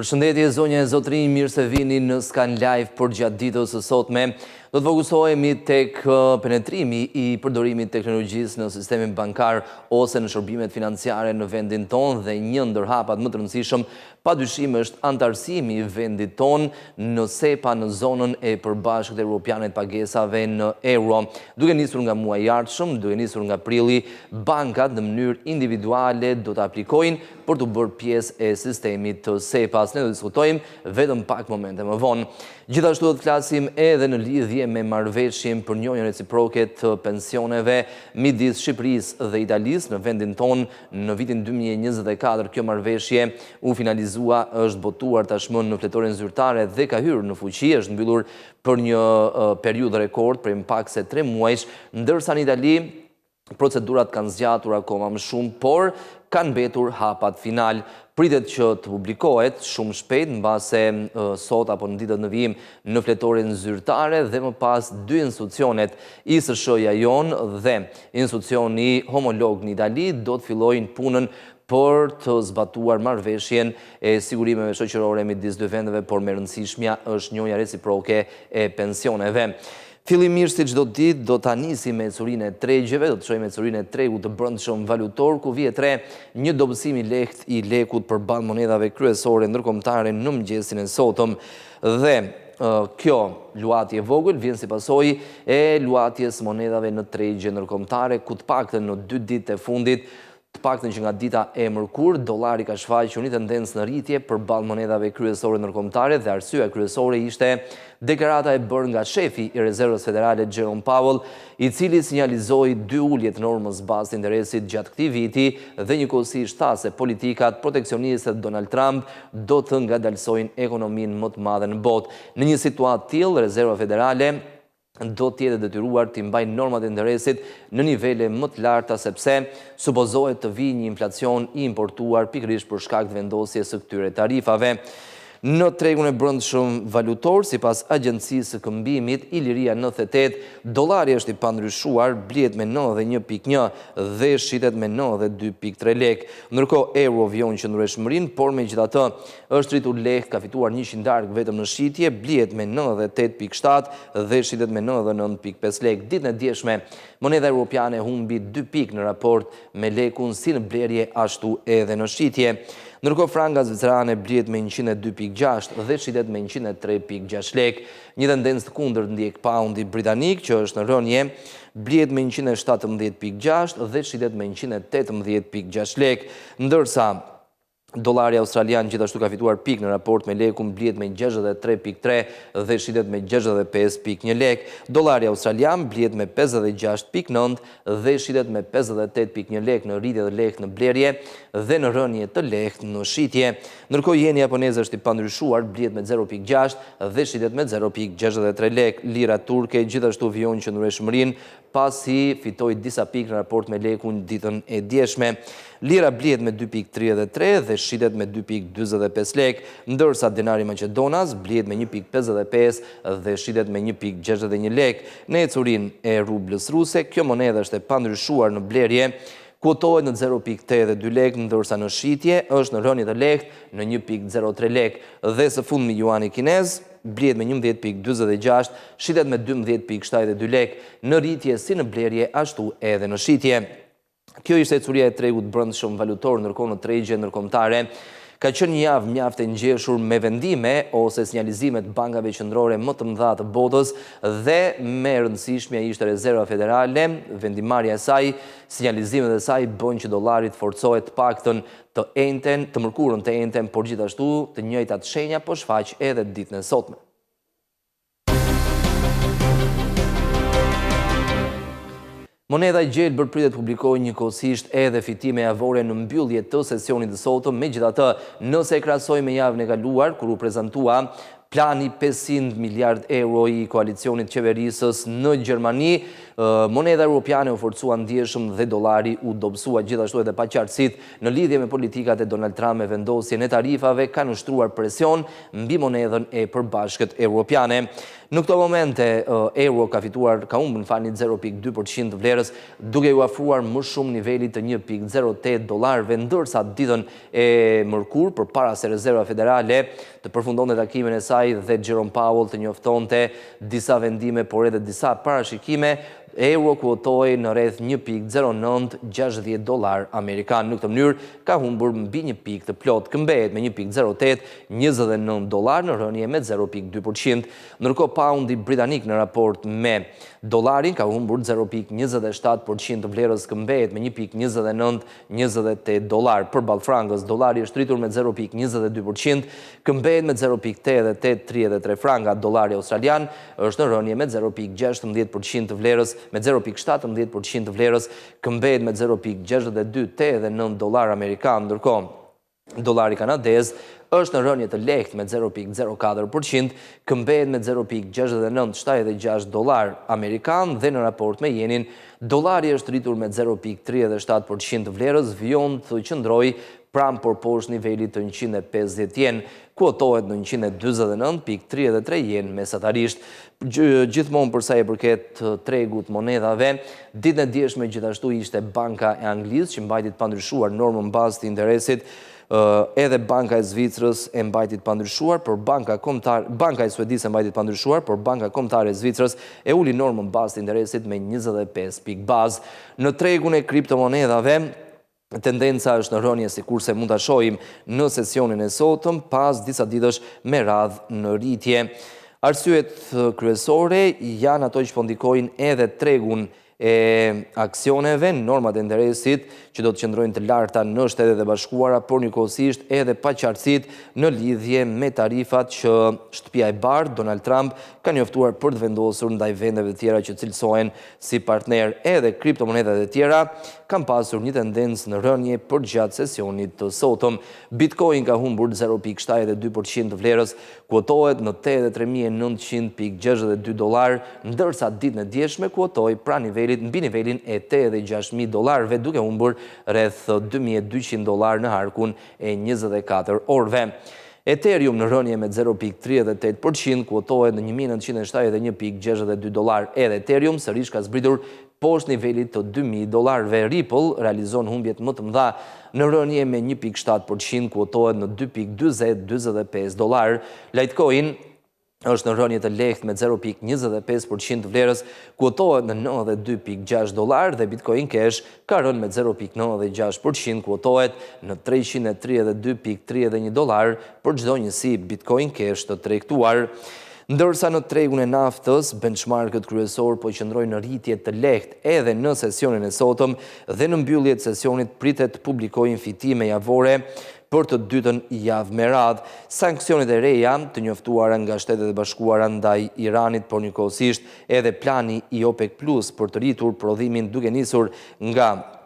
Përshëndetje zonja e zotërinj, mirë se vini në Skan Live për gjatë ditës së sotme. Do të fokusohemi tek penetrimi i përdorimit teknologjisë në sistemin bankar ose në shërbimet financiare në vendin tonë dhe një ndër hapat më të rëndësishëm padyshim është antarësimi i vendit tonë në SEPA në zonën e përbashkët evropiane të pagesave në euro. Duke nisur nga muaji i ardhshëm, duke nisur nga prilli, bankat në mënyrë individuale do të aplikojnë për të bërë pjesë e sistemit të SEPA-s. Ne do të diskutojmë vetëm pak momente më vonë. Gjithashtu do të flasim edhe në lidhje me marrëveshjen për njëjtjen reciproke të pensioneve midis Shqipërisë dhe Italisë në vendin tonë në vitin 2024. Kjo marrëveshje u finalizua, është botuar tashmë në fletoren zyrtare dhe ka hyrë në fuqi, është mbyllur për një periudhë rekord për pak se 3 muajsh, ndërsa në Itali procedurat kanë zgjatur akoma më shumë, por kanë mbetur hapat final. Pritet që të publikohet shumë shpejt mbase sot apo në ditët në vijim në fletoren zyrtare dhe më pas 2 institucionet, ISSH-ja jon dhe institucioni homolog në Itali do të fillojnë punën për të zbatuar marrëveshjen e sigurimeve shoqërore midis dy vendeve, por më e rëndësishmja është njëja reciproke e pensioneve. Fillimisht, si çdo ditë, do ta nisim me ecurinë e tregjeve, do të shohim ecurinë e tregut të brendshëm valutor, ku vjet re një dobësim i lehtë i lekut përballë monedhave kryesore ndërkombëtare në mëngjesin e sotëm. Dhe kjo luatje e vogël vjen si pasojë e luatjes monedhave në tregje ndërkombëtare, ku të paktën në 2 ditët e fundit, të paktën që nga dita e mërkurë, dollari ka shfaqur një tendencë në rritje përballë monedhave kryesore ndërkombëtare dhe arsyeja kryesore ishte deklarata e bërë nga shefi i Rezervës Federale Jerome Powell, i cili sinjalizoi 2 ulje të normës bazë të interesit gjatë këtij viti dhe njëkohësisht tha se politikat proteksioniste të Donald Trump do të ngadalsojnë ekonominë më të madhe në botë. Në një situatë të tillë, Rezerva Federale do të jetë detyruar të mbajë normat e interesit në nivele më të larta sepse supozohet të vijë një inflacion i importuar pikërisht për shkak të vendosjes së këtyre tarifave. Në tregun e brendshëm valutor, sipas agjencisë së këmbimit Iliria 98, dollari është i pandryshuar, blihet me 91.1 dhe shitet me 92.3 lekë. Ndërkohë euro vjon qëndrueshmërinë, por megjithatë është rritur lehtë, ka fituar 100 darkë vetëm në shitje, blihet me 98.7 dhe shitet me 99.5 lekë. Ditën e djeshme, monedha europiane humbi 2 pikë në raport me lekun si në blerje ashtu edhe në shitje. Ndërkohë franga zvicerane blihet me 102.6 dhe shitet me 103.6 lekë. Një tendencë të kundërt ndjek paundi britanik, që është në rënje, blihet me 117.6 dhe shitet me 118.6 lekë, ndërsa dollari australian gjithashtu ka fituar pikë në raport me lekun, blihet me 63.3 dhe shitet me 65.1 lekë. Dollari australian blihet me 56.9 dhe shitet me 58.1 lekë në rritje dhe lehtë në blerje dhe në rënje të lehtë në shitje. Ndërkohë jeni japoneze është i pandryshuar, blihet me 0.6 dhe shitet me 0.63 lekë. Lira turke gjithashtu vjon qëndrueshmërinë pasi fitoi disa pikë në raport me lekun ditën e djeshme. Lira blihet me 2.33 dhe shitet me 2.45 lekë, ndërsa denari Maqedonas blihet me 1.55 dhe shitet me 1.61 lekë. Në ecurinë e rublës ruse, kjo monedha është e pandryshuar në blerje, kuotohet në 0.82 lekë, ndërsa në shitje është në rënje të lehtë në 1.03 lekë, dhe së fundmi juani kinez blihet me 11.46, shitet me 12.72 lekë, në rritje si në blerje ashtu edhe në shitje. Kjo ishte ecuria e tregut brendshëm valutor, ndërkohë në tregje ndërkombëtare ka qenë një javë mjaft e ngjeshur me vendime ose sinjalizime të bankave qendrore më të mëdha të botës dhe më e rëndësishmja ishte Rezerva Federale, vendimarrja e saj, sinjalizimet e saj bën që dollari të forcohet të paktën të njëjtën, të mërkurën të njëjtën, por gjithashtu të njëjtat shenja po shfaq edhe ditën e sotme. Monedha e gjelbër pritet publikojë njëkohësisht edhe fitime javore në mbyllje të sesionit të sotëm, megjithatë, nëse e krahasojmë me javën e kaluar, kur u prezantua Plani 500 miliard euro i koalicionit qeverisës në Gjermani, moneda europiane u forcua ndjeshëm dhe dolari u dobësua, gjithashtu edhe paqartësit në lidhje me politikat e Donald Trump me vendosjen e tarifave kanë ushtruar presion mbi monedhën e përbashkët europiane. Në këto momente, euro ka humbur 0.2% vlerës, duke u afruar më shumë nivelit të 1.08 dolarëve, ndërsa ditën e mërkur, përpara se Rezerva Federale të përfundonte takimin e saj dhe Jerome Powell të njoftonte disa vendime, por edhe disa parashikime, euro kuotoi në rreth 1.0960 dolar amerikan. Në këtë mënyrë ka humbur mbi një pikë të plot, këmbehet me 1.0829 dolar në rënje me 0.2%. Ndërkohë paundi britanik në raport me dolarin ka humbur 0.27% vlerës, këmbehet me 1.2928 dolar. Përballë frankës, dolari është rritur me 0.22%, këmbehet me 0.8833 franka. Dolari australian është në rënje me 0.16% vlerës, me 0.17% vlerës, këmbehet me 0.6289 dolar amerikan. Ndërkohë, dolari kanadez është në rënje të lehtë me 0.04%, këmbehet me 0.6976 dolar amerikan dhe në raport me jenin, dolari është rritur me 0.37% vlerës, vijon të qëndroj pranë por poshtë nivelit të 150 yen, kuotohet në 149.33 yen mesatarisht. Gjithmonë përsa e përket tregut monedhave, ditën e djeshme gjithashtu ishte Banka e Anglisë që mbajtit pandryshuar normën bazë të interesit, edhe Banka e Zvicrës e mbajtit pandryshuar, por Banka e Suedisë e mbajtit pandryshuar, por Banka Kombëtare e Zvicrës e uli normën bazë të interesit me 25 pikë bazë. Në tregun e kriptomonedhave, tendenca është në rënje sikurse mund ta shohim në sesionin e sotëm, pas disa ditësh me radhë në rritje. Arsyet kryesore janë ato që po ndikojnë edhe tregun e aksioneve, normat e interesit që do të qëndrojnë të larta në Shtetet e Bashkuara, por njëkohësisht edhe paqartësitë në lidhje me tarifat që Shtëpia e Bardhë, Donald Trump, ka njoftuar për të vendosur ndaj vendeve të tjera që cilësohen si partner. Edhe kriptomonedat e tjera kanë pasur një tendencë në rënje për gjatë sesionit të sotëm. Bitcoin ka humbur 0.72% vlerës, kuotohet në 83.962 dolar, ndërsa ditën e djeshme kuotoi mbi nivelin e 86.000 dolarëve, duke humbur rreth 2.200 dolar në harkun e 24 orëve. Ethereum në rënje me 0.38%, kuotohet në 1971.62 dolar. Edhe Ethereum sërish ka zbritur poshtë nivelit të 2.000 dolarëve. Ripple realizon humbjet më të mëdha në rënje me 1.7%, kuotohet në 2.2025 dolar. Litecoin është në rënje të lehtë me 0.25% vlerës, kuotohet në 92.6 dolar dhe Bitcoin Cash ka rënë me 0.96%, kuotohet në 332.31 dolar për çdo njësi Bitcoin Cash të tregtuar. Ndërsa në tregun e naftës, benchmarkët kryesor po qëndrojnë në rritje të lehtë edhe në sesionin e sotëm dhe në mbyllje të sesionit pritet të publikojnë fitime javore për të dytën javë me radhë. Sanksionet e reja të njoftuara nga Shtetet e Bashkuara ndaj Iranit, por njëkohësisht edhe plani i OPEC Plus për të rritur prodhimin duke nisur nga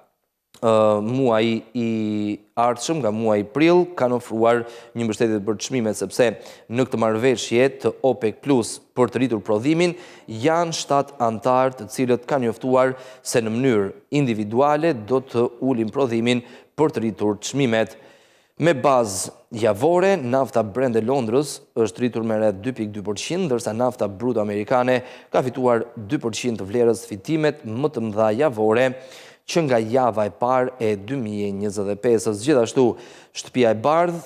muaji i ardhshëm, nga muaji prill, kanë ofruar një mbështetje për çmimet, sepse në këtë marrëveshje të OPEC Plus për të rritur prodhimin janë 7 antarë të cilët kanë njoftuar se në mënyrë individuale do të ulin prodhimin për të rritur çmimet. Me bazë javore, nafta Brent e Londrës është rritur me rreth 2.2%, ndërsa nafta bruto amerikane ka fituar 2% të vlerës, fitimet më të mëdha javore që nga java e parë e 2025-s. Gjithashtu, Shtëpia e Bardhë,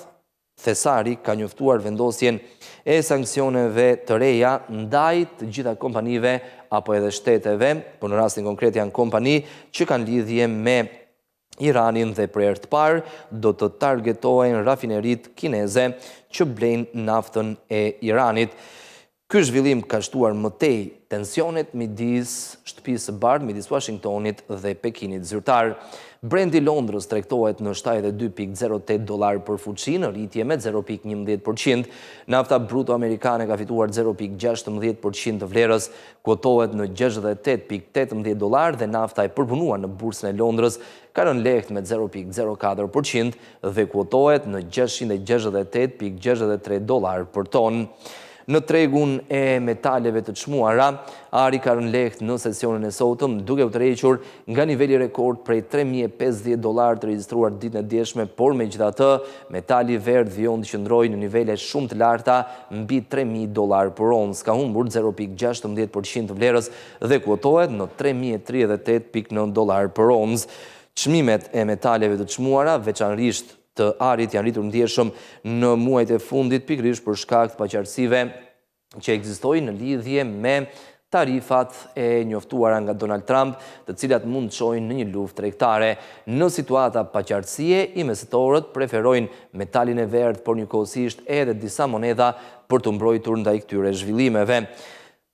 Thesari, ka njoftuar vendosjen e sanksioneve të reja ndaj të gjitha kompanive apo edhe shteteve, por në rastin konkret janë kompani që kanë lidhje me Iranin dhe për herë të parë do të targetojnë rafinerit kineze që blejnë naftën e Iranit. Ky zhvillim ka shtuar më tej tensionet midis shtëpisë së bardhë, midis Washingtonit dhe Pekinit zyrtar. Brendi Londrës tregtohet në $72.08 për fuqi, në rritje me 0.11%. Nafta bruto amerikane ka fituar 0.16% të vlerës, kotohet në $68.18 dhe nafta e përpunuar në bursën e Londrës ka rënë lehtë me 0.04% dhe kotohet në $668.63 për tonë. Në tregun e metaleve të çmuara, ari ka rënë lehtë në sesionin e sotëm, duke u tërhequr nga niveli rekord prej $3.050 të regjistruar ditën e djeshme, por megjithatë, metali verdh vjon të qëndrojë në nivele shumë të larta mbi $3.000 për oncë, ka humbur 0.16% të vlerës dhe kuotohet në $3.038.9 për oncë. Çmimet e metaleve të çmuara, veçanërisht të arit, janë rritur ndjeshëm në muajt e fundit pikërisht për shkak të paqartësive që ekzistojnë në lidhje me tarifat e njoftuara nga Donald Trump, të cilat mund të çojnë në një luftë tregtare. Në situata paqartësie, investitorët preferojnë metalin e verdhë, por njëkohësisht edhe disa monedha për të mbrojtur ndaj këtyre zhvillimeve.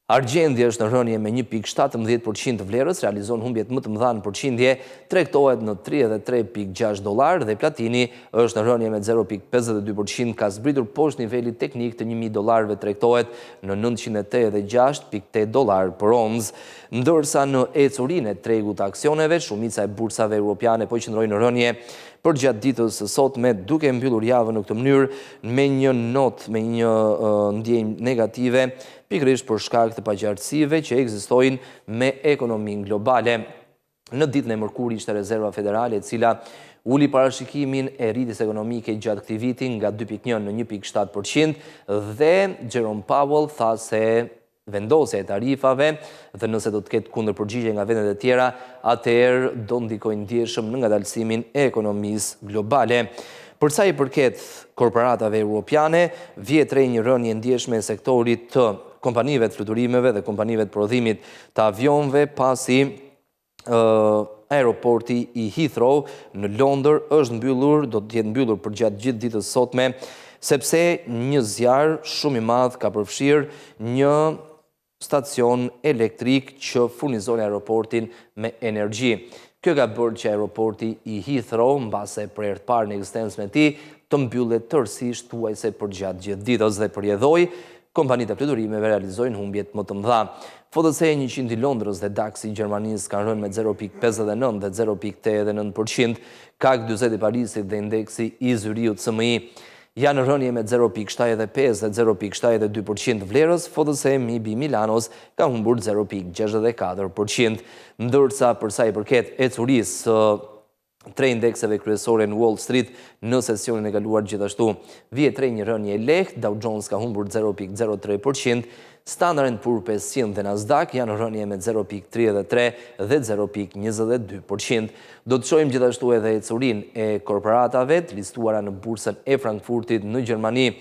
Argjendi është në rënje me 1.17% të vlerës, realizon humbjet më të mëdha në përqindje, tregtohet në $33.6 dhe platini është në rënje me 0.52%, ka zbritur poshtë nivelit teknik të $1.000, tregtohet në $986.8 për oncë. Ndërsa në ecurinë e tregut të aksioneve, shumica e bursave europiane po qëndrojnë në rënje për gjatë ditës së sotme, duke mbyllur javën në këtë mënyrë me një notë, me një ndjenjë negative, pikërisht për shkak të paqartësive që ekzistojnë me ekonominë globale. Në ditën e mërkurë ishte Rezerva Federale, e cila uli parashikimin e rritjes ekonomike gjatë këtij viti nga 2.1 në 1.7% dhe Jerome Powell tha se vendosja e tarifave dhe nëse do të ketë kundërpërgjigje nga vendet e tjera, atëherë do ndikojë ndjeshëm në ngadalësimin e ekonomisë globale. Për sa i përket korporatave europiane, vjet re një rënje ndjeshme e sektorit të kompanive të fluturimeve dhe kompanive të prodhimit të avionëve, pasi aeroporti i Heathrow në Londër është mbyllur, do të jetë mbyllur për gjatë gjithë ditës sotme, sepse një zjarr shumë i madh ka përfshirë një stacion elektrik që furnizon aeroportin me energji. Kjo ka bërë që aeroporti i Heathrow, mbase për herë të parë në ekzistencën e tij, të mbyllet tërësisht thuajse për gjatë gjithë ditës dhe përjedhoi kompanitë e fluturimeve realizojnë humbjet më të mëdha. FTSE 100 i Londrës dhe DAX i Gjermanisë kanë rënë me 0.59 dhe 0.89%, CAC 40 i Parisit dhe indeksi i Zyriut CMI janë rënje me 0.75 dhe 0.72% vlerës, FTSE MIB Milanos ka humbur 0.64%, ndërsa përsa i përket ecurisë tre indekseve kryesore në Wall Street në sesionin e kaluar gjithashtu vjet re një rënje lehtë, Dow Jones ka humbur 0.03%, Standard & Poor's 500 dhe Nasdaq janë rënje me 0.33 dhe 0.22%. Do të shohim gjithashtu edhe ecurinë e korporatave të listuara në bursën e Frankfurtit në Gjermani,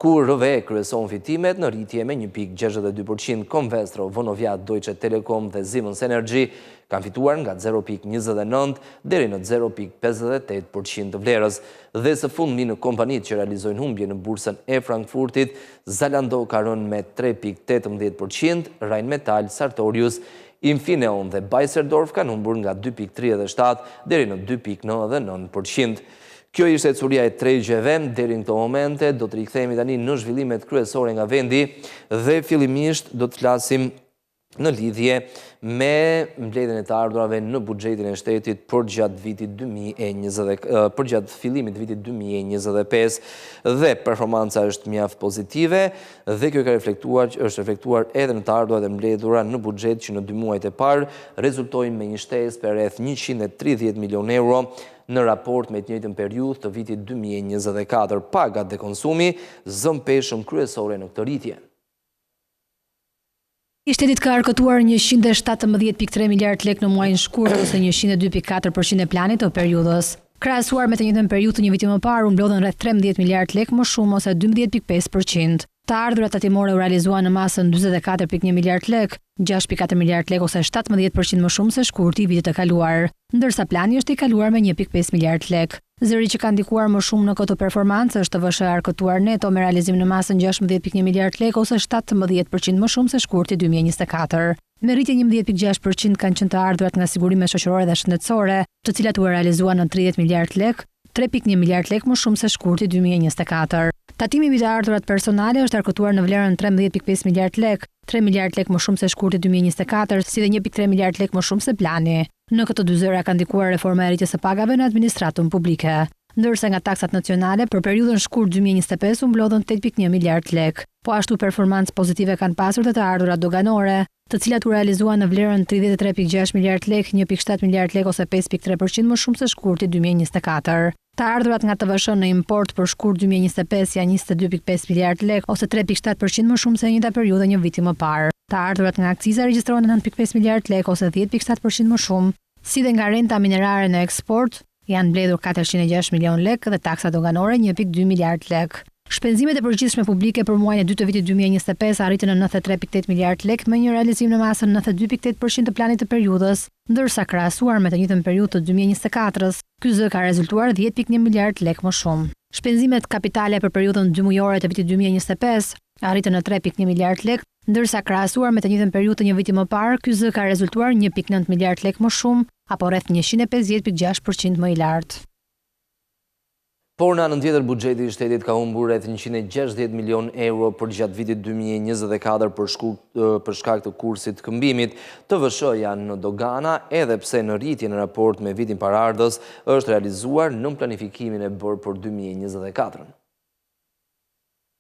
ku RWE kryeson fitimet në rritje me 1.62%, Covestro, Vonovia, Deutsche Telekom dhe Siemens Energy kanë fituar nga 0.29 deri në 0.58% të vlerës. Dhe së fundmi në kompanitë që realizojnë humbje në bursën e Frankfurtit, Zalando ka rënë me 3.18%, Rheinmetall, Sartorius, Infineon dhe Beiersdorf kanë humbur nga 2.37 deri në 2.99%. Kjo ishte ecuria e tregjeve, deri në këto momente do të rikthehemi tani në zhvillimet kryesore nga vendi dhe fillimisht do të flasim në lidhje me mbledhjen e të ardhurave në buxhetin e shtetit për gjatë vitit 2020, për gjatë fillimit të vitit 2025 dhe performanca është mjaft pozitive dhe kjo është reflektuar edhe në të ardhurat e mbledhura në buxhet që në 2 muajt e parë rezultojnë me një shtesë për rreth 130 milion euro në raport me të njëjtën periudhë të vitit 2024. Pagat dhe konsumi zën peshën kryesore në këtë rritje. I shtetit ka arkëtuar 117.3 miliard lek në muajin shkurt ose 102.4% e planit të periudhës. Krahasuar me të njëjtën periudhë të një viti më parë, u mblodhen rreth 13 miliard lek më shumë ose 12.5%. Të ardhurat tatimore u realizuan në masën 44.1 miliard lek, 6.4 miliard lek ose 17% më shumë se shkurti i vitit të kaluar, ndërsa plani është i kaluar me 1.5 miliard lek. Zëri që ka ndikuar më shumë në këtë performancë është TVSH arkëtuar neto me realizim në masën 16.1 miliard lekë ose 17% më shumë se shkurti 2024. Me rritje 11.6% kanë qenë të ardhurat nga sigurimet shoqërore dhe shëndetësore, të cilat u realizuan në 30 miliard lekë, 3.1 miliard lekë më shumë se shkurti 2024. Tatimi mbi të ardhurat personale është arkëtuar në vlerën 13.5 miliard lekë, 3 miliard lekë më shumë se shkurti 2024, si dhe 1.3 miliard lekë më shumë se plani. Në këto dy zëra ka ndikuar reforma e rritjes së pagave në administratën publike, ndërsa nga taksat nacionale për periudhën shkurt 2025 u mblodhën 8.1 miliard lekë. Po ashtu performancë pozitive kanë pasur të ardhurat doganore, të cilat u realizuan në vlerën 33.6 miliard lekë, 1.7 miliard lekë ose 5.3% më shumë se shkurti 2024. Të ardhurat nga TVSH në import për shkurt 2025 janë 22.5 miliard lekë ose 3.7% më shumë se e njëjta periudhë një viti më parë. Të ardhurat nga akciza regjistrohen në 9.5 miliard lekë ose 10.7% më shumë, si dhe nga renta minerare në eksport janë mbledhur 406 milion lekë dhe taksa doganore 1.2 miliard lekë. Shpenzimet e përgjithshme publike për muajin e dytë të vitit 2025 arritën në 93.8 miliard lekë me një realizim në masën 92.8% të planit të periudhës, ndërsa krahasuar me të njëjtën periudhë të 2024-s, ky zë ka rezultuar 10.1 miliard lekë më shumë. Shpenzimet kapitale për periudhën 2 mujore të vitit 2025 arritën në 3.1 miliard lekë, ndërsa krahasuar me të njëjtën periudhë të një viti më parë, ky zë ka rezultuar 1.9 miliard lekë më shumë, apo rreth 150.6% më i lartë. Por në anën tjetër, buxheti i shtetit ka humbur rreth 160 milion euro për gjatë vitit 2024 për shkak të kursit këmbimit. TVSH janë në dogana, edhe pse në rritje në raport me vitin paraardhës është realizuar në planifikimin e bërë për 2024.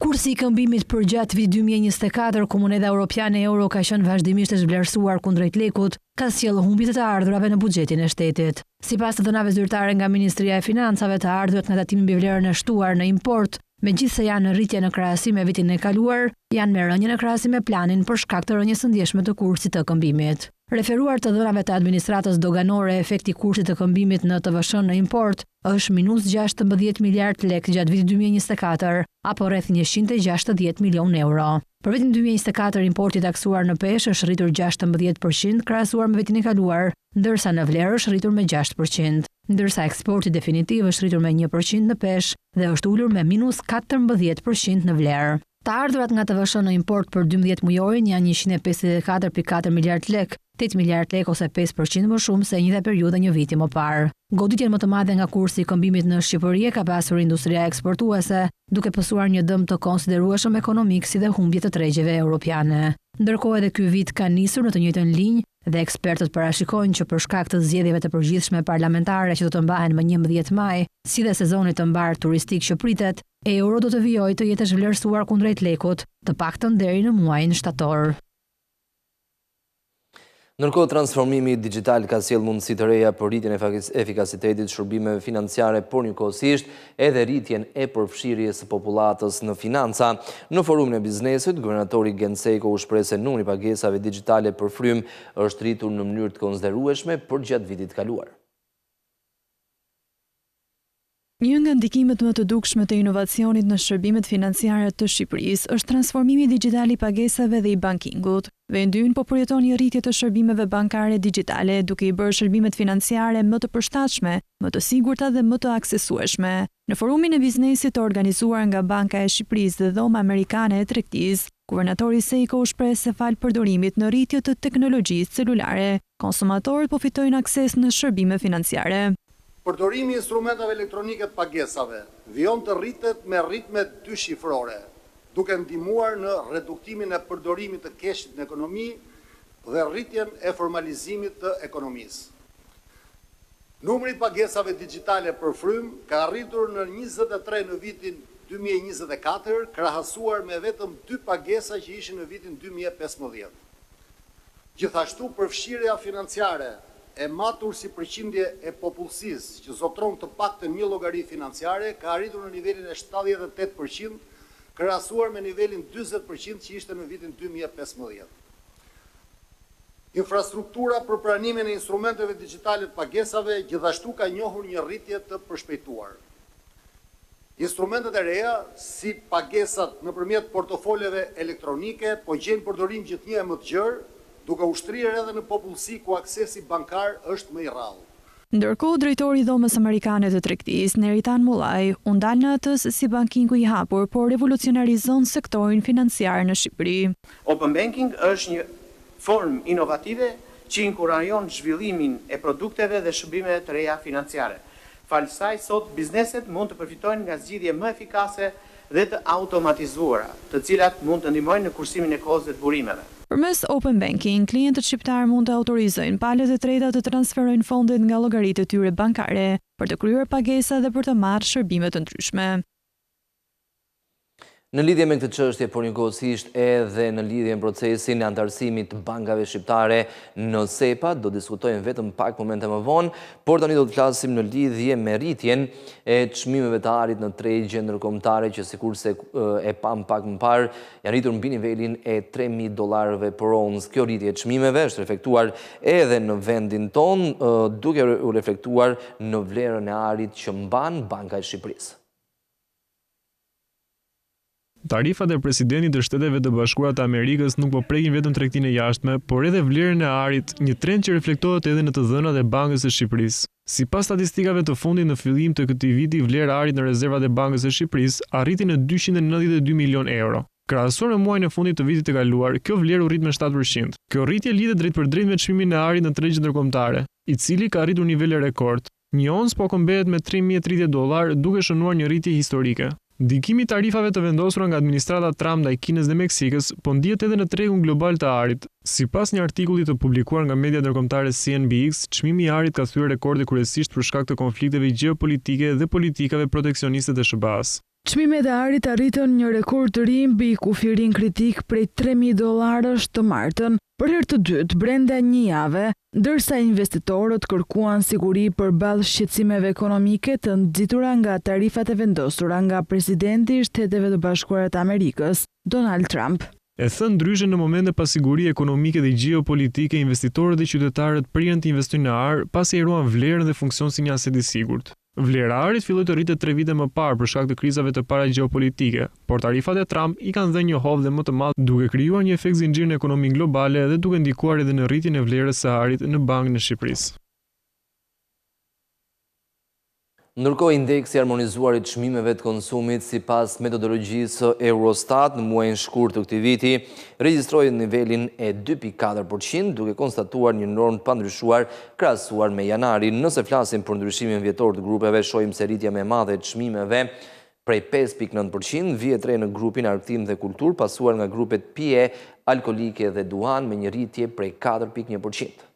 Kursi i këmbimit për gjatë vitit 2024, Komuneda Europiane Euro ka qenë vazhdimisht e zvlerësuar kundrejt lekut, ka sjellë humbje të ardhurave në buxhetin e shtetit. Sipas të dhënave zyrtare nga Ministria e Financave, të ardhurat nga tatimi mbi vlerën e shtuar në import, megjithse janë në rritje në krahasim me vitin e kaluar, janë me rënje në krahasim me planin për shkak të rënjes së ndjeshme të kursit të këmbimit. Referuar të dhënave të administratës doganore, efekti kursit të këmbimit në TVSH në import është minus 16 miliard lekë gjatë vitit 2024, apo rreth 160 milion euro. Për vitin 2024, importi taksuar në peshë është rritur 16% krahasuar me vitin e kaluar, ndërsa në vlerë është rritur me 6%, ndërsa eksporti definitiv është rritur me 1% në peshë dhe është ulur me minus 14% në vlerë. Të ardhurat nga TVSH në import për 12 mujorin janë 154.4 miliard lekë, 8 miliard lekë ose 5% më shumë se njëjta periudhë një viti më parë. Goditjen më të madhe nga kursi i këmbimit në Shqipëri ka pasur industria eksportuese, duke pësuar një dëm të konsiderueshëm ekonomik si dhe humbje të tregjeve europiane. Ndërkohë edhe ky vit ka nisur në të njëjtën linjë dhe ekspertët parashikojnë që për shkak të zgjedhjeve të përgjithshme parlamentare që do të mbahen më 11 maj, si dhe sezonit të mbar turistik që pritet, euro do të vijojë të jetë zhvlerësuar kundrejt lekut, të paktën deri në muajin shtator. Ndërkohë, transformimi digital ka sjellë mundësi të reja për rritjen e efikasitetit shërbimeve financiare, por njëkohësisht edhe rritjen e përfshirjes së popullatës në financa. Në forumin e biznesit, guvernatori Genseko u shpreh se numri i pagesave digjitale për frym është rritur në mënyrë të konsiderueshme për gjatë vitit kaluar. Një nga ndikimet më të dukshme të inovacionit në shërbimet financiare të Shqipërisë është transformimi digjital i pagesave dhe i bankingut. Vendi po përjeton një rritje të shërbimeve bankare digjitale, duke i bërë shërbimet financiare më të përshtatshme, më të sigurta dhe më të aksesueshme. Në forumin e biznesit të organizuar nga Banka e Shqipërisë dhe Dhoma Amerikane e Tregtisë, guvernatori Sejko u shpreh se fal përdorimit në rritje të teknologjisë celulare, konsumatorët po fitojnë akses në shërbime financiare. Përdorimi i instrumenteve elektronike të pagesave vijon të rritet me ritme 2 shifrore, duke ndihmuar në reduktimin e përdorimit të keshit në ekonomi dhe rritjen e formalizimit të ekonomisë. Numri i pagesave digjitale për frym ka arritur në 23 në vitin 2024, krahasuar me vetëm 2 pagesa që ishin në vitin 2015. Gjithashtu, përfshirja financiare e matur si përqindje e popullsisë që zotron të paktën një llogari financiare ka arritur në nivelin e 78%, krahasuar me nivelin 40% që ishte në vitin 2015. Infrastruktura për pranimin e instrumenteve digjitale të pagesave gjithashtu ka njohur një rritje të përshpejtuar. Instrumentet e reja, si pagesat nëpërmjet portofoleve elektronike, po gjejnë përdorim gjithnjë më të gjerë, duke ushtrirë edhe në popullsi ku aksesi bankar është më i rrallë. Ndërkohë, drejtori i Dhomës Amerikane të Tregtisë, Neritan Mullaj, u ndal në atë se si bankingu i hapur po revolucionarizon sektorin financiar në Shqipëri. Open banking është një formë inovative që inkurajon zhvillimin e produkteve dhe shërbimeve të reja financiare. Falë saj, sot bizneset mund të përfitojnë nga zgjidhje më efikase dhe të automatizuara, të cilat mund të ndihmojnë në kursimin e kohës dhe të burimeve. Përmes Open Banking, klientët shqiptar mund të autorizojnë palët e treta të transferojnë fondet nga llogaritë e tyre bankare për të kryer pagesa dhe për të marrë shërbime të ndryshme. Në lidhje me këtë çështje, por njëkohësisht edhe në lidhje me procesin e antarësimit të bankave shqiptare në SEPA, do diskutojmë vetëm pak momente më vonë, por tani do të flasim në lidhje me rritjen e çmimeve të arit në tregje ndërkombëtare që sikurse e pam pak më parë, janë rritur mbi nivelin e $3.000 për onc. Kjo rritje e çmimeve është reflektuar edhe në vendin ton, duke u reflektuar në vlerën e arit që mban Banka e Shqipërisë. Tarifat e presidentit të Shteteve të Bashkuara të Amerikës nuk po prekin vetëm tregtinë e jashtme, por edhe vlerën e arit, një trend që reflektohet edhe në të dhënat e Bankës së Shqipërisë. Sipas statistikave të fundit në fillim të këtij viti, vlera e arit në rezervat e Bankës së Shqipërisë arriti në €292 milion. Krahasuar me muajin e fundit të vitit të kaluar, kjo vlerë u rrit me 7%. Kjo rritje lidhet drejt për drejt me çmimin e arit në tregjet ndërkombëtare, i cili ka arritur nivele rekord. Një onc po kombëhet me $3.030, duke shënuar një rritje historike. Ndikimi i tarifave të vendosura nga administrata Trump ndaj Kinës dhe Meksikës po ndihet edhe në tregun global të arit. Sipas një artikulli të publikuar nga media ndërkombëtare CNBC, çmimi i arit ka thyer rekorde kryesisht për shkak të konflikteve gjeopolitike dhe politikave proteksioniste të SBA-s. Çmimet e arit arritën një rekord të ri mbi kufirin kritik prej $3.000 të martën, për herë të dytë brenda një jave, ndërsa investitorët kërkuan siguri përballë shqetësimeve ekonomike të nxitura nga tarifat e vendosura nga presidenti i Shteteve të Bashkuara të Amerikës, Donald Trump. E thënë ndryshe, në momente pa siguri ekonomike dhe gjeopolitike, investitorët dhe qytetarët priren të investojnë në ar pasi e ruan vlerën dhe funksion si një aset i sigurt. Vlera e arit filloi të rritet 3 vite më parë për shkak të krizave të para gjeopolitike, por tarifat e Trump i kanë dhënë një hovë dhe më të madh, duke krijuar një efekt zinxhiri në ekonominë globale dhe duke ndikuar edhe në rritjen e vlerës së arit në bankën e Shqipërisë. Ndërkohë, indeksi harmonizuar i çmimeve të konsumit sipas metodologjisë Eurostat në muajin shkurt të këtij viti regjistroi nivelin e 2.4%, duke konstatuar një normë të pandryshuar krahasuar me janarin. Nëse flasim për ndryshimin vjetor të grupeve, shohim se rritja më e madhe e çmimeve prej 5.9% vjet re në grupin argëtim dhe kultur, pasuar nga grupet pije, alkolike dhe duhan me një rritje prej 4.1%.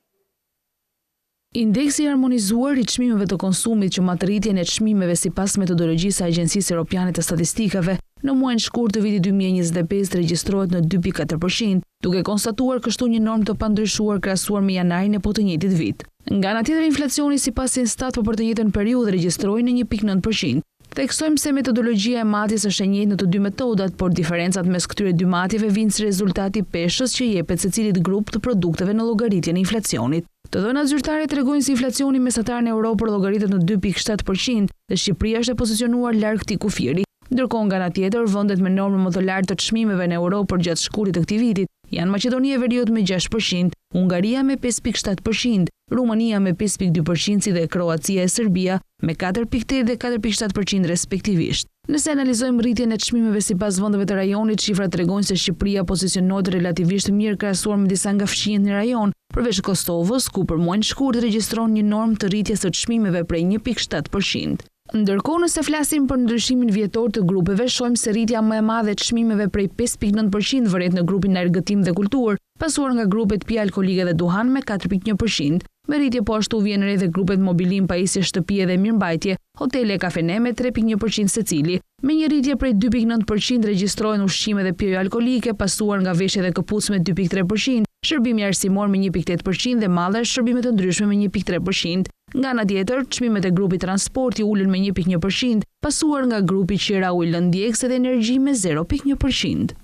Indeksi i harmonizuar i çmimeve të konsumit që mat rritjen e çmimeve sipas metodologjisë së Agjencisë Europiane të Statistikave në muajin shkurt të vitit 2025 regjistrohet në 2.4%, duke konstatuar kështu një normë të pandryshuar krahasuar me janarin e po të njëjtit vit. Nga ana tjetër, inflacioni sipas Instat për të njëjtën periudhë regjistroi në 1.9%. Theksojmë se metodologjia e matjes është e njëjtë në të dy metodat, por diferencat mes këtyre dy matjeve vijnë si rezultati i peshës që jepet secilit grup të produkteve në llogaritjen e inflacionit. Të dhënat zyrtare tregojnë se inflacioni mesatar në Europë llogaritet në 2.7% dhe Shqipëria është e pozicionuar larg këtij kufiri. Ndërkohë, nga ana tjetër, vendet me normën më të lartë të çmimeve në Europë për gjatë shkurtit të këtij viti janë Maqedonia e Veriut me 6%, Hungaria me 5.7%, Rumania me 5.2% si dhe Kroacia e Serbia me 4.8 dhe 4.7% respektivisht. Nëse analizojmë rritjen e çmimeve sipas vendeve të rajonit, shifrat tregojnë se Shqipëria pozicionohet relativisht mirë krahasuar me disa nga fqinjet në rajon, përveç Kosovës, ku për muajin shkurt regjistron një normë të rritjes së çmimeve prej 1.7%. Ndërkohë, nëse flasim për ndryshimin vjetor të grupeve, shohim se rritja më e madhe e çmimeve prej 5.9% vëret në grupin argëtim dhe kultur, pasuar nga grupet pije alkolike dhe duhan me 4.1%. Me rritje po ashtu vjen re dhe grupet mobilim, pajisje, shtëpie dhe mirëmbajtje, hotele e kafene me 3.1% secili. Me një rritje prej 2.9% regjistrohen ushqime dhe pije alkolike, pasuar nga veshje dhe këpucë me 2.3%, shërbimi arsimor me 1.8% dhe mallra shërbime të ndryshme me 1.3%. Nga ana tjetër, çmimet e grupit transporti ulën me 1.1%, pasuar nga grupi qira, ujë, lëndë djegëse dhe energji me 0.1%.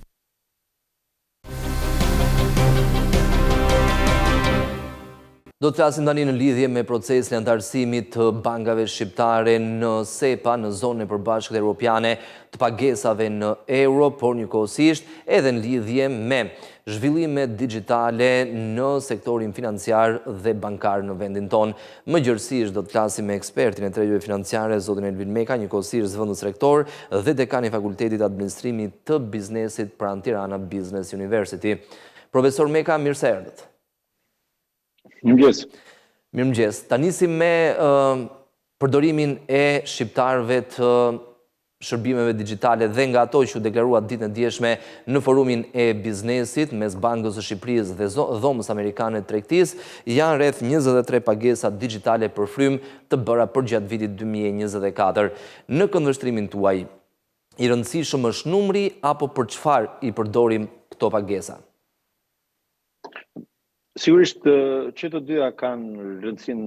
Do të flasim tani në lidhje me procesin e antarësimit të bankave shqiptare në SEPA, në zonën e përbashkët evropiane të pagesave në euro, por njëkohësisht edhe në lidhje me zhvillimet digjitale në sektorin financiar dhe bankar në vendin tonë. Më gjërësisht do të flasim me ekspertin e tregjuve financiare, zotin Elvin Meka, njëkohësisht zëvendës rektor dhe dekani i Fakultetit Administrimit të Biznesit pranë Tirana Business University. Profesor Meka, mirë se erdhët. Mirëmëngjes. Ta nisim me përdorimin e shqiptarëve të shërbimeve digjitale dhe nga ato që u deklaruat ditën e djeshme në forumin e biznesit mes Bankës së Shqipërisë dhe Dhomës Amerikane të Tregtisë, janë rreth 23 pagesa digjitale për frymë të bëra përgjatë vitit 2024. Në këndvështrimin tuaj, i rëndësishëm është numri apo për çfarë i përdorim këto pagesa? Sigurisht që të dyja kanë rëndësinë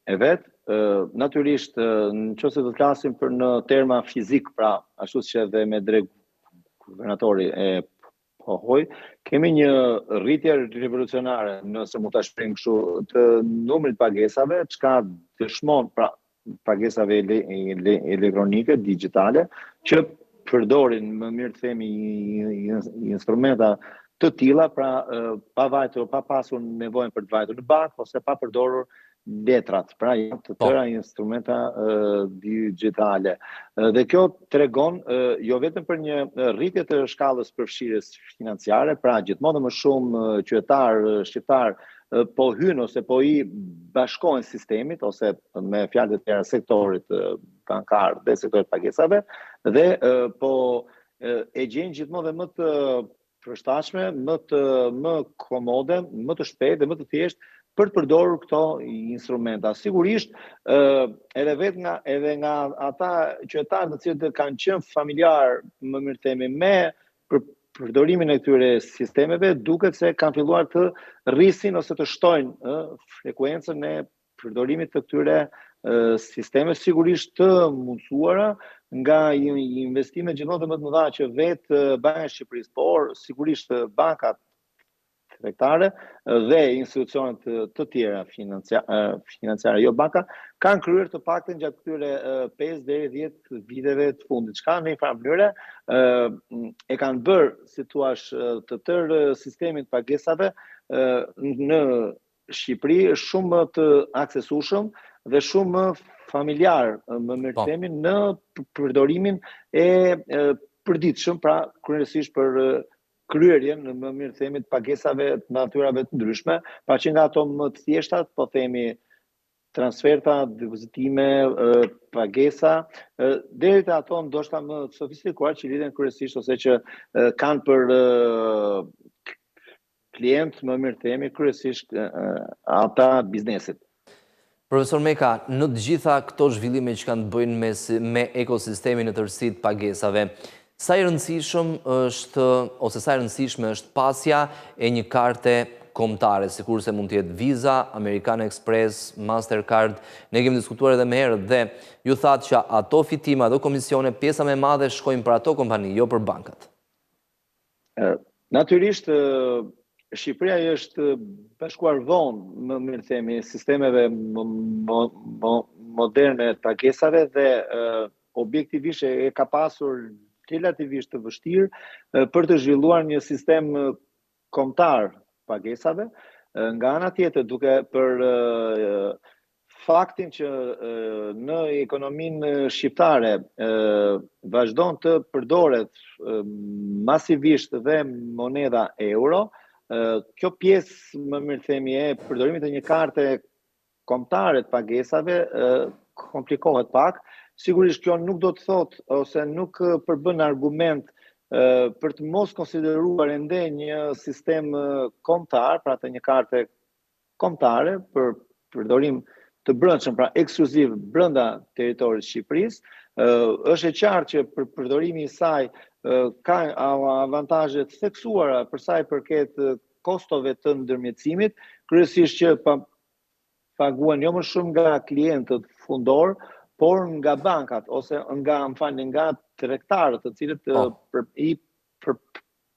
e vet. Natyrisht, nëse do të flasim për në terma fizik, pra ashtu që edhe me drejt guvernatori e pohoi, kemi një rritje revolucionare, nëse mund ta shprehim kështu, të numrit pagesave, çka dëshmon pra pagesave elektronike, digjitale, që përdorin më mirë të themi instrumenta të tilla, pra pa pasur nevojën për të vajtur në bank ose pa përdorur letrat, pra janë të tëra instrumenta digjitale. Dhe kjo tregon jo vetëm për një rritje të shkallës përfshirjes financiare, pra gjithmonë më shumë qytetarë shqiptar po hynë ose po i bashkohen sistemit, ose me fjalë të tjera sektorit bankar dhe sektorit pagesave, dhe po e gjejnë gjithmonë dhe më të përshtatshme, më komode, më të shpejtë dhe më të thjeshtë për të përdorur këto instrumenta. Sigurisht, edhe nga ata qytetarë të cilët kanë qenë familjar, më mirë themi, me përdorimin e këtyre sistemeve, duket se kanë filluar të rrisin ose të shtojnë frekuencën e përdorimit të këtyre sisteme, sigurisht të mundësuara nga investime gjithmonë të më të mëdha që vetë Banka e Shqipërisë, por sigurisht bankat tregtare dhe institucionet të tjera financiare, jo banka, kanë kryer të paktën gjatë këtyre 5 deri 10 viteve të fundit. Çka në një farë mënyrë e kanë bërë, si thua, të tërë sistemin të pagesave në Shqipëri shumë të aksesueshëm dhe shumë familjar, më mirë themi, në përdorimin e përditshëm, pra kryesisht për kryerjen, më mirë themi, të pagesave të natyrave të ndryshme, pa që nga ato më të thjeshtat, po themi transferta, depozitime, pagesa, deri te ato ndoshta më sofistikuar që lidhen kryesisht ose që kanë për klient, më mirë themi, kryesisht ata biznesit. Profesor Meka, në të gjitha këto zhvillime që kanë të bëjnë me ekosistemin në tërësi të pagesave, sa i rëndësishëm është ose sa i rëndësishme është pasja e një karte kombëtare, sikurse mund të jetë Visa, American Express, Mastercard. Ne kemi diskutuar edhe më herët dhe ju thatë që ato fitima dhe komisione, pjesa më e madhe shkojnë për ato kompani, jo për bankat. Natyrisht, Shqipëria është bashkuar vonë, më mirë themi, sistemeve moderne të pagesave dhe objektivisht e ka pasur relativisht të vështirë për të zhvilluar një sistem kombëtar pagesave. Nga ana tjetër, duke për faktin që në ekonominë shqiptare vazhdon të përdoret masivisht dhe moneda euro, kjo pjesë, më mirë themi, e përdorimit të një karte kombëtare të pagesave komplikohet pak. Sigurisht kjo nuk do të thotë ose nuk përbën argument për të mos konsideruar ende një sistem kombëtar, pra të një karte kombëtare për përdorim të brendshëm, pra ekskluziv brenda territorit të Shqipërisë. Është e qartë që për përdorimi i saj ka avantazhe të theksuara për sa i përket kostove të ndërmjetësimit, kryesisht që paguhen jo më shumë nga klientët fundor, por nga bankat ose nga tregtarët, të cilët i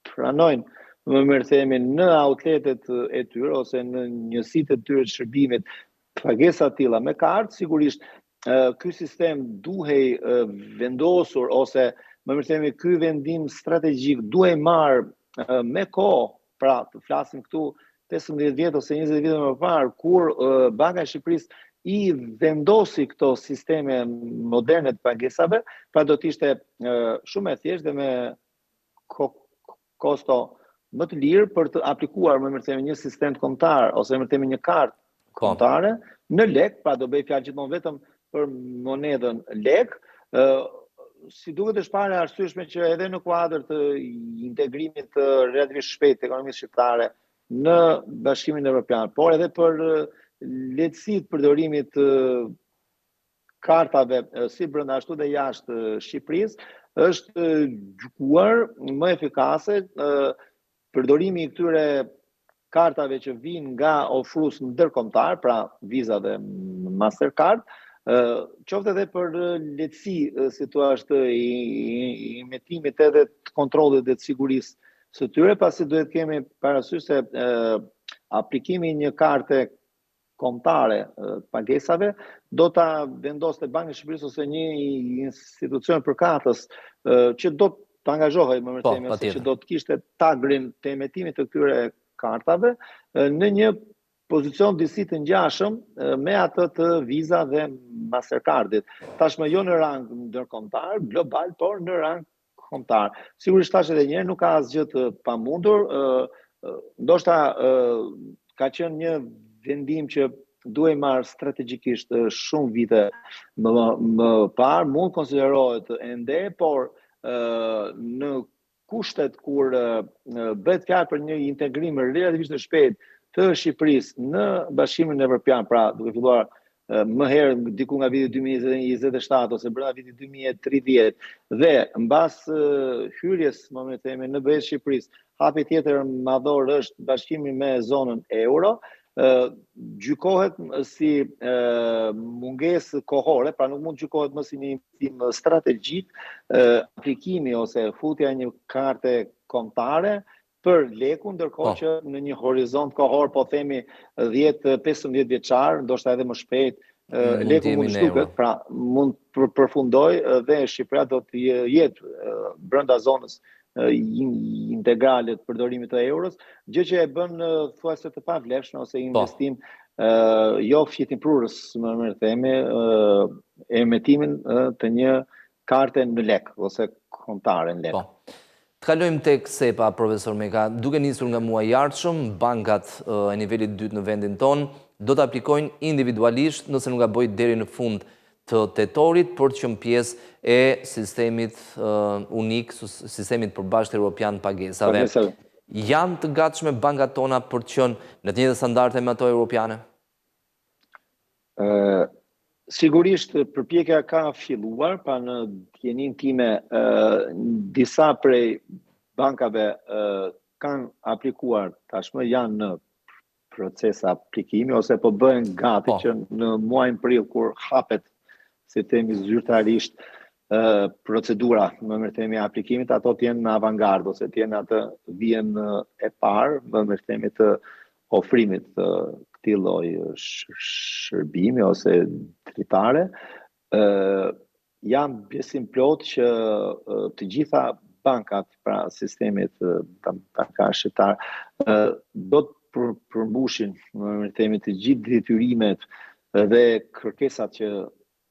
pranojnë, më mirë themi në outletet e tyre ose në njësitë e tyre të shërbimit pagesa të tilla me kartë, sigurisht ky sistem duhej vendosur ose më mirë themi ky vendim strategjik duhej marr me kohë, pra të flasim këtu 15 vjet ose 20 vjet më parë, kur Banka e Shqipërisë i vendosi këto sisteme moderne të pagesave, pra do të ishte shumë e thjeshtë dhe me kosto më të lirë për të aplikuar më mirë themi një sistem kombëtar ose më mirë themi një kartë kombëtare në lek, pra do bëj fjalë gjithmonë vetëm për monedën lek. Si duket është parë arsyeshme që edhe në kuadër të integrimit të relativisht shpejt të ekonomisë shqiptare në Bashkimin Evropian, por edhe për lehtësitë të përdorimit të kartave si brenda ashtu dhe jashtë Shqipërisë, është gjykuar më efikase përdorimi i këtyre kartave që vijnë nga ofrues ndërkombëtar, pra Visa dhe Mastercard, qoftë edhe për lehtësi, si thua, i emetimit edhe të kontrollit dhe të sigurisë së tyre, pasi duhet kemi parasysh se aplikimi i një karte kombëtare pagesave do ta vendoste Banka e Shqipërisë ose një institucion përkatës që do të angazhohej më themi ose që do të kishte tagrin të emetimit të këtyre kartave në një pozicion disi të ngjashëm me atë të Visa dhe Mastercardit. Tashmë jo në rang ndërkombëtar, global, por në rang kombëtar. Sigurisht tash edhe një herë nuk ka asgjë të pamundur, ndoshta ka qenë një vendim që duhej marrë strategjikisht shumë vite më parë, mund konsiderohet ende, por në kushtet kur bëhet fjalë për një integrim relativisht të shpejtë të Shqipërisë në Bashkimin Evropian, pra duke filluar më herë diku nga viti 2027 ose brenda vitit 2030 dhe mbas hyrjes, më themi, në BE Shqipërisë, hapi tjetër madhor është bashkimi me zonën euro, gjykohet si mungesë kohore, pra nuk mund gjykohet më si një investim strategjik, aplikimi ose futja një karte kombëtare për lekun, ndërkohë që në një horizont kohor, po themi 10-15 vjeçar, ndoshta edhe më shpejt, leku mund shtuket, pra mund përfundoj dhe Shqipëria do të jetë brenda zonës integrale të përdorimit të euros, gjë që e bën thuajse të pavlefshme ose investim jo fjetimprurës, më mirë themi, emetimin të një karte në lek ose kombëtare në lek. Të kalojmë tek SEPA, profesor Meka. Duke nisur nga muaji i ardhshëm, bankat e nivelit 2 në vendin tonë do të aplikojnë individualisht, nëse nuk gaboj deri në fund të tetorit, për të qenë pjesë e sistemit unik, sistemit përbashkët evropian pagesave. Janë të gatshme bankat tona për të qenë në të njëjtët standarde me ato europiane? Sigurisht përpjekja ka filluar, pa në djenin time disa prej bankave kanë aplikuar, tashmë janë në proces aplikimi, ose po bëhen gati që në muajin prill kur hapet, si themi zyrtarisht, procedura, më mirë themi aplikimit, ato të jenë në avangardë, ose të jenë atë vjen e parë, më mirë themi të ofrimit të këtij lloji shërbimi ose dritare. Jam besim plot që të gjitha bankat, pra sistemit bankar shqiptar, do të përmbushin, më mirë themi, të gjithë detyrimet dhe kërkesat që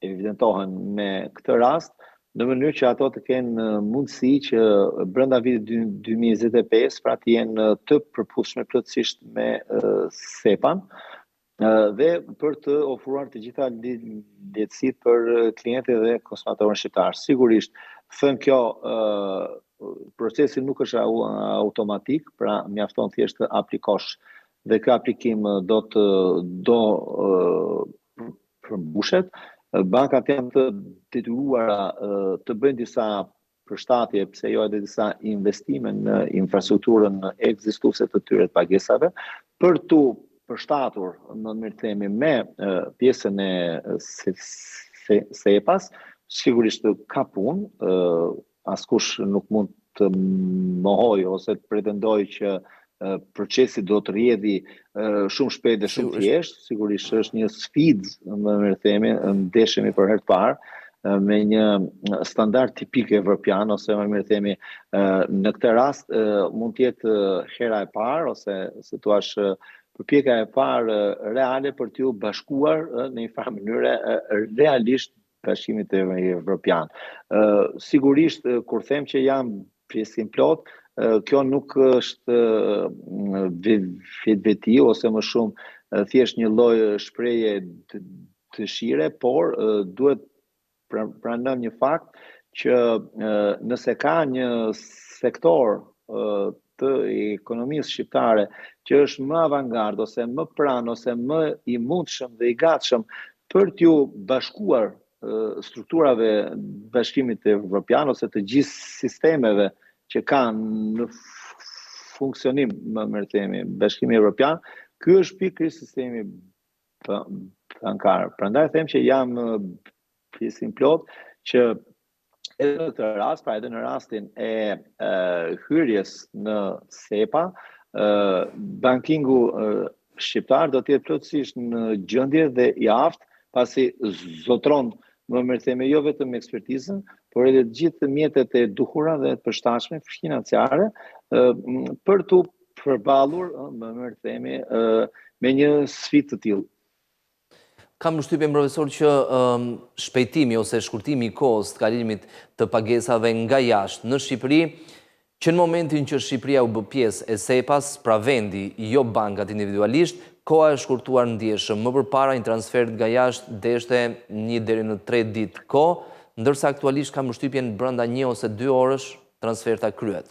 evidentohen me këtë rast, në mënyrë që ato të kenë mundësi që brenda vitit 2025, pra të jenë të përputhshme plotësisht me SEPA-n dhe për të ofruar të gjitha lehtësitë për klientët dhe konsumatorët shqiptar. Sigurisht, thënë kjo, procesi nuk është automatik, pra mjafton thjesht të aplikosh dhe ky aplikim do përmbushet. Bankat janë të detyruara të bëjnë disa përshtatje, pse jo edhe disa investime në infrastrukturën ekzistuese të tyre të pagesave, për të përshtatur, më mirë themi, me pjesën e SEPA-s. Sigurisht ka punë, askush nuk mund të mohoj ose të pretendoj që procesi do të rrjedhi shumë shpejt dhe shumë thjesht, sigurisht është një sfidë, më mirë themi, ndeshemi për herë të parë me një standard tipik evropian, ose më mirë themi, në këtë rast mund të jetë hera e parë, ose si thua përpjekja e parë reale për t'ju bashkuar në një farë mënyre realisht Bashkimit Evropian. Sigurisht, kur them që jam pjesëtim plot, kjo nuk është vetveti ose më shumë thjesht një lloj shprehje dëshire, por duhet pranojmë një fakt që nëse ka një sektor të ekonomisë shqiptare që është më avangard ose më pranë ose më i mundshëm dhe i gatshëm për t'ju bashkuar strukturave Bashkimit Evropian ose të gjithë sistemeve që kanë në funksionim, më mirë themi, Bashkimi Evropian, ky është pikërisht sistemi bankar. Prandaj them që jam pjesëtim plot që edhe në këtë rast, pra edhe në rastin e hyrjes në SEPA, bankingu shqiptar do të jetë plotësisht në gjendje dhe i aftë, pasi zotron, më mirë themi, jo vetëm ekspertizën, por edhe të gjithë mjetet e duhura dhe të përshtatshme financiare për t'u përballur, më mirë themi, me një sfidë të tillë. Kam përshtypjen, profesor, që shpejtimi ose shkurtimi i kohës të kalimit të pagesave nga jashtë në Shqipëri, që në momentin që Shqipëria u bë pjesë e SEPA-s, pra vendi, jo bankat individualisht, koha e shkurtuar ndjeshëm. Më përpara një transfer nga jashtë deshte 1 deri në 3 ditë kohë, ndërsa aktualisht kam përshtypjen brenda 1 ose 2 orësh transferta kryhet.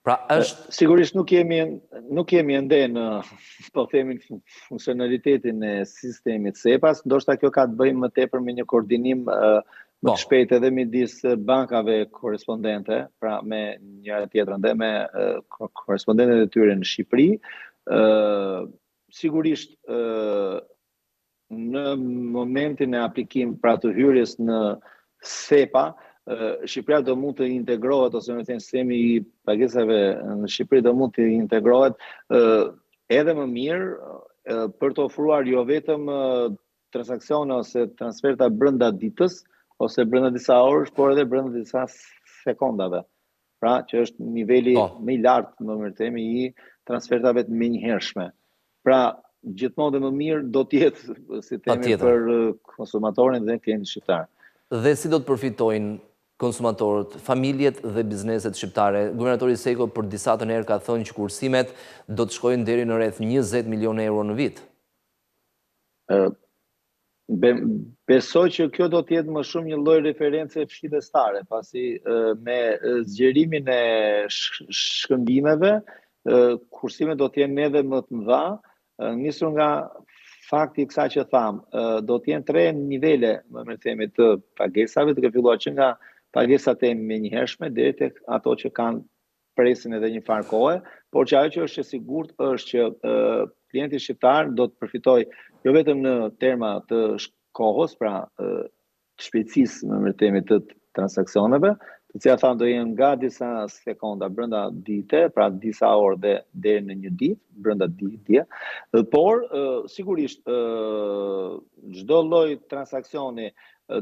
Pra është sigurisht nuk jemi ende në, po themi, funksionalitetin e sistemit SEPA-s, ndoshta kjo ka të bëjë më tepër me një koordinim më të shpejt edhe midis bankave korrespondente, pra me njëra tjetrën dhe me korrespondentet e tyre në Shqipëri. Sigurisht në momentin e aplikim pra të hyrjes në SEPA, Shqipëria do mund të integrohet, ose në sistemi i pagesave në Shqipëri do mund të integrohet edhe më mirë për të ofruar jo vetëm transakcione ose transferta brenda ditës ose brenda disa orësh, por edhe brenda disa sekondave. Pra, që është niveli më i lartë, më mirë themi, i transfertave të menjëhershme. Pra, gjithmonë dhe më mirë do të jetë, si themi, për konsumatorin dhe klientin shqiptar. Dhe si do të përfitojnë konsumatorët, familjet dhe bizneset shqiptare? Guvernatori Seko për disa të herë ka thënë që kursimet do të shkojnë deri në rreth 20 milion euro në vit. Besoj që kjo do të jetë më shumë një lloj reference fshitëstare, pasi me zgjerimin e shkëmbimeve, kursimet do të jenë edhe më të mëdha, nisur nga fakti i kësaj që tham, do të jenë 3 nivele, më mirë themi, të pagesave, duke filluar që nga pagesat e menjëhershme deri tek ato që kanë presin edhe një farë kohe, por që ajo që është e sigurt është që klienti shqiptar do të përfitojë jo vetëm në terma të kohës, pra të shpejtësisë, më mirë themi, të transaksioneve, të cilat thamë do jenë nga disa sekonda brenda dite, pra disa orë dhe deri në një ditë, brenda ditëje, por sigurisht çdo lloj transaksioni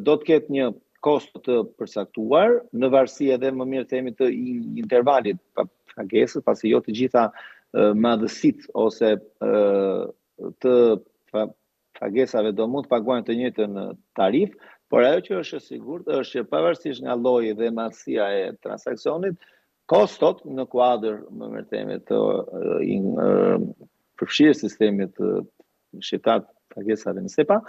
do të ketë një kosto të përcaktuar, në varësi edhe më mirë themi të intervalit pagesës, pasi jo të gjitha madhësitë ose të pagesave do mund të paguajnë të njëjtën tarifë, por ajo që është e sigurt është që pavarësisht nga lloji dhe madhësia e transaksionit, kostot në kuadër, më mirë themi, të përfshirjes sistemit shqiptar pagesave në SEPA,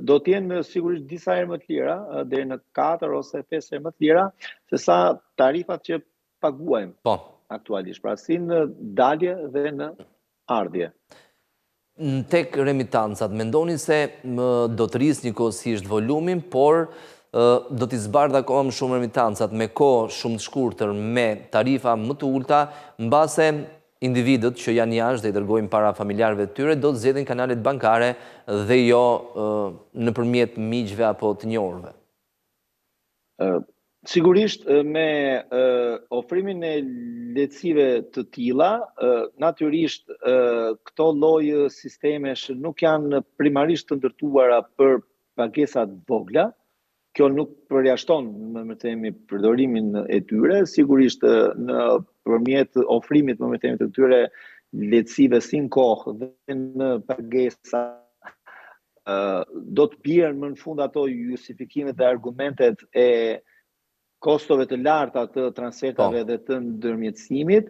do të jenë sigurisht disa herë më të lira, deri në 4 ose 5 herë më të lira, se sa tarifat që paguajmë aktualisht, pra si në dalje dhe në ardhje. Tek remitancat, mendoni se do të rrisni kohësisht volumin, por do t'i zbardhë akoma më shumë remitancat me kohë shumë të shkurtër, me tarifa më të ulta, mbase individët që janë jashtë dhe i dërgojnë para familjarëve të tyre do të zgjedhin kanalet bankare dhe jo nëpërmjet miqve apo të njohurve. Sigurisht me ofrimin e lehtësive të tilla, natyrisht këto lloj sistemesh nuk janë primarisht të ndërtuara për pagesat vogla. Kjo nuk përjashton, më themi, përdorimin e tyre, sigurisht në përmjet ofrimit, më themi, të tyre lehtësive sin kohë dhe në pagesa do të bjerë më në fund ato justifikimet dhe argumentet e kostove të larta të transfertave dhe të ndërmjetësimit,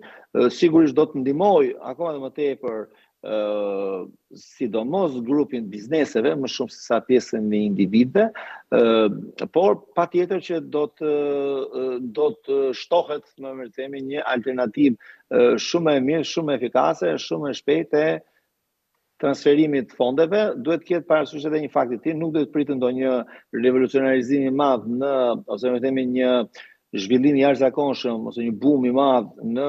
sigurisht do të ndihmoj akoma dhe më tepër sidomos grupin bizneseve, më shumë se sa pjesën e individëve, por patjetër që do të shtohet, më themi, një alternativë shumë e mirë, shumë efikase, shumë e shpejtë e transferimit fondeve. Duhet të ketë parasysh edhe një fakt i tillë, nuk duhet pritet ndonjë revolucionarizim i madh ose më themi një zhvillim i jashtëzakonshëm ose një boom i madh në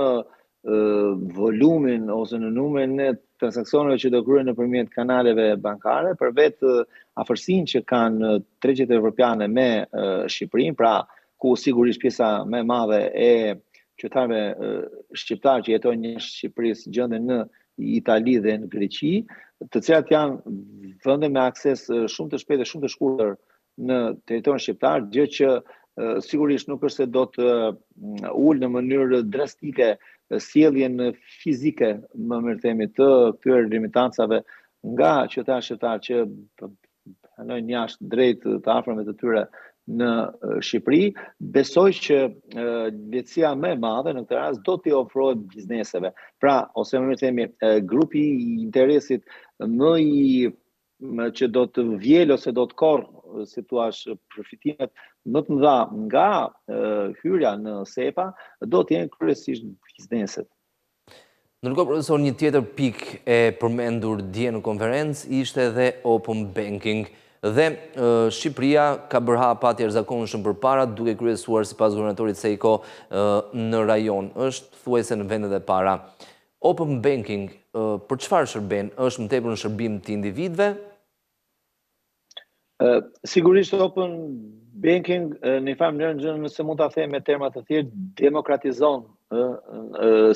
volumin ose në numrin e transaksioneve që do kryhen nëpërmjet kanaleve bankare, për vetë afërsinë që kanë tregjet evropiane me Shqipërinë, pra ku sigurisht pjesa më e madhe e qytetarëve shqiptarë që jetojnë jashtë Shqipërisë gjenden në Itali dhe në Greqi, të cilat janë vende me akses shumë të shpejtë dhe shumë të shkurtër në territorin shqiptar, gjë që sigurisht nuk është se do të ulë në mënyrë drastike sjelljen fizike, më themi, të këtyre limitancave nga qytetarët shqiptar që banojnë jashtë drejt të afërmeve të tyre në Shqipëri. Besoj që lehtësia më e madhe në këtë rast do t'i ofrohet bizneseve. Pra, ose më themi, grupi i interesit që do të vjel ose do të korrë, si thua, përfitimet më të mëdha nga hyrja në SEPA, do të jenë kryesisht bizneset. Ndërkohë, profesor, një tjetër pikë e përmendur dje në konferencë ishte edhe open banking. Dhe Shqipëria ka bërë hap të jashtëzakonshëm përpara, duke kryesuar sipas guvernatorit Sejko në rajon. Është thuajse në vendet e para. Open banking për çfarë shërben? Është më tepër në shërbim të individëve? Sigurisht open banking në farë mënyrë, nëse mund ta them me terma të thjeshtë, demokratizon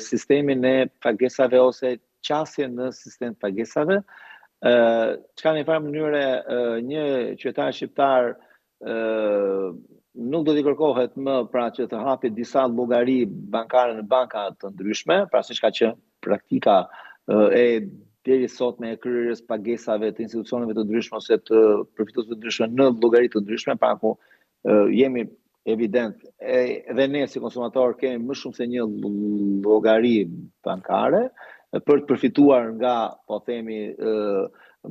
sistemin e pagesave ose qasjen në sistem të pagesave. Çka në farë mënyre një qytetar shqiptar nuk do t'i kërkohet më pra që të hapi disa llogari bankare në banka të ndryshme, pra siç ka qenë praktika e deri sot me kryerjes pagesave të institucioneve të ndryshme ose të përfituesve të ndryshme në llogari të ndryshme, pra ku jemi evident edhe ne si konsumator kemi më shumë se një llogari bankare për të përfituar nga, po themi,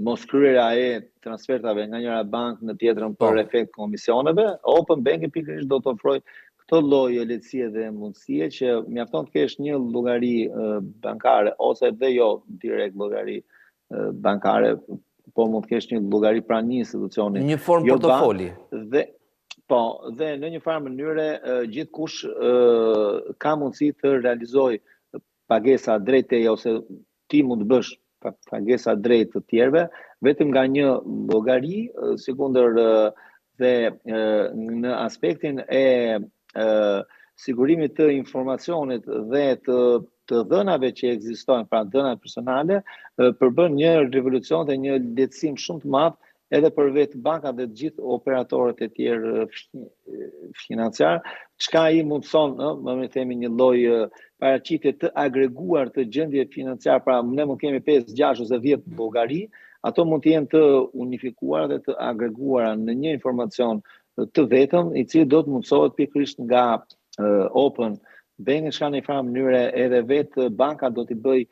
mos kryerja e transfertave nga njëra bankë në tjetrën për efekt komisioneve. Open banking pikërisht do të ofrojë këtë lloj lehtësie dhe mundësie që mjafton të kesh një llogari bankare ose dhe jo direkt llogari bankare, po mund të kesh një llogari pranë një institucioni. Një formë portofoli. Dhe në një farë mënyre gjithkush ka mundësi të realizojë pagesa drejt teje ose ti mund të bësh pagesa drejt të tjerëve, vetëm nga një llogari, sikundër dhe në aspektin e sigurimit të informacionit dhe të dhënave që ekzistojnë, pra dhëna personale, përbën një revolucion dhe një lehtësim shumë të madh edhe për vetë bankat dhe të gjithë operatorët e tjerë financiar, çka i mundson, më themi, një lloj paraqitje të agreguar të gjendje financiare, pra ne mund kemi 5, 6 ose 10 llogari, ato mund të jenë të unifikuara dhe të agreguara në një informacion të vetëm, i cili do të mundsohet pikërisht nga open banking, çka në një farë mënyre edhe vetë banka do t'i bëj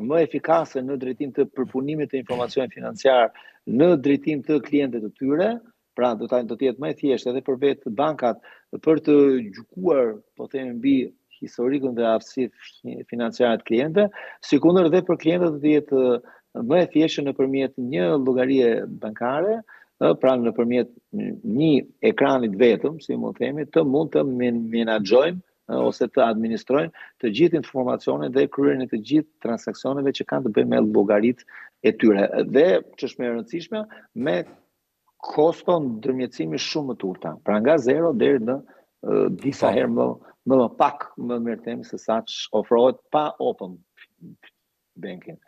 më efikase në drejtim të përpunimit të informacionit financiar në drejtim të klientëve të tyre, pra do të jetë më e thjeshtë edhe për vetë bankat për të gjykuar, po themi, mbi historikun dhe aftësitë financiare të klientëve, sikundër edhe për klientët të jetë më e thjeshtë nëpërmjet një llogarie bankare, pra nëpërmjet një ekranit vetëm, si mund themi, të mund të menaxhojnë ose të administrojnë të gjithë informacionet dhe kryerjen e të gjithë transaksioneve që kanë të bëjnë me llogaritë e tyre. Dhe ç'është më e rëndësishme, me kosto ndërmjetësimi shumë më të ulta. Pra nga 0 deri në disa herë më pak më mirë themi se sa ofrohet pa open banking.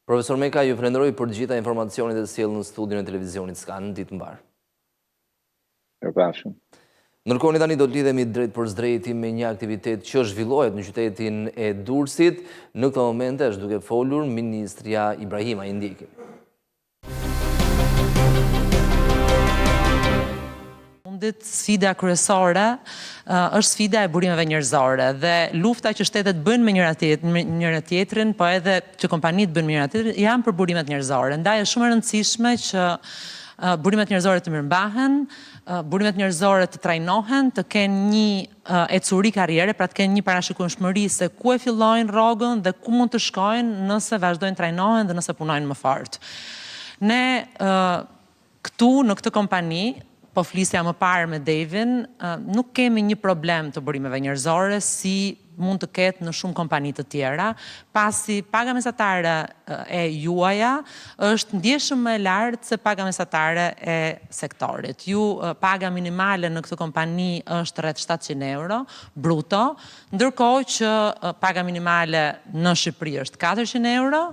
Profesor Meka, ju falenderoj për gjitha informacionet e sjellë në studion e televizionit Skan. Ditë mbar. Mirupafshim. Ndërkohë tani do të lidhemi drejt për drejti me një aktivitet që zhvillohet në qytetin e Durrësit. Në këtë moment është duke folur ministria Ibrahima. I ndjekim. Sfida kryesore është sfida e burimeve njerëzore dhe lufta që shtetet bëjnë me njëra tjetrin, po edhe që kompanitë bëjnë me njëra tjetrin, janë për burimet njerëzore. Ndaj është shumë e rëndësishme që burimet njerëzore të mirëmbahen, burimet njerëzore të trajnohen, të kenë një ecuri karriere, pra të kenë një parashikueshmëri se ku e fillojnë rrogën dhe ku mund të shkojnë nëse vazhdojnë trajnohen dhe nëse punojnë më fort. Ne këtu në këtë kompani, po flisja më parë me Devin, nuk kemi një problem të burimeve njerëzore si mund të ketë në shumë kompani të tjera, pasi paga mesatare e juaja është ndjeshëm më e lartë se paga mesatare e sektorit. Ju paga minimale në këtë kompani është rreth 700 euro bruto, ndërkohë që paga minimale në Shqipëri është 400 euro,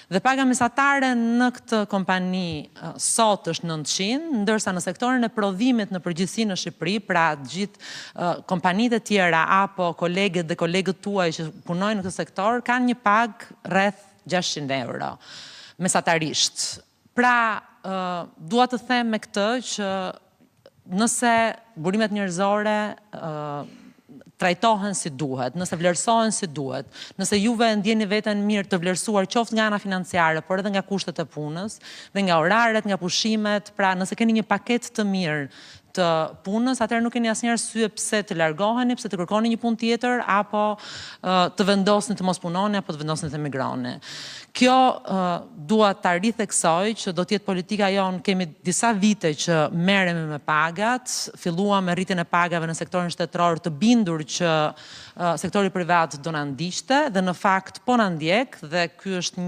dhe paga mesatare në këtë kompani sot është 900, ndërsa në sektorin e prodhimit në përgjithësi në Shqipëri, pra gjithë kompanitë e tjera apo kolegët dhe kolegët tuaj që punojnë në këtë sektor, kanë një pagë rreth 600 euro mesatarisht. Pra, dua të them me këtë që nëse burimet njerëzore trajtohen si duhet, nëse vlerësohen si duhet, nëse juve ndjeni veten mirë të vlerësuar qoftë nga ana financiare, por edhe nga kushtet e punës, dhe nga oraret, nga pushimet, pra nëse keni një paketë të mirë të punës, atëherë nuk keni asnjë arsye pse të largoheni, pse të kërkoni një punë tjetër, apo të vendosni të mos punoni, apo të vendosni të emigroni. Kjo dua ta rri tek kësaj që do të jetë politika jonë, kemi disa vite që merremi me pagat, filluam me rritjen e pagave në sektorin shtetëror të bindur që sektori privat do na ndiqte dhe në fakt po na ndjek dhe ky është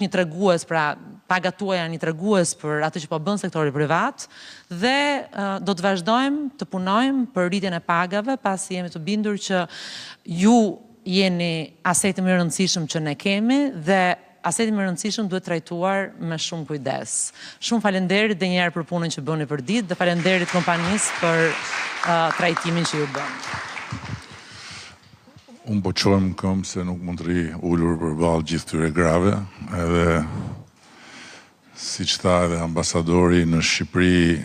një tregues, pra pagat tuaja janë një tregues për atë që po bën sektori privat dhe do të vazhdojmë të punojmë për rritjen e pagave pasi jemi të bindur që ju jeni aseti më i rëndësishëm që ne kemi dhe aseti më i rëndësishëm duhet trajtuar me shumë kujdes. Shumë faleminderit edhe një herë për punën që bëni për ditë dhe faleminderit kompanisë për trajtimin që ju bën. Unë po çojmë këmbë se nuk mund të rri ulur përballë gjithë këtyre grave, edhe siç tha edhe ambasadori në Shqipëri,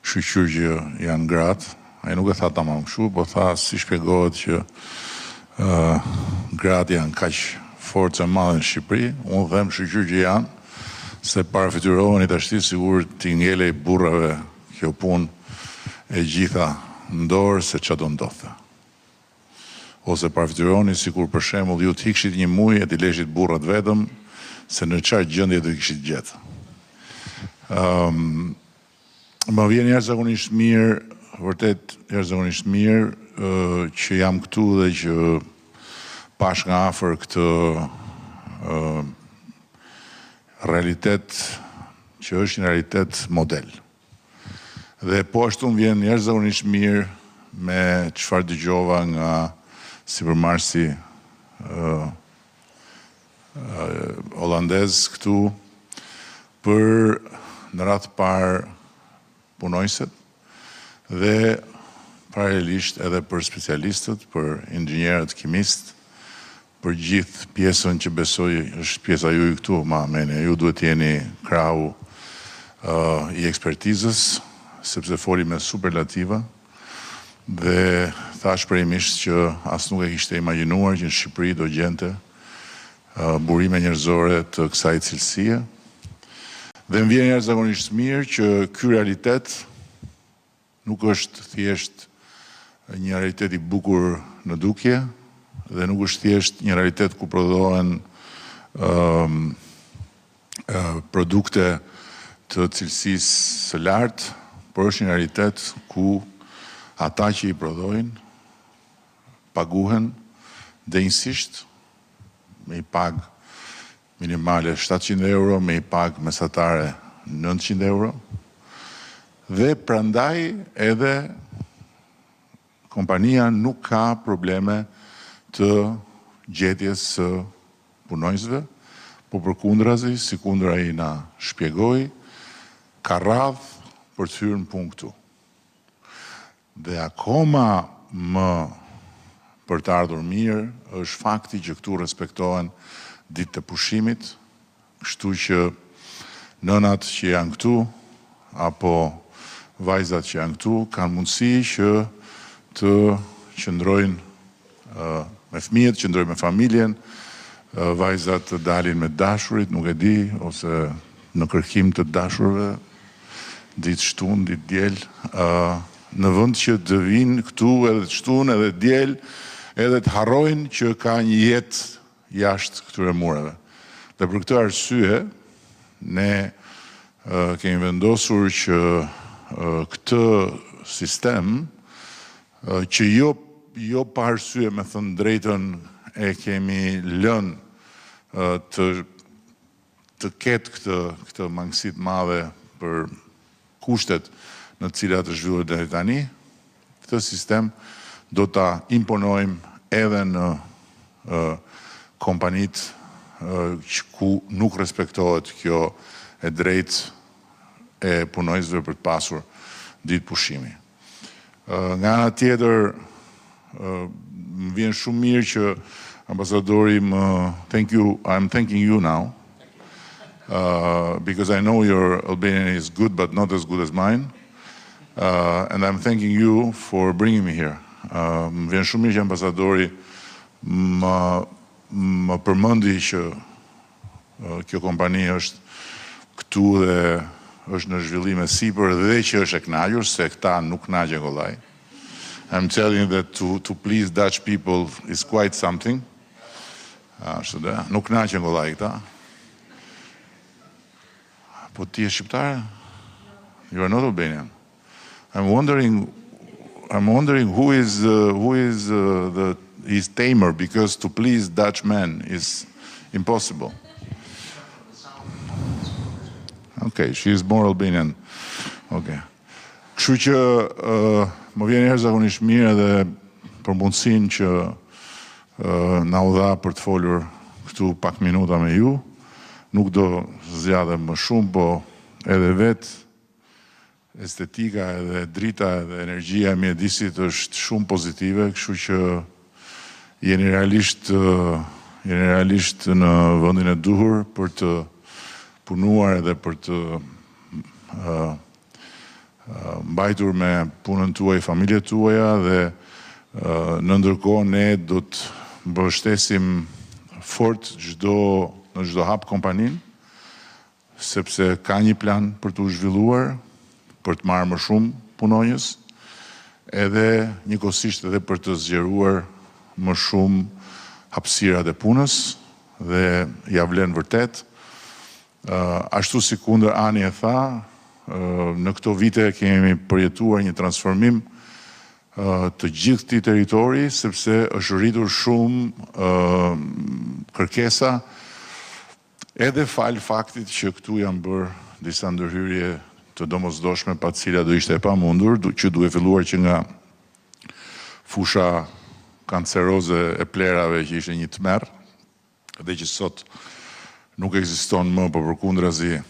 shqyr që janë gratë, ai nuk e tha tamam kështu, po tha si shpjegohet që gratë janë kaq forcë e madhe në Shqipëri, unë them shqyr që janë, se parafytyroheni tashti sigur t'i ngelej burrave kjo punë e gjitha ndorë se ç'a do ndodhte. Ose parafytyroni sikur për shembull ju t'i kishit një muj e t'i leshit burrat vetëm, se në çfarë gjendje do i kishit gjetë. Më vjen jashtëzakonisht mirë, vërtet jashtëzakonisht mirë që jam këtu dhe që pash nga afër këtë realitet që është një realitet model. Dhe po ashtu më vjen jashtëzakonisht mirë me çfarë dëgjova nga sipërmarrësi holandez këtu për në radhë parë punojësit dhe paralelisht edhe për specialistët, për inxhinierët kimistë, për gjithë pjesën që besoj është pjesa juaj këtu, ma mene, ju duhet jeni krahu i ekspertizës, sepse foli me superlativa, dhe thash shprehimisht që as nuk e kishte imagjinuar që në Shqipëri do gjente burime njerëzore të kësaj cilësie. Dhe më vjen jashtëzakonisht mirë që ky realitet nuk është thjesht një realitet i bukur në dukje dhe nuk është thjesht një realitet ku prodhohen produkte të cilësisë së lartë, por është një realitet ku ata që i prodhojnë paguhen denjësisht me i pagë minimale 700 euro, me i pagë mesatare €900 dhe prandaj edhe kompania nuk ka probleme të gjetjes së punojnësve, po përkundrazi, si kundër ai na shpjegoi, ka radhë për të hyrë në punë këtu. Dhe akoma më për të ardhur mirë është fakti që këtu respektohen ditët e pushimit, kështu që nënat që janë këtu apo vajzat që janë këtu kanë mundësi që të qëndrojnë me fëmijët, qëndrojnë me familjen, vajzat të dalin me dashurit, nuk e di, ose në kërkim të dashurve, ditë shtunë, ditë djel, në vend që të vinë këtu edhe të shtunë edhe djel, edhe të harrojnë që ka një jetë jashtë këtyre mureve. Dhe për këtë arsye, ne kemi vendosur që këtë sistem, që jo pa arsye me thënë drejtën e kemi lënë të ketë këtë mangësi të madhe për kushtet në të cilat është zhvilluar deri tani, këtë sistem do ta imponojmë edhe në kompanitë ku nuk respektohet kjo e drejtë e punojnësve për të pasur ditë pushimi. Nga ana tjetër, më vjen shumë mirë që ambasadori I'm thanking you now, because I know your Albanian is good but not as good as mine, and I'm thanking you for bringing me here. Më vjen shumë mirë që ambasadori më përmendi që kjo kompani është këtu dhe është në zhvillime sipër dhe që është e kënaqur, se këta nuk kënaqen kollaj. I'm telling you that to please Dutch people is quite something. Ashtu dhe, nuk kënaqen kollaj këta. Po ti je shqiptare? You are not Albanian. I'm wondering who is his tamer, because to please Dutch men is impossible. Okay, she is more Albanian. Okay. Kështu që më vjen jashtëzakonisht mirë edhe për mundësinë që na u dha për të folur këtu pak minuta me ju. Nuk do zgjadhem më shumë, po edhe vetë estetika edhe drita edhe energjia e mjedisit është shumë pozitive, kështu që jeni realisht në vendin e duhur për të punuar edhe për të mbajtur me punën tuaj, familjet tuaja, dhe në ndërkohë ne do të mbështesim fort në çdo hap kompaninë, sepse ka një plan për të zhvilluar, për të marrë më shumë punonjës, edhe njëkohësisht edhe për të zgjeruar më shumë hapësirat e punës, dhe ja vlen vërtet. Ashtu si kundër Ani e tha, në këto vite kemi përjetuar një transformim të gjithë këtij territori, sepse është rritur shumë kërkesa, edhe fal faktit që këtu janë bërë disa ndërhyrje të domosdoshme, pa të cilat do ishte e pamundur, që duhet filluar që nga fusha kanceroze e plerave që ishte një tmerr, dhe që sot nuk ekziston më, por përkundrazi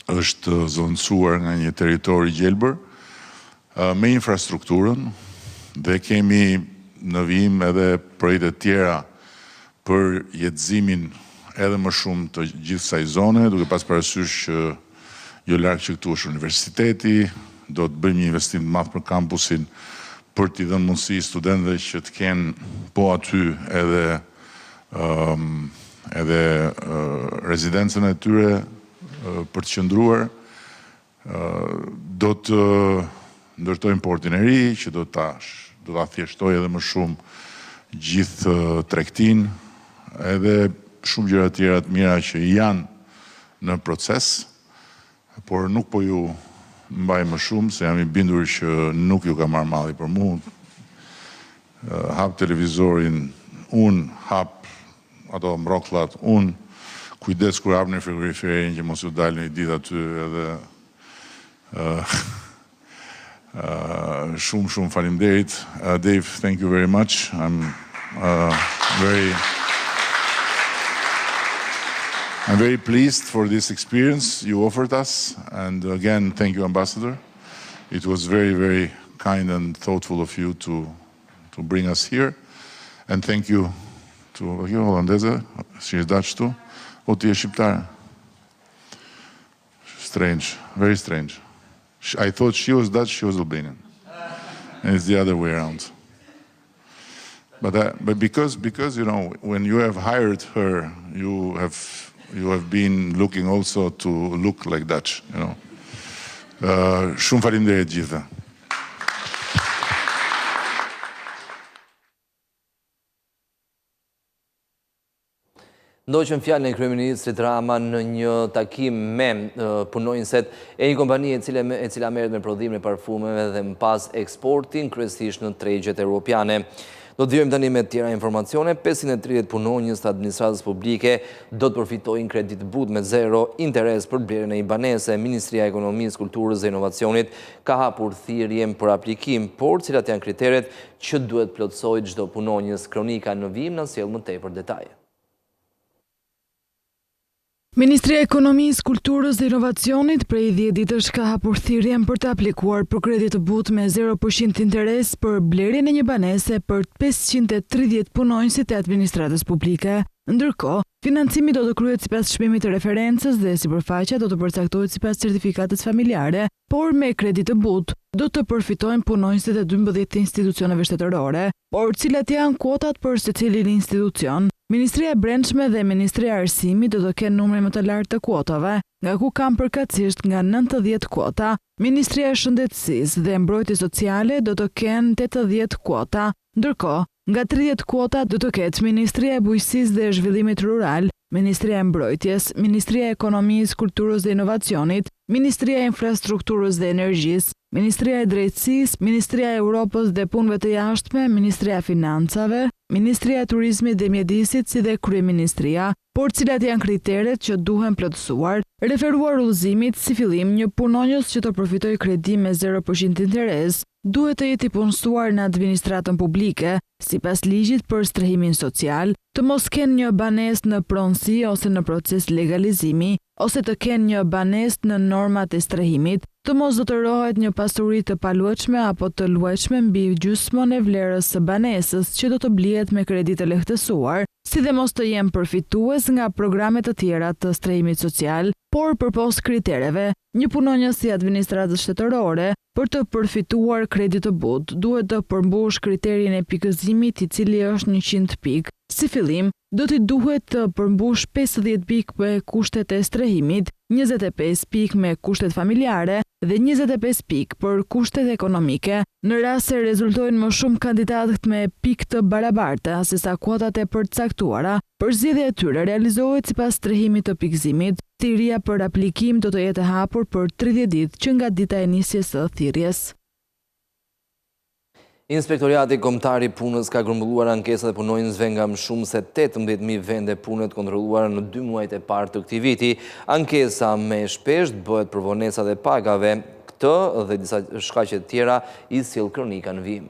është zonësuar nga një territor i gjelbër, me infrastrukturën, dhe kemi në vijim edhe projekte tjera për jetëzimin edhe më shumë të gjithë kësaj zone, duke pas parasysh që jo larg që këtu është universiteti, do të bëjmë një investim të madh për kampusin, për t'i dhënë mundësi studentëve që të kenë po aty edhe rezidencën e tyre për të qëndruar. Do të ndërtojmë portin e ri, që do ta thjeshtoj edhe më shumë gjithë tregtinë, edhe shumë gjëra tjera të mira që janë në proces, por nuk po ju mbaj më shumë, se jam i bindur që nuk ju ka marrë malli për mua. Hap televizorin, unë hap ato mrokllat, unë kujdes kur hapni frigoriferin që mos ju dalni ditë aty edhe shumë faleminderit. Dave, thank you very much. I'm very pleased for this experience you offered us. And again, thank you, Ambassador. It was very, very kind and thoughtful of you to bring us here. And thank you to Hollandese, she is Dutch too. O ti e shqiptare? Strange, very strange. I thought she was Dutch, she was Albanian. And it's the other way around. But because you know, when you have hired her, you have been looking also to look like Dutch, you know. Shumë faleminderit gjithë. Ndoqën fjalën e kryeministrit Rama në një takim me punonjësit e një kompanie e cila merret me prodhimin e parfumeve dhe më pas eksportin kryesisht në tregjet europiane. Do të vijmë tani me tjera informacione. 530 punonjës të administratës publike do të përfitojnë kredit but me zero interes për blerjen e ibanese. Ministria e Ekonomisë, Kulturës dhe Inovacionit ka hapur thirrjen për aplikim, por cilat janë kriteret që duhet plotësojë çdo punonjës. Kronika në vijim na sjell më tepër detaje. Ministria e Ekonomisë, Kulturës dhe Inovacionit prej 10 ditësh ka hapur thirrjen për të aplikuar për kredit të butë me 0% interes për blerjen e një banese për 530 punonjësit e administratës publike. Ndërkohë, financimi do të kryhet sipas çmimit të referencës dhe sipërfaqja do të përcaktohet sipas certifikatës familjare, por me kredit të butë do të përfitojnë punonjësit e 12 institucioneve shtetërore, por cilat janë kuotat për secilin institucion. Ministria e Brendshme dhe Ministria e Arsimit do të kenë numrin më të lartë të kuotave, nga ku kanë përkatësisht nga 90 kuota. Ministria e Shëndetësisë dhe Mbrojtjes Sociale do të kenë 80 kuota, ndërkohë nga 30 kuota do të ketë Ministria e Bujqësisë dhe Zhvillimit Rural, Ministria e Mbrojtjes, Ministria e Ekonomisë, Kulturës dhe Inovacionit, Ministria e Infrastrukturës dhe Energjisë, Ministria e Drejtësisë, Ministria e Europës dhe Punëve të Jashtme, Ministria e Financave, Ministria e Turizmit dhe Mjedisit si dhe Kryeministria, por cilat janë kriteret që duhen plotësuar, referuar udhëzimit si fillim një punonjës që të përfitojë kredi me 0% interes, duhet të jetë i punësuar në administratën publike, sipas ligjit për strehimin social, të mos kenë një banesë në pronësi ose në proces legalizimi, ose të kenë një banesë në normat e strehimit, të mos zotërohet një pasuri të paluajtshme apo të luajtshme mbi gjysmën e vlerës së banesës që do të blihet me kredi të lehtësuar, si dhe mos të jenë përfitues nga programe të tjera të strehimit social, por përpos kritereve, një punonjës i administratës shtetërore për të përfituar kredi të butë duhet të përmbush kriterin e pikëzimit i cili është 100 pikë. Si fillim, do t'i duhet të përmbush 50 pikë me kushtet e strehimit, 25 pikë me kushtet familjare dhe 25 pikë për kushtet ekonomike. Në rast se rezultojnë më shumë kandidatët me pikë të barabarta sesa kuotat e përcaktuara, përzgjedhja e tyre realizohet sipas strehimit të pikëzimit. Thirrja për aplikim do të jetë e hapur për 30 ditë që nga dita e nisjes së thirrjes. Inspektoriati Kombëtar i Punës ka grumbulluar ankesat e punonjësve nga më shumë se 18.000 vende pune të kontrolluara në 2 muajt e parë të këtij viti. Ankesa më e shpeshtë bëhet për vonesat e pagave. Këtë dhe disa shkaqe të tjera i sjell kronika në vijim.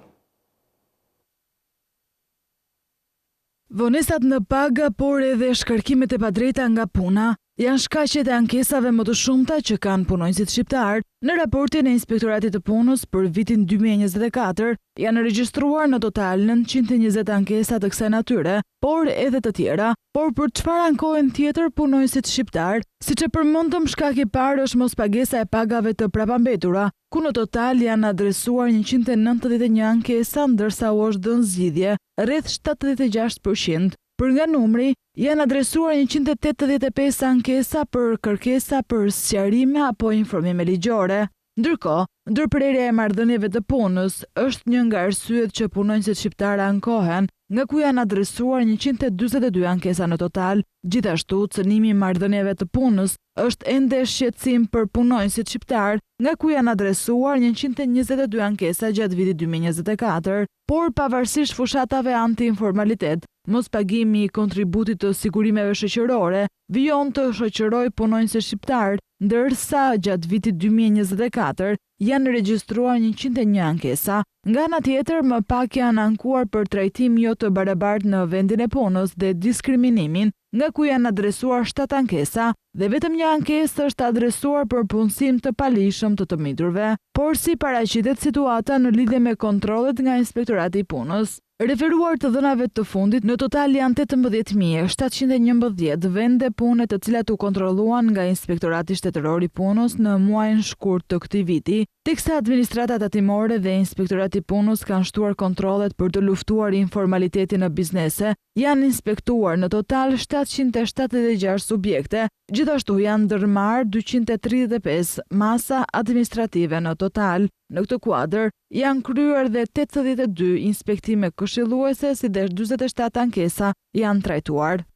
Vonesat në paga, por edhe shkarkimet e padrejta nga puna, janë shkaqet e ankesave më të shumta që kanë punonjësit shqiptar. Në raportin e Inspektoratit të Punës për vitin 2024, janë regjistruar në total 920 ankesa të kësaj natyre, por edhe të tjera. Por për çfarë ankohen tjetër punonjësit shqiptar? Siç e përmendëm, shkak i parë është mospagesa e pagave të prapambetura, ku në total janë adresuar 191 ankesa, ndërsa u është dhënë zgjidhje rreth 76%. Për nga numri, janë adresuar 185 ankesa për kërkesa për sqarime apo informime ligjore. Ndërkohë, ndërprerja e marrëdhënieve të punës është një nga arsyet që punonjësit shqiptar ankohen, nga ku janë adresuar 142 ankesa në total. Gjithashtu, cënimi i marrëdhënieve të punës është ende shqetësim për punonjësit shqiptar, nga ku janë adresuar 122 ankesa gjatë vitit 2024, por pavarësisht fushatave anti-informalitet, mos pagimi i kontributit të sigurimeve shoqërore vijon të shoqëroj punonjëse shqiptar, ndërsa gjatë vitit 2024 janë regjistruar 101 ankesa. Nga ana tjetër, më pak janë ankuar për trajtim jo të barabartë në vendin e punës dhe diskriminimin, nga ku janë adresuar 7 ankesa dhe vetëm një ankesë është adresuar për punësim të palishëm të miturve, por si paraqitet situata në lidhje me kontrollet nga Inspektorati i Punës. Referuar të dhënave të fundit, në total janë 18.711 vende pune të cilat u kontrolluan nga Inspektorati Shtetëror i Punës në muajin shkurt të këtij viti, teksa administrata tatimore dhe Inspektorati i Punës kanë shtuar kontrollet për të luftuar informalitetin në biznese, janë inspektuar në total 776 subjekte, gjithashtu janë ndërmarrë 235 masa administrative në total. Në këtë kuadër, janë kryer dhe 82 inspektime këshilluese si dhe 47 ankesa janë trajtuar.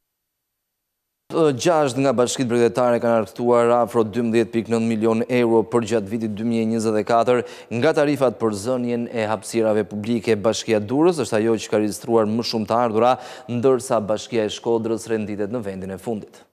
6 nga bashkitë bregdetare kanë argëtuar afro 12.9 milion euro për gjatë vitit 2024 nga tarifat për zënjen e hapësirave publike. Bashkia Durrës është ajo që ka regjistruar më shumë të ardhura, ndërsa Bashkia e Shkodrës renditet në vendin e fundit.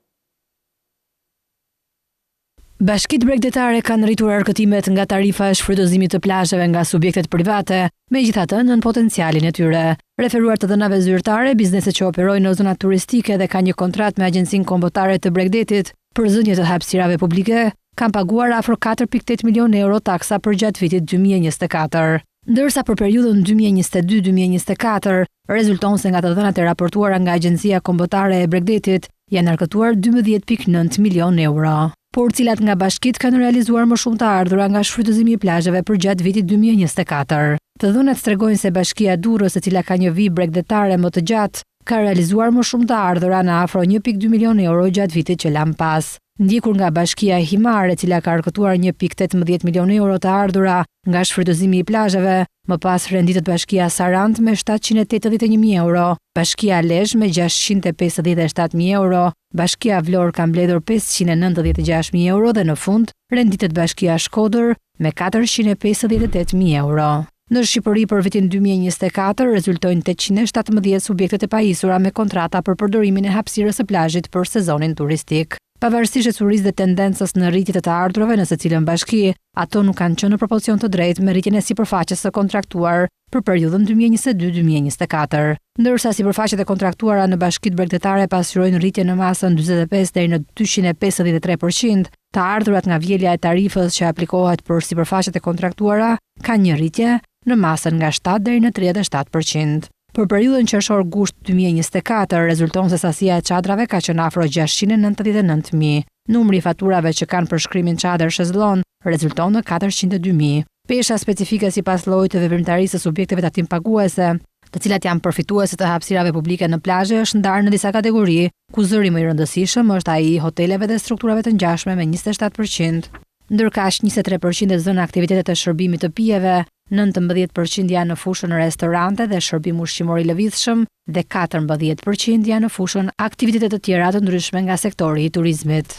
Bashkitë bregdetare kanë rritur argëtimet nga tarifa e shfrytëzimit të plazheve nga subjektet private, megjithatë nën potencialin e tyre. Referuar të dhënave zyrtare, bizneset që operojnë në zonat turistike dhe kanë një kontratë me Agjencinë Kombëtare të Bregdetit për zënje të hapësirave publike, kanë paguar afro 4.8 milion euro taksa për gjatë vitit 2024. Ndërsa për periudhën 2022-2024, rezulton se nga të dhënat e raportuara nga Agjencia Kombëtare e Bregdetit, janë argëtuar 12.9 milion euro. Por cilat nga bashkitë kanë realizuar më shumë të ardhura nga shfrytëzimi i plazheve për gjatë vitit 2024. Të dhënat tregojnë se Bashkia Durrës, e cila ka një vijë bregdetare më të gjatë, ka realizuar më shumë të ardhura në afro 1.2 milion euro gjatë vitit që lan pas. Ndjekur nga Bashkia e Himar, e cila ka argëtuar 1.18 milion euro të ardhura nga shfrytëzimi i plazheve, më pas renditet Bashkia Sarand me 781.000 euro, Bashkia Lezhë me 657.000 euro, Bashkia Vlorë ka mbledhur 596.000 euro dhe në fund renditet Bashkia Shkodër me 458.000 euro. Në Shqipëri për vitin 2024 rezultojnë 817 subjektet e pajisura me kontrata për përdorimin e hapësirës së plazhit për sezonin turistik. Pavarësisht e surisë dhe tendencës në rritje të ardhurave në secilën bashki, ato nuk kanë qenë në proporcion të drejtë me rritjen e sipërfaqes së kontraktuar për periudhën 2022-2024. Ndërsa sipërfaqet e kontraktuara në bashkitë bregdetare pasqyrojnë rritje në masën 45 deri në 253%, të ardhurat nga vjelja e tarifës që aplikohet për sipërfaqet e kontraktuara kanë një rritje në masën nga 7 deri në 37%. Për periudhën qershor-gusht 2024, rezulton se sasia e çadrave ka qenë afro 699.000. Numri i faturave që kanë përshkrimin çadër shezllon rezulton në 402.000. Pesha specifike sipas llojit të veprimtarisë së subjekteve tatim paguese, të cilat janë përfituese të hapësirave publike në plazhe, është ndarë në disa kategori, ku zëri më i rëndësishëm është ai i hoteleve dhe strukturave të ngjashme me 27%, ndërkaq 23% e zënë aktivitetet të shërbimit të pijeve, 19% janë në fushën restorante dhe shërbim ushqimor i lëvizshëm dhe 14% janë në fushën aktivitete të tjera të ndryshme nga sektori i turizmit.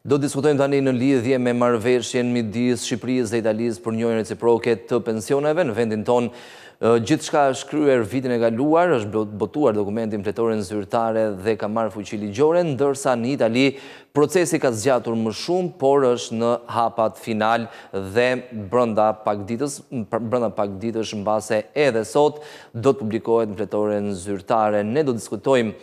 Do diskutojmë tani në lidhje me marrëveshjen midis Shqipërisë dhe Italisë për njojën reciproke të pensioneve. Në vendin tonë, gjithçka është kryer vitin e kaluar, është botuar dokumenti mpletoren zyrtare dhe ka marrë fuqi ligjore, ndërsa në Itali procesi ka zgjatur më shumë, por është në hapat final dhe brenda pak ditësh mbase edhe sot do të publikohet mpletoren zyrtare. Ne do diskutojmë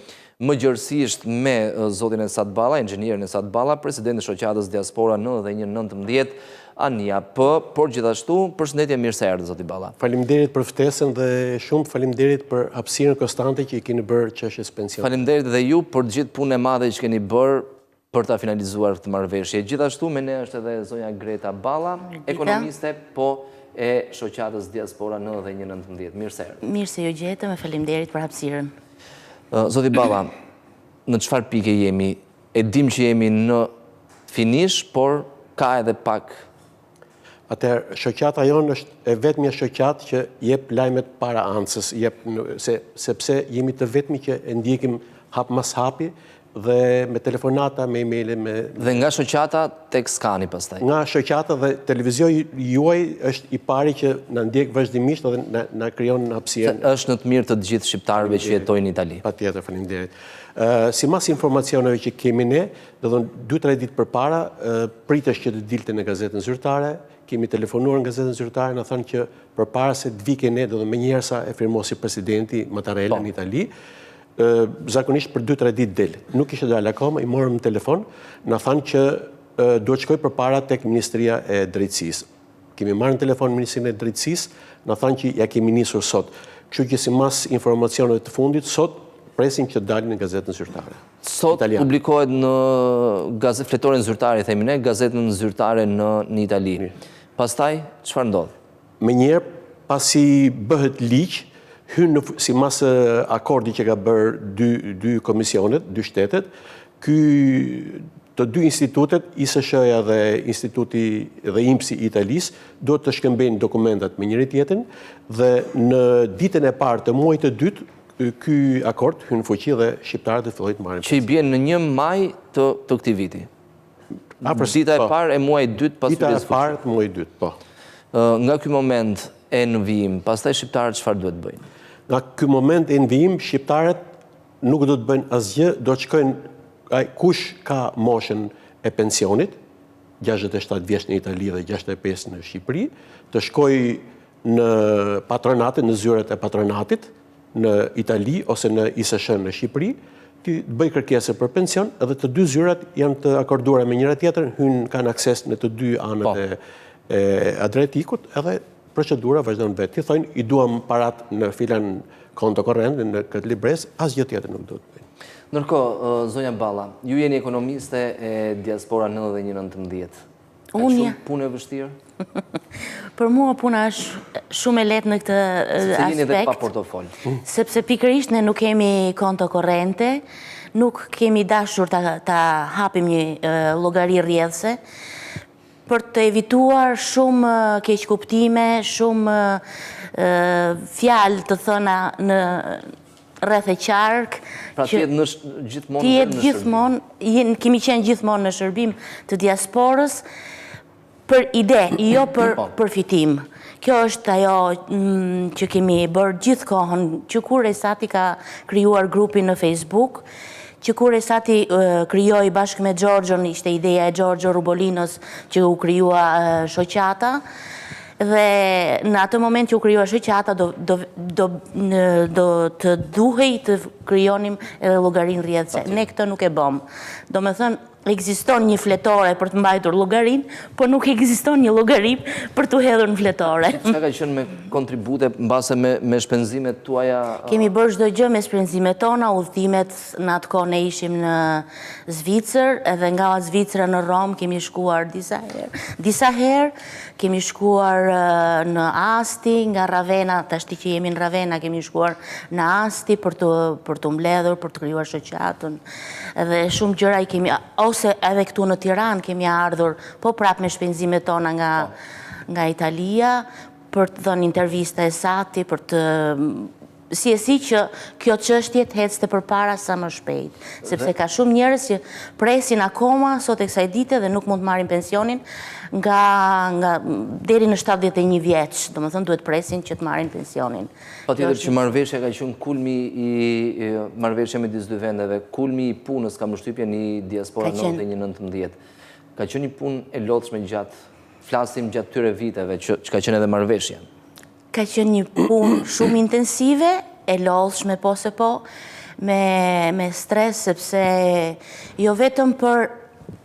më gjërësisht me zotin Esat Balla, inxhinierin Esat Balla, presidenti i shoqatës Diaspora 9119, Ania P, por gjithashtu përshëndetje, mirë se erdhët zoti Balla. Faleminderit për ftesën dhe shumë faleminderit për hapësirën konstante që i keni bërë çështjes pensionit. Faleminderit edhe ju për gjithë punën e madhe që keni bërë për ta finalizuar këtë marrëveshje. Gjithashtu me ne është edhe zonja Greta Balla, ekonomiste, po e shoqatës Diaspora 9119. Mirë se erdhët. Mirë se ju gjetëm, faleminderit për hapësirën. Zoti Balla, në çfarë pike jemi? E dim që jemi në finish, por ka edhe pak. Atëherë, shoqata jonë është e vetmja shoqatë që jep lajmet para ancës, sepse jemi të vetmi që e ndjekim hap mas hapi dhe me telefonata, me e-maile, Dhe nga shoqata tek skani pastaj. Nga shoqata dhe televizioni juaj është i pari që na ndjek vazhdimisht dhe na krijon hapësirë. Është në të mirë të gjithë shqiptarëve që jetojnë në Itali. Patjetër, faleminderit. Sipas informacioneve që kemi ne, do të thonë 2-3 ditë përpara, pritesh që të dilte në gazetën zyrtare, kemi telefonuar në gazetën zyrtare, na thënë që përpara se të vike ne, do të thonë menjëherë sa e firmosi presidenti Mattarella në Itali, zakonisht për 2-3 ditë del. Nuk ishte dalë akoma, i morëm në telefon, na thanë që duhet shkoj përpara tek Ministria e Drejtësisë. Kemi marrë në telefon Ministrinë e Drejtësisë, na thanë që ja kemi nisur sot. Kështu që sipas informacioneve të fundit, sot presim që dalin në gazetën zyrtare. Sot publikohet në fletoren zyrtare, themi ne, gazetën zyrtare në Itali. Pastaj, çfarë ndodh? Menjëherë, pasi bëhet ligj, hyn sipas akordi që ka bërë dy komisionet, dy shtetet, të dy institutet, ISSH-ja dhe Instituti dhe INPS-i i Italisë, do të shkëmbejnë dokumentat me njëri tjetrin dhe në ditën e parë të muajit të dytë, ky akord hyn në fuqi dhe shqiptarët e fillojnë të marrin. Që i bjen në 1 maj të këtij viti. Dita e parë e muajit dytë pas hyrjes në fuqi. Dita e parë të muajit dytë, po. Nga ky moment e në vijim, pastaj shqiptarët çfarë duhet bëjnë? Nga ky moment e në vijim, shqiptarët nuk do të bëjnë asgjë, do të shkojnë kush ka moshën e pensionit, 67 vjeç në Itali dhe 65 në Shqipëri, të shkojë në patronatet, në zyrat e patronatit, në Itali ose në ISSH në Shqipëri, të bëj kërkesë për pension, edhe të dy zyrat janë të akorduara me njëra tjetrën, kanë akses në të dy anët e Adriatikut, edhe procedura vazhdon vetë. Ti thonë, i duam parat në filan konto korrent, në këtë libres, asgjë tjetër nuk do të bëjnë. Ndërkohë, zonja Balla, ju jeni ekonomiste e diaspora 91-19. Unë punë e vështirë? Për mua puna është shumë e lehtë në këtë jeni edhe pa aspekt, portofol. sepse pikërisht ne nuk kemi konto korrente, nuk kemi dashur ta hapim një llogari rrjedhëse, për të evituar shumë keqkuptime, shumë fjalë të thëna në rreth e qark. Pra tjetë gjithmonë kemi qenë gjithmonë në shërbim të diasporës, për ide, jo për përfitim. Kjo është ajo që kemi bërë gjithë kohën, që kur Esati ka krijuar grupin në Facebook, që kur Esati krijoi bashkë me Giorgion, ishte ideja e Giorgio Rubolinos që u krijua shoqata, dhe në atë moment që u krijua shoqata do të duhej të krijonim edhe llogarinë rrjedhëse. Ne këtë nuk e bëm. Domethënë ekziston një fletore për të mbajtur llogarinë, por nuk ekziston një llogari për të hedhur në fletore. Çka ka qenë me kontribute mbase me shpenzimet tuaja? Kemi bërë çdo gjë me shpenzimet tona, udhëtimet në atë kohë ne ishim në Zvicër, edhe nga Zvicra në Rom kemi shkuar disa herë, kemi shkuar në Asti, nga Ravenna, tashti që jemi në Ravenna, kemi shkuar në Asti për të mbledhur, për të krijuar shoqatën. Edhe shumë gjëra i kemi, ose edhe këtu në Tiranë kemi ardhur, po prapë me shpenzimet tona nga Italia, për të dhënë intervista Esati, për të si që kjo çështje të ecte përpara sa më shpejt, sepse ka shumë njerëz që presin akoma sot e kësaj dite dhe nuk mund të marrin pensionin nga deri në 71 vjeç, domethënë duhet presin që të marrin pensionin. Patjetër që marrëveshja ka qenë kulmi i marrëveshja midis dy vendeve, kulmi i punës ka mbështypjen i diaspora 91-19. Ka qenë një punë e lodhshme flasim gjatë këtyre viteve që ka qenë edhe marrëveshja. Ka qenë një punë shumë intensive, e lodhshme po se po, me stres, sepse jo vetëm për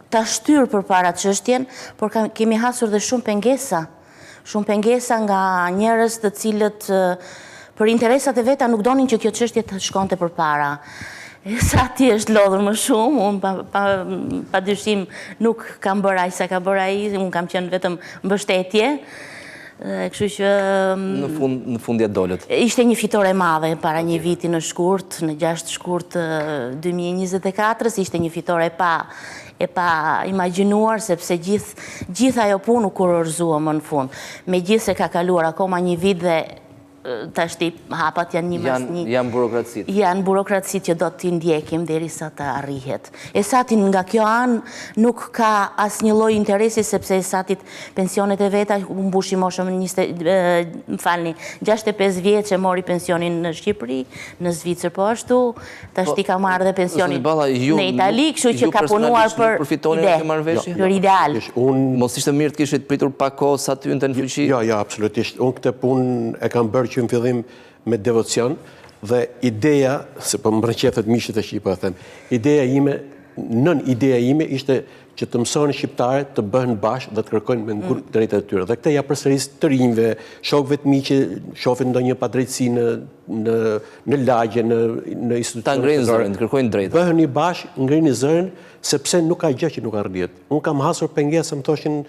ta shtyrë përpara çështjen, por kemi hasur dhe shumë pengesa nga njerëz të cilët për interesat e veta nuk donin që kjo çështje të shkonte përpara. Sa ti është lodhur më shumë, unë pa dyshim nuk kam bërë aq sa ka bërë ai, unë kam qenë vetëm mbështetje. Kështu që në fundjet dolët. Ishte një fitore madhe para një viti në shkurt, në 6 shkurt 2024, ishte një fitore e pa imagjinuar, sepse gjithë ajo punë u kurorëzua më në fund. Megjithse ka kaluar akoma një vit dhe tashti hapat janë një mas një. Janë burokratësit. Janë burokratësit që do t'i ndjekim derisa të arrihet. Esatin nga kjo anë nuk ka as një lloj interesi sepse Esatit pensionet e veta mbushi moshën 65 vjeç e mori pensionin në Shqipëri, në Zvicër po ashtu, tashti ka marrë dhe pensionin në Itali, kështu që ka punuar për ideal. Mos ishte mirë të kishit pritur pak kohë sa të hynte në fuqi? Jo, absolutisht. Unë këtë punë e kam bërë që në fillim me devocion dhe ideja, se po më rëqethet mishët e Shqipa, ideja ime ishte që të mësoni shqiptarët të bëhen bashkë dhe të kërkojnë me ngurë drejtë të tyre. Dhe këte ja përsëris të rinjve, shokëve të mi që shofin ndonjë padrejtësi në lagje, në institucionet. Ta ngrejnë zërin, të kërkojnë drejtë. Bëhen i bashkë, ngrejnë zërin, sepse nuk ka gjë që nuk arrihet. Unë kam hasur pengesë, më thoshin,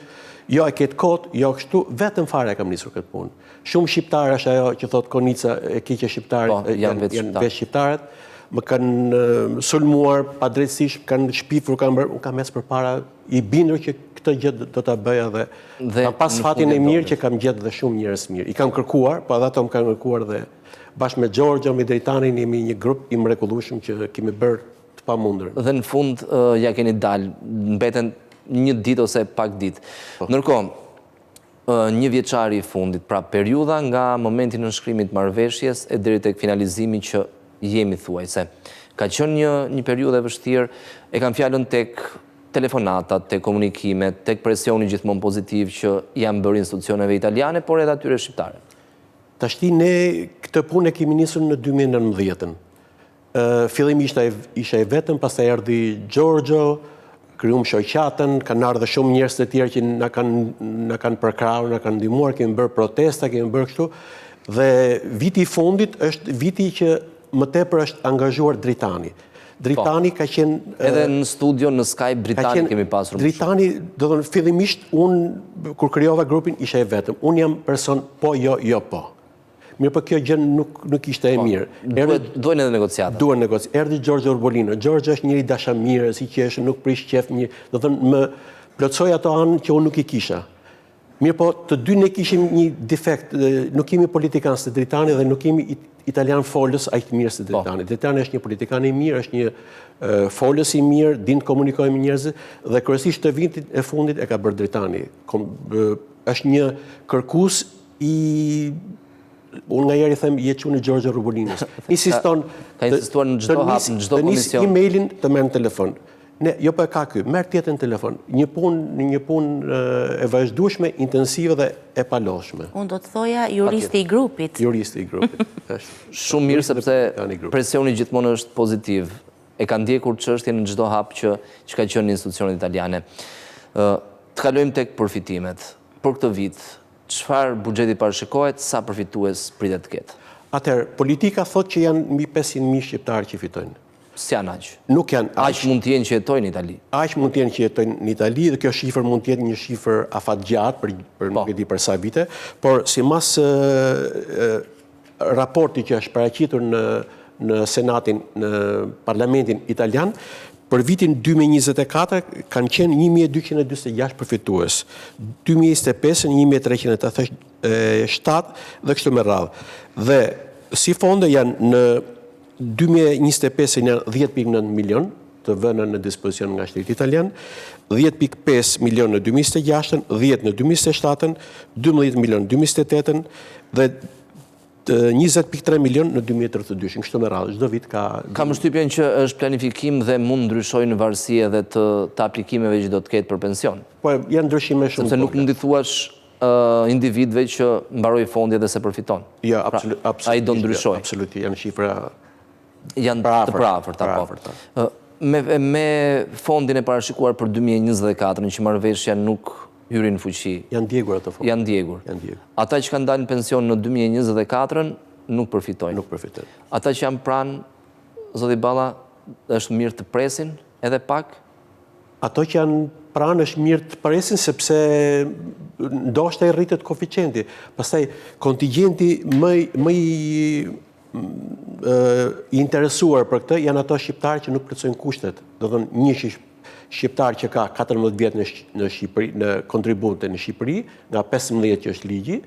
jo e ketë kotë, jo kështu, vetëm fare e kam nisur këtë punë. Shumë shqiptarë është ajo që thotë Konica, e keqe shqiptarë, janë vetë shqiptarët, më kanë sulmuar padrejtësisht, kanë shpifur, unë kam mes përpara i bindur që këtë gjë do ta bëja dhe kam pas fatin e mirë që kam gjetë dhe shumë njerëz mirë. I kam kërkuar, po edhe ato më kanë kërkuar dhe bashkë me Gjorgjo, me Drejtanin, jemi një grup i mrekullueshëm që kemi bërë të pamundër. Dhe në fund ja keni dalë, mbeten një ditë ose pak ditë. Ndërkohë, një vjeçari i fundit, pra periudha nga momenti në nënshkrimit marrëveshjes e deri tek finalizimi që jemi thuajse. Ka qenë një periudhë e vështirë, e kam fjalën tek telefonatat, tek komunikimet, tek presioni gjithmonë pozitiv që janë bërë institucioneve italiane, por edhe atyre shqiptare. Tashti ne këtë punë e kemi nisur në 2019. Fillim isha i vetëm, pastaj erdhi Gjorgjo, kryum shoqatën, kanë ardhur dhe shumë njerëz të tjerë që na kanë përkrahur, na kanë ndihmuar, kemi bërë protesta, kemi bërë kështu. Dhe viti i fundit është viti që më tepër është angazhuar Dritani. Dritani ka qenë... Edhe në studio, në Skype, Dritani kemi pasur. Dritani, do të fillimisht, unë, kur krijova grupin, isha i vetëm. Unë jam person po, jo po. Mirë për kjo gjë nuk ishte e mirë. Duhen edhe negociata. Duhen negociata. Erdhi Gjorgjo Urbolino. Gjorgjo është njëri dashamirë, si që është, nuk prish qef një... Do të më plotsoj ato anë që unë nuk i kisha. Mirë po, të dy ne kishim një defekt, nuk kemi politikanë së Dritani dhe nuk kemi italian folës aq mirë së Dritani. Dritani është një politikan i mirë, është një folës i mirë, din të komunikojë me njerëzit dhe kryesisht të vitit e fundit e ka bërë Dritani. Është një kërkues i... Unë nga jeri them, je qunë Gjorgjo Urbolinës. Insiston... Ka insistuar në çdo hap, në çdo komision. Të nis emailin të merr në telefon. Ne, jo për ka ky, merr tjetër në telefon. Një punë e vazhdueshme, intensive dhe e paloshme. Unë do të thoja juristi i grupit. Juristi i grupit. Shumë mirë sepse presioni gjithmonë është pozitiv. E ka ndjekur çështjen në çdo hap që ka qenë në institucionet italiane. Të kalojmë tek përfitimet. Për këtë vit, çfarë buxheti parashikohet, sa përfitues pritet të ketë? Atëherë, politika thotë që janë mbi 500.000 shqiptarë që fitojnë. S'janë aq. Nuk janë aq. Aq mund të jenë që jetojnë në Itali. Aq mund të jenë që jetojnë në Itali dhe kjo shifër mund të jetë një shifër afatgjatë për nuk e di për sa vite, por simas raporti që është paraqitur në Senatin, në Parlamentin italian, për vitin 2024 kanë qenë 1246 përfitues, 2025 1387 dhe kështu me radhë. Dhe si fonde janë në 2025 janë 10.9 milion të vëna në dispozicion nga shteti italian, 10.5 milion në 2026, 10 në 2027, 12 milion në 2028 dhe 20.3 milion në 2032. Kështu me radhë, çdo vit ka... Kam shtypjen që është planifikim dhe mund ndryshojë në varësi edhe të aplikimeve që do të ketë për pension. Po, janë ndryshime shumë. Sepse nuk mund i thuash individëve që mbaroi fondi edhe se përfiton. Jo, absolutisht. Ai do ndryshojë. Absolutisht, janë shifra janë të praafërta. Me fondin e parashikuar për 2024 që marrëveshja nuk hyri në fuqi. Janë djegur ato fondë. Janë djegur. Ata që kanë dalë në pension në 2024 nuk përfitojnë. Nuk përfitojnë. Ata që janë pranë, zoti Balla, është mirë të presin edhe pak? Ato që janë pranë është mirë të presin sepse ndoshta i rritet koeficienti. Pastaj kontingjenti më i interesuar për këtë janë ato shqiptarë që nuk plotësojnë kushtet. Do të thonë një shqiptar që ka 14 vjet në Shqipëri, në kontribute në Shqipëri, nga 15 që është ligji,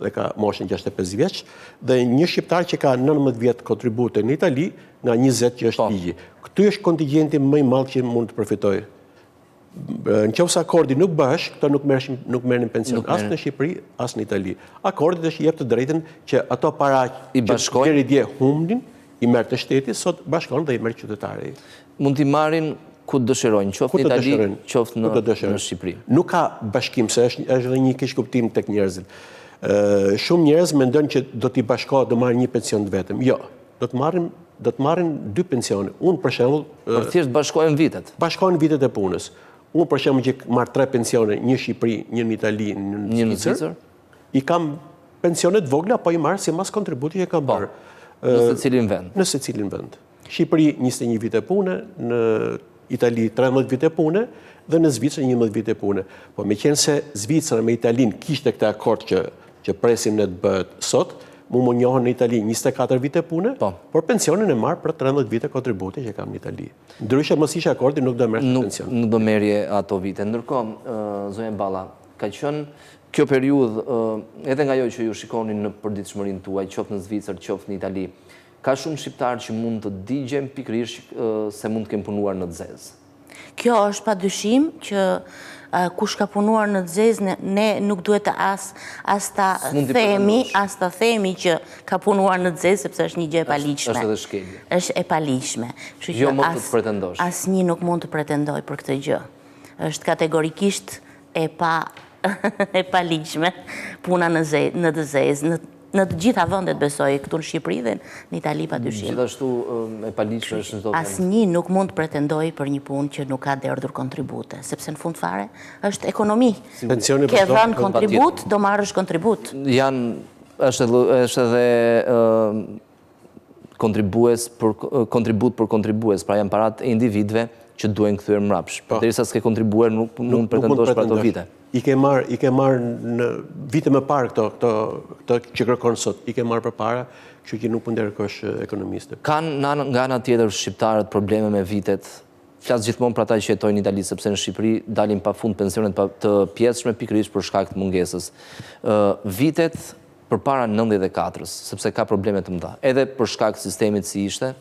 dhe ka moshën 65 vjeç, dhe një shqiptar që ka 19 vjet kontribute në Itali nga 20 që është ligji. Ky është kontingjenti më i madh që mund të përfitojë. Në qoftë se akordi nuk bëhesh, këto nuk merrin pension as në Shqipëri, as në Itali. Akordi është i jep të drejtën që ato para që deri dje humbnin, i merr të shteti, sot bashkon dhe i merr qytetari. Mund t'i marrin ku dëshirojnë, qoftë në Itali, qoftë në Shqipëri. Nuk ka bashkim, se është edhe një keq kuptim tek njerëzit. Shumë njerëz mendojnë që do t'i bashkohet, do marrin një pension të vetëm. Jo, do të marrin 2 pensione. Unë për shembull, për thjesht bashkohen vitet. Bashkohen vitet e punës. Unë për shembull që marr 3 pensione, një në Shqipëri, një në Itali, një në Zvicër, i kam pensionet vogla, po i marr sipas kontributit që kam bërë. Në secilin vend. Në secilin vend. Shqipëri 21 vite pune, në Itali 13 vite pune, dhe në Zvicër 11 vite pune. Po me qenë se Zvicra me Italin kishte këtë akord që presim në të bëhet sot, mu njohën në Itali 24 vite pune, por pensionin e marë për 13 vite kontributi që kam në Itali. Ndryshe mos ishe akordi, nuk do merë pension. Nuk do merje ato vite. Ndërkohë, Zonja Balla, ka qënë kjo periudhë, edhe nga jo që ju shikoni në përditshmërinë tuaj, qoftë në Zvicër, qoftë në Itali, ka shumë shqiptarë që mund të digjen pikërisht se mund të kemë punuar në të zezë. Kjo është pa dyshim që kush ka punuar në të zezë, ne nuk duhet të as ta themi që ka punuar në të zezë, sepse është një gjë e paligjshme. Është edhe shkelje. Është e paligjshme. Jo mund të pretendosh. Asnjë nuk mund të pretendoj për këtë gjë. Është kategorikisht e paligjshme puna në të zezë, në të gjitha vendet besoj, këtu në Shqipëri dhe në Itali pa dyshim. Gjithashtu e paligjshme është në çdo vend. Asnjë nuk mund të pretendoj për një punë që nuk ka derdhur kontribute, sepse në fund fare është ekonomi. Ke dhënë kontribut, do marrësh kontribut. Është edhe kontribut për kontribues, pra janë parat e individëve që duhen kthyer mbrapsh. Derisa s'ke kontribuar nuk mund pretendosh për ato vite. I ke marrë në vite më parë këto që kërkon sot, i ke marrë për para, kështu që nuk mund të kërkosh ekonomiste. Kanë nga ana tjetër shqiptarët probleme me vitet, flas gjithmonë për ata që jetojnë në Itali, sepse në Shqipëri dalin pafund pensionet të pjesshme pikërisht për shkak të mungesës. Vitet përpara 94-s, sepse ka probleme të mëdha, edhe për shkak të sistemit si ishte.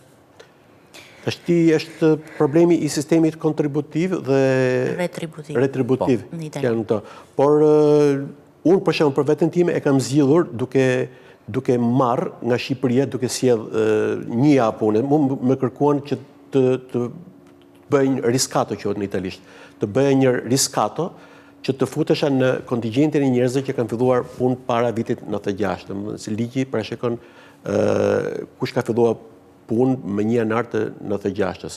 Është problemi i sistemit kontributiv dhe retributiv. Por unë për shembull për veten time e kam zgjidhur duke marrë nga Shqipëria, duke sjell një javë punë. Më kërkuan që të bëj një riskato quhet në italisht. Të bëj një riskato që të futesha në kontingjentin e njerëzve që kanë filluar punë para vitit 96. Domethënë ligji parashikon kush ka filluar punë me 1 janar të 96-s.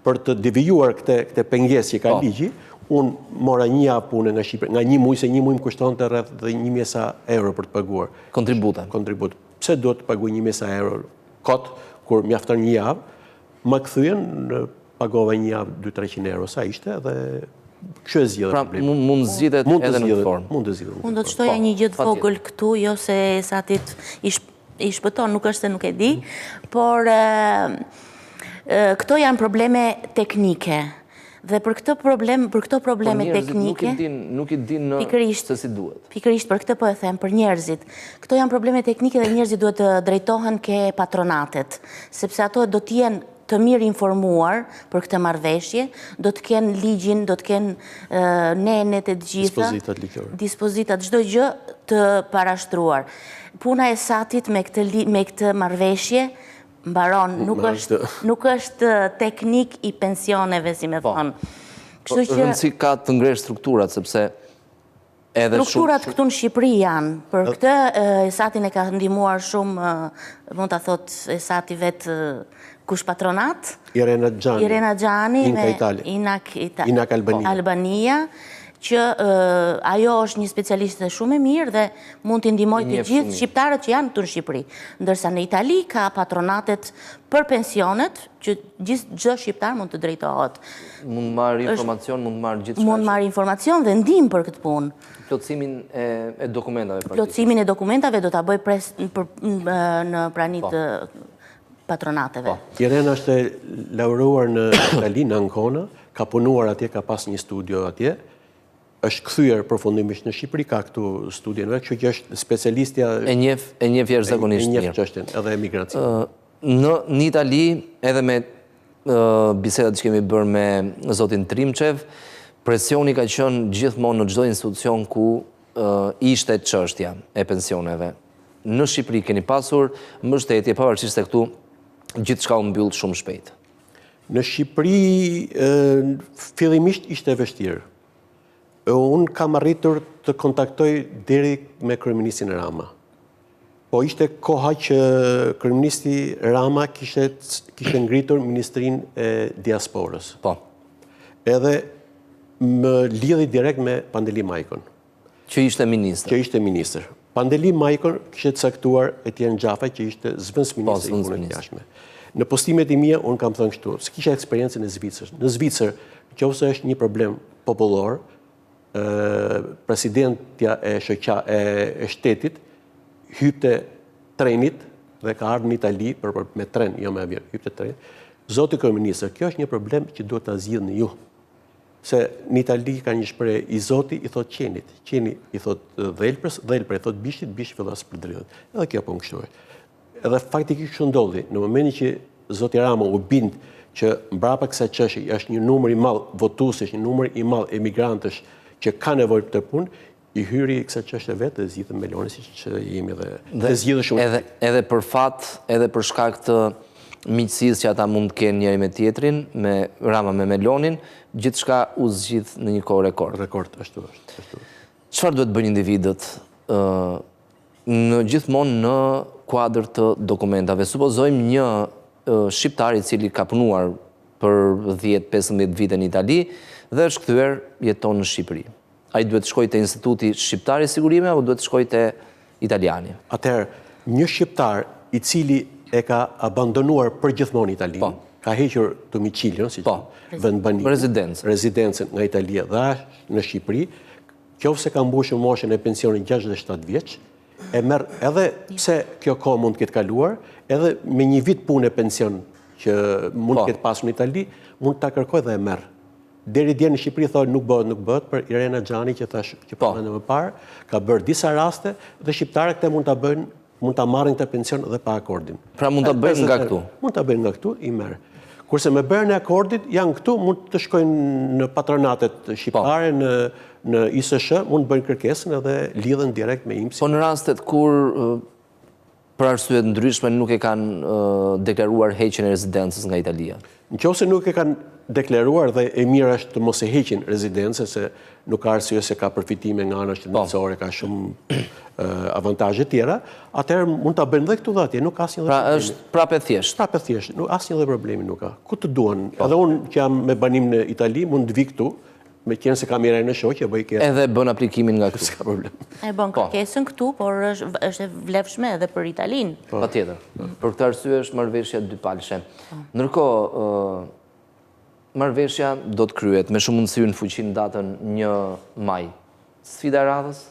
Për të devijuar këtë pengesë që ka ligji, unë mora një javë punë nga Shqipëria, nga një muaj, se një muaj më kushtonte rreth 1.000 euro për të paguar. Kontribut. Pse duhet të paguaj 1.000 euro kot, kur mjafton një javë, më kthyen, pagova një javë 200-300 euro, sa ishte, dhe kështu e zgjidhet problemi. Pra mund zgjidhet edhe në këtë formë. Unë do të shtoja një gjë të vogël këtu, jo se satit i shpëton, nuk është se nuk e di, por këto janë probleme teknike. Dhe për këto probleme teknike... Nuk i din se si duhet. Pikërisht, për këtë po e them, për njerëzit. Këto janë probleme teknike dhe njerëzit duhet të drejtohen ke patronatet, sepse ato do t'jenë të mirë informuar për këtë marrëveshje, do të kenë ligjin, do të kenë nenet e të gjitha, dispozitat, çdo gjë të parashtruar. Puna e satit me këtë marrëveshje mbaron, nuk është teknik i pensioneve, si me thonë. Rëndësi ka të ngresh strukturat, sepse strukturat këtu në Shqipëri janë. Për këtë, Esatin e ka ndihmuar shumë, mund të thot Esati vetë kush patronat? Irena Gjani me Inak Albania, që ajo është një specialiste shumë e mirë dhe mund të ndihmoj të gjithë shqiptarët që janë këtu në Shqipëri. Ndërsa në Itali ka patronatet për pensionet, që çdo shqiptar mund të drejtohet. Mund marrë informacion, mund marrë gjithçka. Mund marrë informacion dhe ndihmë për këtë punë. Plotësimin e dokumentave. Plotësimin e dokumentave do ta bëj në pranit patronateve. Irena është laureuar në Itali, në Ancona, ka punuar atje, ka pas një studio atje, është kthyer përfundimisht në Shqipëri, ka këtu studien vetë, që është specialistja e njeh jashtëzakonisht mirë. E njeh çështjen edhe emigracion. Në Itali, edhe me bisedat që kemi bërë me zotin Trimçev, presioni ka qenë gjithmonë në çdo institucion ku ishte çështja e pensioneve. Në Shqipëri keni pasur mbështetje, pavarësisht se këtu gjithçka u mbyll shumë shpejt. Në Shqipëri fillimisht ishte vështirë. Unë kam arritur të kontaktoj deri me kryeministin Rama. Po ishte koha që kryeministi Rama kishte ngritur Ministrinë e Diasporës. Po. Edhe më lidhi direkt me Pandeli Majkon. Që ishte ministër. Pandeli Majkon kishte caktuar Etjen Xhafa, që ishte zëvendësministri i punës jashtme. Në postimet e mia unë kam thënë kështu, s'kisha eksperiencën e Zvicrës. Në Zvicër, nëse është një problem popullor, presidentja e shtetit hypte trenit dhe ka ardhur në Itali me tren, jo me avion, hypte trenit. Zoti kryeminist, kjo është një problem që duhet ta zgjidhni ju. Se në Itali ka një shprehje, i Zoti i thot qenit, qeni i thot dhelprës, dhelpra i thot bishtit, bishti fillas për dridhet. Edhe kjo po kështu është. Edhe faktikisht kështu ndodhi, në momentin që Zoti Rama u bind që mbrapa kësaj çështje është një numër i madh votuesësh, një numër i madh emigrantësh që ka nevojë për punë, i hyri kësaj çështje vetë dhe zgjidhëm Meloni, siç jemi dhe zgjidhë shumë. Edhe për fat, edhe për shkak të miqësisë që ata mund të kenë njëri me tjetrin, me Rama me Melonin, gjithçka u zgjidh në një kohë rekord. Rekord, ashtu është. Çfarë duhet bëjnë individët gjithmonë në kuadër të dokumentave? Supozojmë një shqiptar i cili ka punuar për 10-15 vite në Itali dhe është kthyer jeton në Shqipëri. Ai duhet të shkojë te Instituti Shqiptar i Sigurimeve apo duhet të shkojë te italiani? Atëherë, një shqiptar i cili e ka abandonuar përgjithmonë Italinë, ka hequr domicilion, siç vend banik, rezidencën nga Italia dhe në Shqipëri, qofse ka mbushur moshën e pensionit 67 vjeç, e merr edhe pse kjo kohë mund të ketë kaluar, edhe me një vit punë e pension që mund të ketë pasur në Itali, mund ta kërkojë dhe e merr. Deri dje në Shqipëri thonë nuk bëhet, për Irena Xhani që thash që më parë, ka bërë disa raste dhe shqiptarët këte mund ta bëjnë, mund ta marrin këtë pension dhe pa akordin. Pra mund ta bëjnë nga këtu. Mund ta bëjnë nga këtu, i merr. Kurse me bërën e akordit janë këtu, mund të shkojnë në patronatet shqiptare, në ISSH, mund të bëjnë kërkesën edhe lidhen direkt me INPS. Po në rastet kur për arsye të ndryshme nuk e kanë deklaruar heqjen e rezidencës nga Italia. Nëse nuk e kanë deklaruar dhe e mirë është të mos e heqin rezidencën, se nuk ka arsye se ka përfitime nga ana shëndetësore, ka shumë avantazhe tjera, atëherë mund ta bëjnë dhe këtu dhe atje, nuk ka asnjë problemi. Pra është prapë thjesht. Prapë thjesht, nuk asnjë problemi nuk ka. Ku të duan. Edhe unë që jam me banim në Itali, mund të vi këtu, me qenë se kam Irene në shoqë, bëj kërkesë. Edhe bën aplikimin nga këtu. S'ka problem. E bën kërkesën këtu, por është vlefshme edhe për Italinë. Patjetër. Për këtë arsye është marrëveshja dypalshe. Ndërkohë, marrëveshja do të kryhet me shumë mundësi në fuqi në datën 1 maj. Sfida e radhës?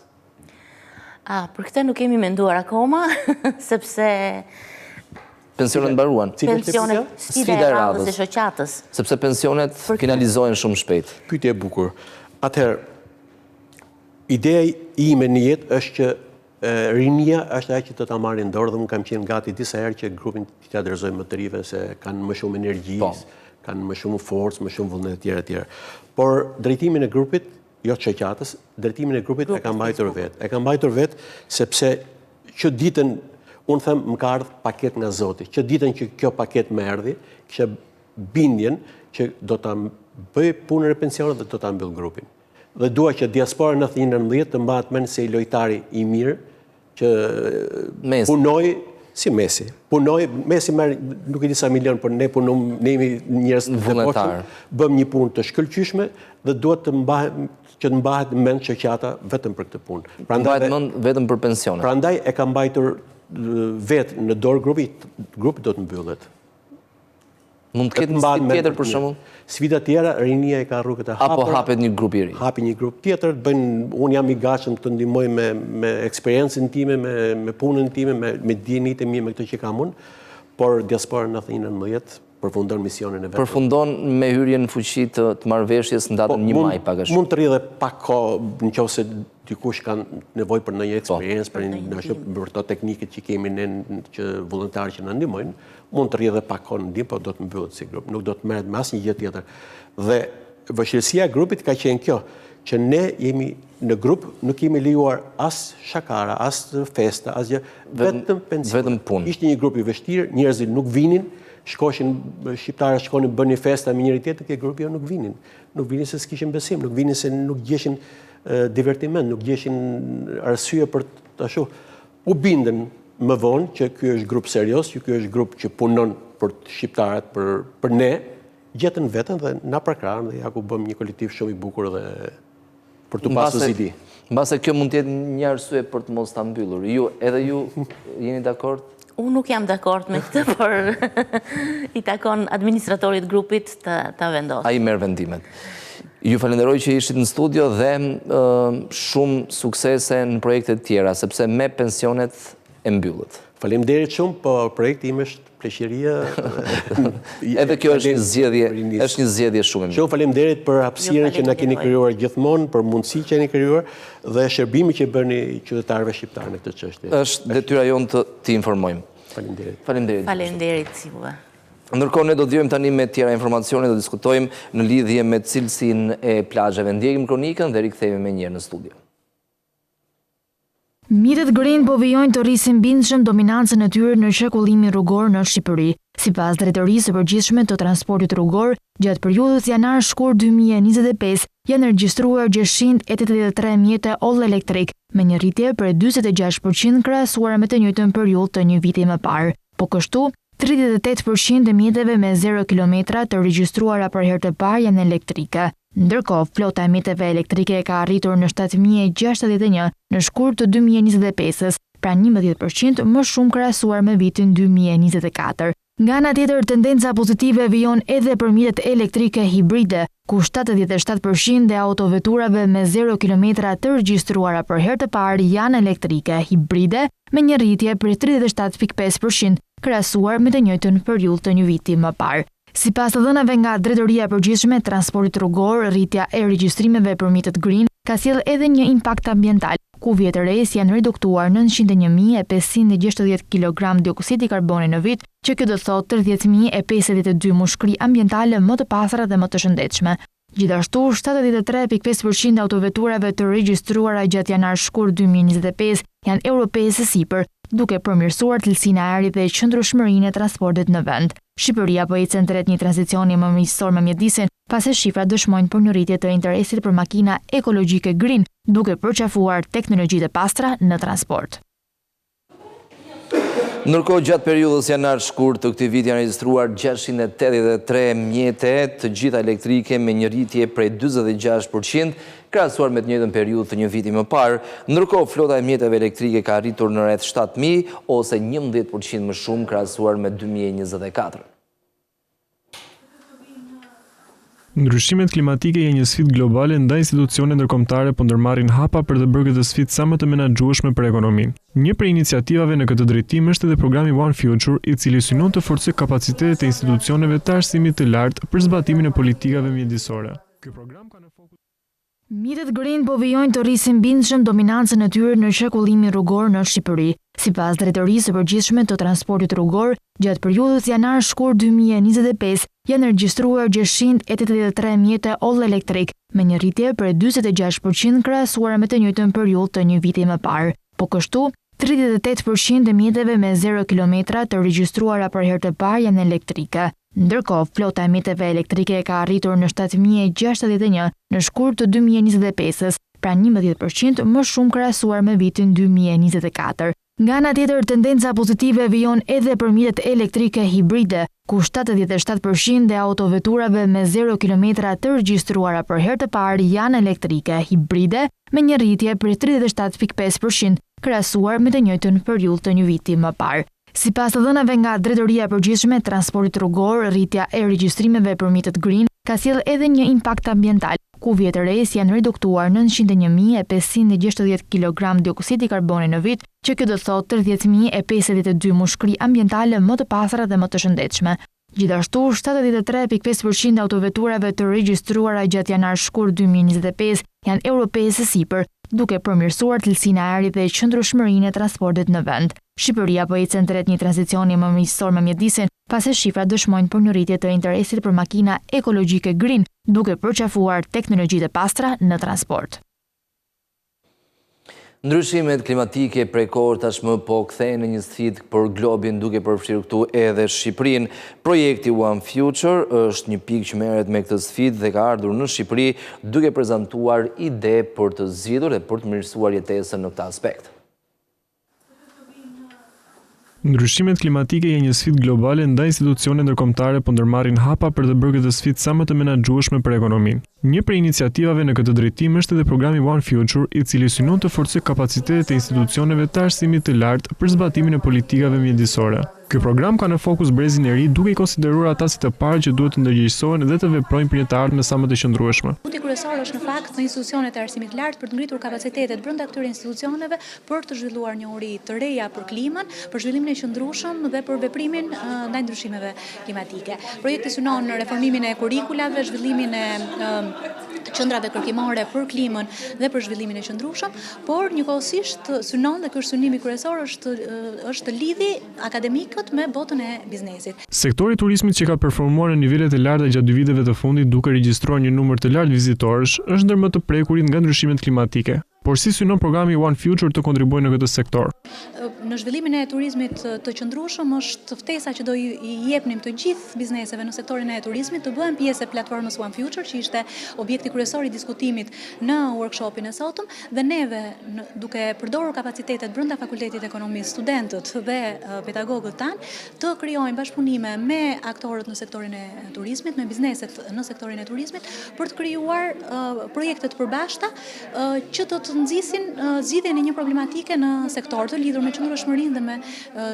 Për këtë nuk kemi menduar akoma, sepse pensionet mbaruan. Pensionet, sfida e radhës e shoqatës. Sepse pensionet finalizohen shumë shpejt. Pyetje e bukur. Atëherë, ideja ime në jetë është që rinia është ajo që do ta marrin dorë dhe unë kam qenë gati disa herë që grupin t'i adresoj më të rive se kanë më shumë energji, kanë më shumë forcë, më shumë vullnet etj. Por drejtimin e grupit, jo shoqatës, drejtimin e grupit e kam mbajtur vetë. E kam mbajtur vetë sepse që ditën unë them më ka ardhur paket nga Zoti. Që ditën që kjo paket më erdhi, kisha bindjen që do ta bëj punën e pensionit dhe do ta mbyll grupin. Dhe dua që diaspora 19 të mbahet mend se i lojtari i mirë që punoi si Messi. Messi merr nuk e di sa milion, por ne punojmë, ne jemi njerëz vullnetar. Bëm një punë të shkëlqyeshme dhe duhet të mbahet mend shoqata vetëm për këtë punë. Prandaj vetëm për pensione. Prandaj e ka mbajtur vetë në dorë grupit do të mbyllet. Mund të ketë një sfidë tjetër për shembull? Sfida tjera, rinia e ka rrugët e hapura. Apo hapet një grup i ri. Hapi një grup tjetër, unë jam i gatshëm të ndihmoj me eksperiencën time, me punën time, me dijenit e mia, me këtë që kam unë, por diaspora 19 përfundon misionin e vetë. Përfundon me hyrjen në fuqi të marrëveshjes në datën 1 maj pagash. Mund të rridhe pak kohë nëse dikush kanë nevojë për ndonjë eksperiencë, për to teknikët që kemi ne që vullnetarë që na ndihmojnë, mund të rridhe pak kohë në ndim, por do të mbyllet si grup, nuk do të merret me asnjë gjë tjetër. Dhe vështirësia e grupit ka qenë kjo, që ne jemi në grup, nuk kemi lejuar as shakara, as festa, as gjë, vetëm pension. Vetëm punë. Ishte një grup i vështirë, njerëzit nuk vinin, shqiptarët shkonin bënin festa me njëri tjetër, ke grupi jo nuk vinin. Nuk vinin se s'kishin besim, nuk vinin se nuk gjeshin divertiment, nuk gjeshin arsye për të ashtu. U bindën më vonë që ky është grup serios, që ky është grup që punon për shqiptarët, për ne, gjetën vetën dhe na përkrahën dhe ja ku bëm një kolektiv shumë i bukur dhe për të pasur zili. Mbase kjo mund të jetë një arsye për të mos ta mbyllur. Edhe ju jeni dakord? Unë nuk jam dakord me këtë, por i takon administratorit grupit të vendosë. A i merë vendimet. Ju falenderoj që ishit në studio dhe shumë suksese në projekte tjera, sepse me pensionet e mbyllët. Faleminderit shumë, po projekti im është pleqëria. Edhe kjo është një zgjedhje shumë e mirë. Shumë faleminderit për hapësirën që na keni krijuar gjithmonë, për mundësi që keni krijuar dhe shërbimi që bëni qytetarëve shqiptarë në këtë çështje. Është detyra jonë të informojmë. Faleminderit. Faleminderit si juve. Ndërkohë ne do të vijmë tani me tjera informacione, do diskutojmë në lidhje me cilësinë e plazheve. Ndjekim kronikën dhe rikthehemi më njëherë në studio. Mjetet green po vijojnë të rrisin bindshëm dominancën e tyre në shekullimin rrugor në Shqipëri. Sipas Drejtorisë së Përgjithshme të Transportit Rrugor, gjatë periudhës janar-shkur 2025 janë regjistruar 683 mjete all elektrik, me një rritje për 46% krahasuar me të njëjtën periudhë të një viti më parë. Po kështu, 38% e mjeteve me 0 kilometra të regjistruara për herë të parë janë elektrike. Ndërkohë, flota e mjeteve elektrike ka arritur në 7.061 në shkurt të 2025-s, pra 11% më shumë krahasuar me vitin 2024. Nga ana tjetër, tendenca pozitive vijon edhe për mjetet elektrike hibride, ku 77% e autoveturave me 0 kilometra të regjistruara për herë të parë janë elektrike hibride, me një rritje për 37.5% krahasuar me të njëjtën periudhë të një viti më parë. Sipas të dhënave nga Drejtoria e Përgjithshme e Transportit Rrugor, rritja e regjistrimeve për mjetet green ka sjellë edhe një impakt ambiental, ku vjet e rejës janë reduktuar 901.560 kg dioksid i karbonit në vit, që kjo do të thotë 30.052 mushkëri ambientale më të pastra dhe më të shëndetshme. Gjithashtu, 73.5% autoveturave të regjistruara gjatë janar-shkur 2025 janë europeze sipër, duke përmirësuar cilësinë e ajrit dhe qëndrueshmërinë e transportit në vend. Shqipëria po ecën drejt një tranzicioni më miqësor me mjedisin, pasi shifrat dëshmojnë për një rritje të interesit për makina ekologjike green, duke përqafuar teknologjitë e pastra në transport. Ndërkohë, gjatë periudhës janar-shkur të këtij viti janë regjistruar 683 mjete, të gjitha elektrike me një rritje prej 46%, krahasuar me të njëjtën periudhë të një viti më parë. Ndërkohë, flota e mjeteve elektrike ka arritur në rreth 7.000 ose 11% më shumë krahasuar me 2024. Ndryshimet klimatike janë një sfidë globale ndaj institucioneve ndërkombëtare po ndërmarrin hapa për të bërë këtë sfidë sa më të menaxhueshme për ekonominë. Një prej iniciativave në këtë drejtim është edhe programi One Future, i cili synon të forcojë kapacitetet e institucioneve të arsimit të lartë për zbatimin e politikave mjedisore. Ky program ka në fokus Mjetet green po vijojnë të rrisin bindshëm dominancën e tyre në shekullimin rrugor në Shqipëri. Sipas Drejtorisë së Përgjithshme të Transportit Rrugor, gjatë periudhës janar-shkur 2025 janë regjistruar 683 mjete all elektrik, me një rritje për 46% krahasuar me të njëjtën periudhë të një viti më parë. Po kështu, 38% e mjeteve me 0 kilometra të regjistruara për herë të parë janë elektrike. Ndërkohë, flota e mjeteve elektrike ka arritur në 7.061 në shkurt të 2025-s, pra 11% më shumë krahasuar me vitin 2024. Nga ana tjetër, tendenca pozitive vijon edhe për mjetet elektrike hibride, ku 77% e autoveturave me 0 kilometra të regjistruara për herë të parë janë elektrike hibride, me një rritje për 37.5% krahasuar me të njëjtën periudhë të një viti më parë. Sipas të dhënave nga Drejtoria e Përgjithshme e Transportit Rrugor, rritja e regjistrimeve për mjetet green ka sjellë edhe një impakt ambiental, ku vjet e rejës janë reduktuar 901.560 kg dioksid i karbonit në vit, që kjo do të thotë 30.052 mushkëri ambientale më të pastra dhe më të shëndetshme. Gjithashtu, 73.5% autoveturave të regjistruara gjatë janar-shkur 2025 janë europeze sipër, duke përmirësuar cilësinë e ajrit dhe qëndrueshmërinë e transportit në vend. Shqipëria po ecën drejt një tranzicioni më miqësor me mjedisin, pasi shifrat dëshmojnë për një rritje të interesit për makina ekologjike green, duke përqafuar teknologjitë e pastra në transport. Ndryshimet klimatike prej kohë tashmë po kthejnë në një sfidë për globin duke përfshirë këtu edhe Shqipërinë. Projekti One Future është një pikë që merret me këtë sfidë dhe ka ardhur në Shqipëri duke prezantuar ide për të zgjidhur dhe për të mirësuar jetesën në këtë aspekt. Ndryshimet klimatike janë një sfidë globale ndaj institucioneve ndërkombëtare po ndërmarrin hapa për të bërë këtë sfidë sa më të menaxhueshme për ekonominë. Një prej iniciativave në këtë drejtim është edhe programi One Future, i cili synon të forcojë kapacitetet e institucioneve të arsimit të lartë për zbatimin e politikave mjedisore. Ky program ka në fokus brezin e ri, duke i konsideruar ata si të parë që duhet të ndërgjegjësohen dhe të veprojnë për një të ardhme sa më të qëndrueshme. Punti kryesor është në fakt në institucionet e arsimit të lartë për të ngritur kapacitetet brenda këtyre institucioneve për të zhvilluar njohuri të reja për klimën, për zhvillimin e qëndrueshëm dhe për veprimin ndaj ndryshimeve klimatike. Projekti synon reformimin e kurrikulave, zhvillimin e qendrave kërkimore për klimën dhe për zhvillimin e qëndrueshëm, por njëkohësisht synon dhe ky është synimi kryesor është lidhi akademikët me botën e biznesit. Sektori i turizmit që ka performuar në nivelet e larta gjatë 2 viteve të fundit duke regjistruar një numër të lartë vizitorësh, është ndër më të prekurit nga ndryshimet klimatike. Por si synon programi One Future të kontribuojë në këtë sektor? Në zhvillimin e turizmit të qëndrueshëm është ftesa që do i jepnim të gjithë bizneseve në sektorin e turizmit të bëhen pjesë e platformës One Future, që ishte objekti kryesor i diskutimit në workshopin e sotëm, dhe neve duke përdorur kapacitetet brenda Fakultetit të Ekonomisë, studentët dhe pedagogët tanë, të krijojmë bashkëpunime me aktorët në sektorin e turizmit, me bizneset në sektorin e turizmit, për të krijuar projekte të përbashkëta që të nxisin zgjidhjen e një problematike në sektor të lidhur me qëndrueshmërinë dhe me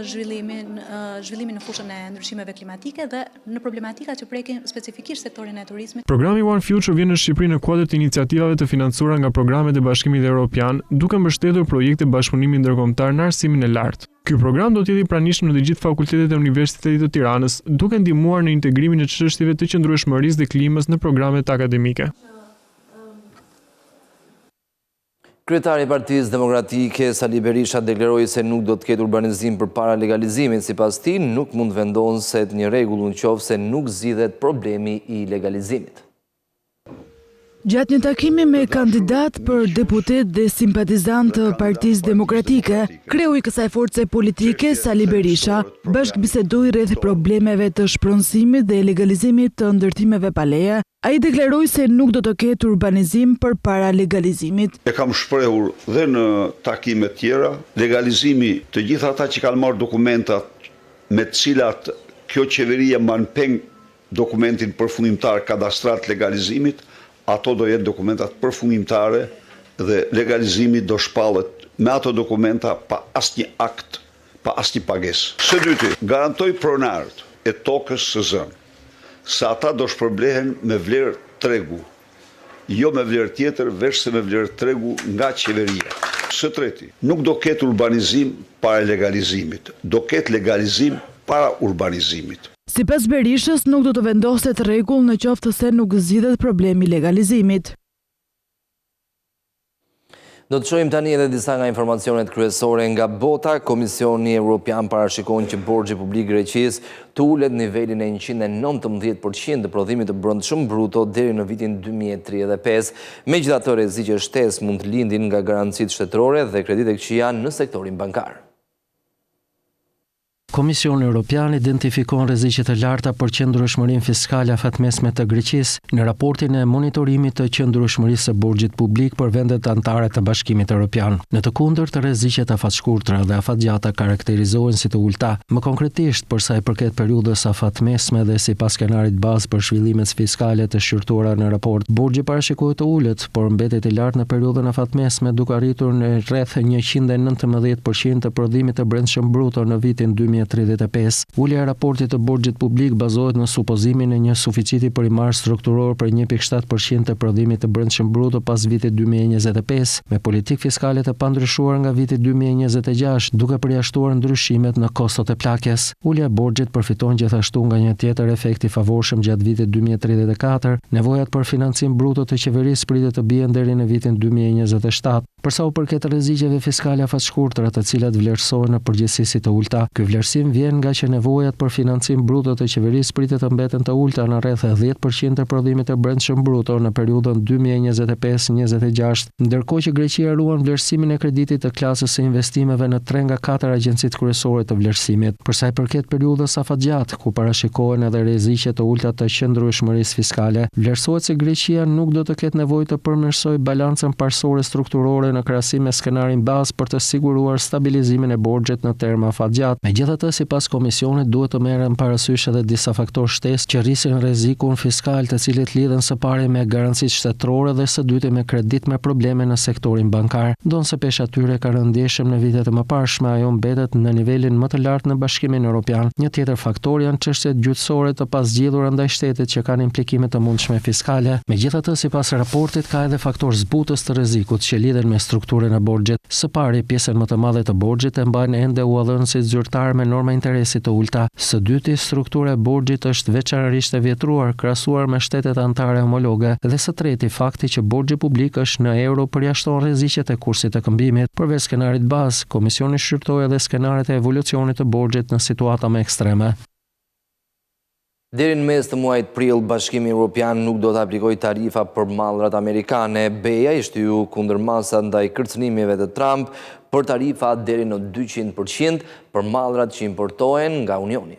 zhvillimin në fushën e ndryshimeve klimatike dhe në problematikat që prekin specifikisht sektorin e turizmit. Programi One Future vjen në Shqipëri në kuadër të iniciativave të financuara nga programet e Bashkimit Evropian, duke mbështetur projekte bashkëpunimi ndërkombëtar në arsimin e lartë. Ky program do të jetë i pranishëm në të gjithë fakultetet e Universitetit të Tiranës, duke ndihmuar në integrimin e çështjeve të qëndrueshmërisë dhe klimës në programet akademike. Kryetari i Partisë Demokratike Sali Berisha deklaroi se nuk do të ketë urbanizim përpara legalizimit. Sipas tij, nuk mund vendoset një rregull nëse nuk zgjidhet problemi i legalizimit. Gjatë një takimi me kandidat për deputet dhe simpatizant të Partisë Demokratike, kreu i kësaj force politike, Sali Berisha, bashkëbisedoi rreth problemeve të shpronësimit dhe legalizimit të ndërtimeve pa leje. Ai deklaroi se nuk do të ketë urbanizim përpara legalizimit. E kam shprehur dhe në takime tjera, legalizimi të gjithë ata që kanë marrë dokumentat me të cilat kjo qeveria mban peng dokumentin përfundimtar kadastral të legalizimit, ato do jetë dokumentat përfundimtare dhe legalizimi do shpallet me ato dokumenta pa asnjë akt, pa asnjë pagesë. Së dyti, garantoj pronarët e tokës së zënë se ata do shpërblehen me vlerë tregu, jo me vlerë tjetër, veçse me vlerë tregu nga qeveria. Së treti, nuk do ketë urbanizim para legalizimit, do ketë legalizim para urbanizimit. Sipas Berishës, nuk do të vendoset rregull në qoftë se nuk zgjidhet problemi legalizimit. Do të shohim tani edhe disa nga informacionet kryesore nga bota. Komisioni Evropian parashikon që borxhi publik Greqisë të ulet nivelin e 119% të prodhimit të brendshëm bruto deri në vitin 2035. Megjithatë, rreziqe shtesë mund të lindin nga garancitë shtetërore dhe kreditet që janë në sektorin bankar. Komisioni Evropian identifikon rreziqe të larta për qëndrueshmërinë fiskale afatmesme të Greqisë në raportin e monitorimit të qëndrueshmërisë së borxhit publik për vendet anëtare të Bashkimit Evropian. Në të kundërt, rreziqet afatshkurtra dhe afatgjata karakterizohen si të ulta. Më konkretisht, për sa i përket periudhës afatmesme dhe sipas skenarit bazë për zhvillimet fiskale të shqyrtuara në raport, borxhi parashikohet të ulet, por mbetet i lartë në periudhën afatmesme duke arritur në rreth 119% të prodhimit të brendshëm bruto në vitin 2035. 2035. Ulja e raportit të borxhit publik bazohet në supozimin e një suficiti primar strukturor për 1.7% të prodhimit të brendshëm bruto pas vitit 2025, me politikë fiskale të pandryshuar nga viti 2026, duke përjashtuar ndryshimet në kostot e plakjes. Ulja e borxhit përfiton gjithashtu nga një tjetër efekt i favorshëm gjatë vitit 2034, nevojat për financim bruto të qeverisë pritet të bien deri në vitin 2027. Përsa u përket rreziqeve fiskale afatshkurtra, të cilat vlerësohen në përgjithësi si të ulta, ky vlerësim vjen nga që nevojat për financim bruto të qeverisë pritet të mbeten të ulta në rreth 10% të prodhimit të brendshëm bruto në periudhën 2025-26, ndërkohë që Greqia ruan vlerësimin e kreditit të klasës së investimeve në 3 nga 4 agjencitë kryesore të vlerësimit. Për sa i përket periudhës afatgjatë, ku parashikohen edhe rreziqe të ulta të qëndrueshmërisë fiskale, vlerësohet se Greqia nuk do të ketë nevojë të përmirësojë balancën parsorë strukturore në krahasim me skenarin bazë për të siguruar stabilizimin e borxhit në terma afatgjatë. Megjithatë, sipas komisionit, duhet të merren parasysh edhe disa faktorë shtesë që rrisin rrezikun fiskal, të cilët lidhen së pari me garancitë shtetërore dhe së dyti me kredit me probleme në sektorin bankar. Ndonse peshë atyre ka rënë ndjeshëm në vitet e mëparshme, ajo mbetet në nivelin më të lartë në Bashkimin Evropian. Një tjetër faktor janë çështjet gjyqësore të pasgjidhura ndaj shtetit që kanë implikime të mundshme fiskale. Megjithatë, sipas raportit, ka edhe faktor zbutës të rrezikut që lidhen me strukturën e borxhit. Së pari, pjesën më të madhe të borxhit e mbajnë ende udhënësit zyrtar me norma interesi të ulta. Së dyti, struktura e borxhit është veçanërisht e vjetruar krahasuar me shtetet anëtare homologe, dhe së treti, fakti që borxhi publik është në euro përjashton rreziqet e kursit të këmbimit. Përveç skenarit bazë, komisioni shqyrtoi edhe skenaret e evolucionit të borxhit në situata më ekstreme. Deri në mes të muajit prill, Bashkimi Evropian nuk do të aplikojë tarifa për mallrat amerikane. BEA i shtyu kundërmasa ndaj kërcënimeve të Trump për tarifa deri në 200% për mallrat që importohen nga Unioni.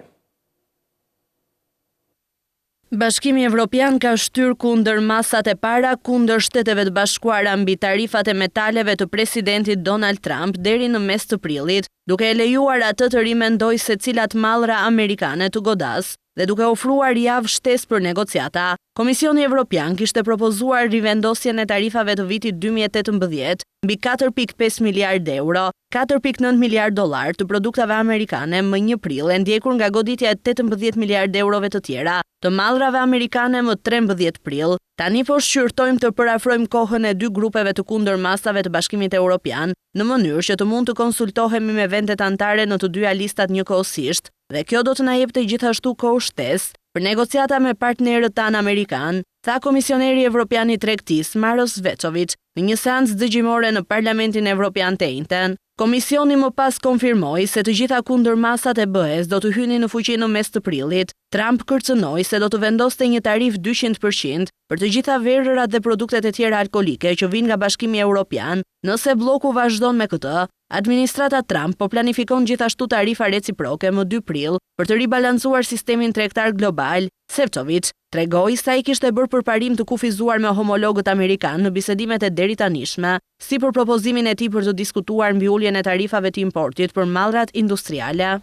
Bashkimi Evropian ka shtyr kundër masat e para kundër Shteteve të Bashkuara mbi tarifat e metaleve të presidentit Donald Trump deri në mes të prillit, duke e lejuar atë të rimendojë se cilat mallra amerikane të godas dhe duke ofruar javë shtesë për negociata. Komisioni Evropian kishte propozuar rivendosjen e tarifave të vitit 2018 mbi 4.5 miliard euro, 4.9 miliard dollar të produktave amerikane më 1 prill, e ndjekur nga goditja e 18 miliard eurove të tjera të mallrave amerikane më 13 prill. Tani po shqyrtojmë të përafrojmë kohën e dy grupeve të kundërmasave të Bashkimit Evropian në mënyrë që të mund të konsultohemi me vendet anëtare në të dyja listat njëkohësisht, dhe kjo do të na jepte gjithashtu kohë shtesë për negociata me partnerët tanë amerikan, tha komisioneri evropian i tregtisë Maroš Šefčovič në një seancë dëgjimore në Parlamentin Evropian të njëjtën. Komisioni më pas konfirmoi se të gjitha kundërmasat e BE-s do të hynin në fuqi në mes të prillit. Trump kërcënoi se do të vendoste një tarif 200% për të gjitha verërat dhe produktet e tjera alkolike që vijnë nga Bashkimi Evropian. Nëse bloku vazhdon me këtë, administrata Trump po planifikon gjithashtu tarifa reciproke më 2 prill për të ribalancuar sistemin tregtar global. Šefčovič tregoi sa i kishte bërë përparim të kufizuar me homologët amerikan në bisedimet e deritanishme, si për propozimin e tij për të diskutuar mbi uljen e tarifave të importit për mallrat industriale.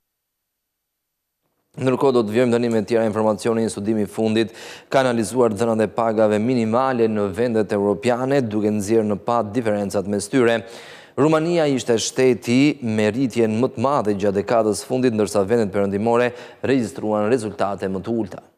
Ndërkohë do të vjojmë tani me tjera informacione. Një studim i fundit ka analizuar dhënat e pagave minimale në vendet evropiane, duke nxjerrë në pa diferencat mes tyre. Rumania ishte shteti me rritjen më të madhe gjatë dekadës fundit, ndërsa vendet perëndimore regjistruan rezultate më të ulta.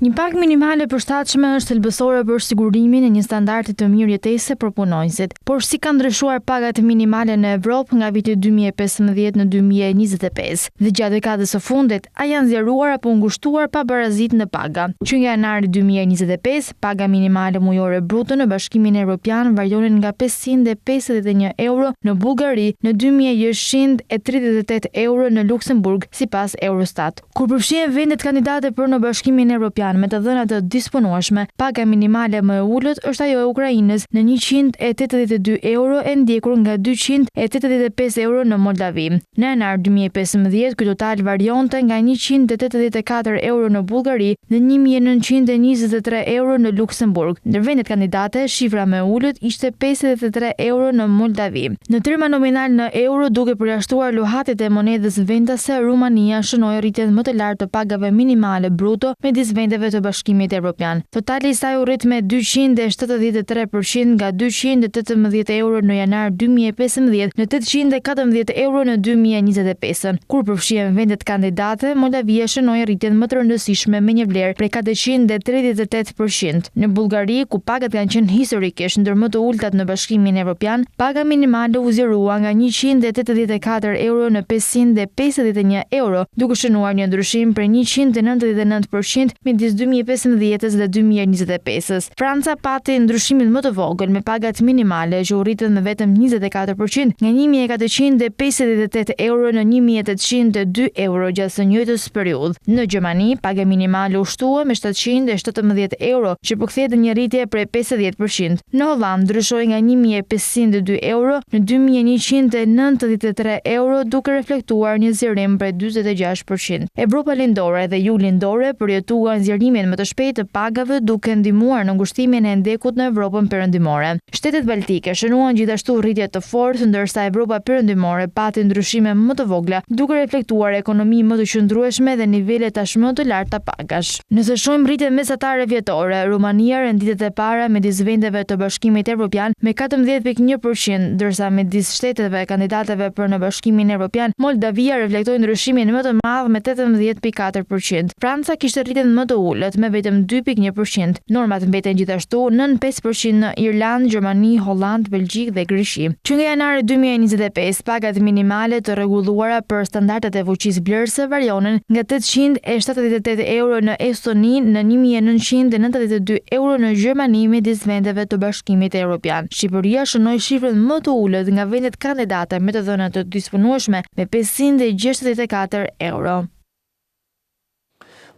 Një pagë minimale përshtatshme është thelbësore për sigurimin e një standardi të mirë jetese për punonjësit, por si kanë ndryshuar pagat minimale në Evropë nga viti 2015 në 2025, dhe gjatë dekadës së fundit a janë zgjeruar apo ngushtuar pa barazitë në paga. Që nga janari 2025, paga minimale mujore bruto në Bashkimin Evropian varionin nga 551 euro në Bullgari në 2138 euro në Luksemburg, sipas Eurostat. Kur përfshihen vendet kandidate për në Bashkimin Evropian me të dhënat të disponueshme, paga minimale më e ulët është ajo e Ukrainës në 182 euro, e ndjekur nga 285 euro në Moldavi. Në janar 2015, ky total varionte nga 184 euro në Bullgari dhe 1923 euro në Luksemburg. Ndër vendet kandidate, shifra më e ulët ishte 53 euro në Moldavi. Në terma nominal në euro, duke përjashtuar luhatit e monedhës vendase, Rumania shënoi rritjen më të lartë të pagave minimale bruto midis vendeve metaleve të Bashkimit Evropian. Totali i saj u rrit me 273% nga 218 euro në janar 2015 në 814 euro në 2025, kur përfshihen vendet kandidate, Moldavia shënoi rritjen më të rëndësishme me një vlerë prej 438%. Në Bullgari, ku pagat kanë qenë historikisht ndër më të ultat në Bashkimin Evropian, paga minimale u zgjerua nga 184 euro në 551 euro, duke shënuar një ndryshim prej 199% midis 2015 dhe 2025. Franca pati ndryshimin më të vogël me pagat minimale që u rritën me vetëm 24% nga 1458 euro në 1802 euro gjatë së njëjtës periudhë. Në Gjermani, paga minimale u shtua me 717 euro, që përkthehet në një rritje prej 50%. Në Holland ndryshoi nga 1502 euro në 2193 euro, duke reflektuar një zgjerim prej 46%. Evropa lindore dhe ju lindore përjetuan zgjerimin më të shpejtë të pagave, duke ndihmuar në ngushtimin e ndekut në Evropën perëndimore. Shtetet baltike shënuan gjithashtu rritje të fortë, ndërsa Evropa perëndimore pati ndryshime më të vogla, duke reflektuar ekonomi më të qëndrueshme dhe nivele tashmë të larta pagash. Nëse shohim rritjen mesatare vjetore, Rumania renditet e para midis vendeve të Bashkimit Evropian me 14.1%, ndërsa midis shteteve kandidateve për në Bashkimin Evropian, Moldavia reflektoi ndryshimin më të madh me 18.4%. Franca kishte rritjen më të ulët me vetëm 2.1%. Normat mbeten gjithashtu nën 5% në Irlandë, Gjermani, Holland, Belgjik dhe Greqi. Që nga janari 2025, pagat minimale të rregulluara për standardet e fuqisë blerëse varionin nga 878 euro në Estoni në 1992 euro në Gjermani midis vendeve të Bashkimit Evropian. Shqipëria shënoi shifrën më të ulët nga vendet kandidate me të dhëna të disponueshme me 564 euro.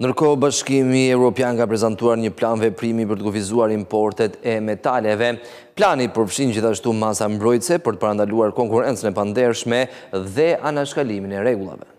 Ndërkohë, Bashkimi Evropian ka prezantuar një plan veprimi për të kufizuar importet e metaleve. Plani përfshin gjithashtu masa mbrojtëse për të parandaluar konkurrencën e pandershme dhe anashkalimin e rregullave.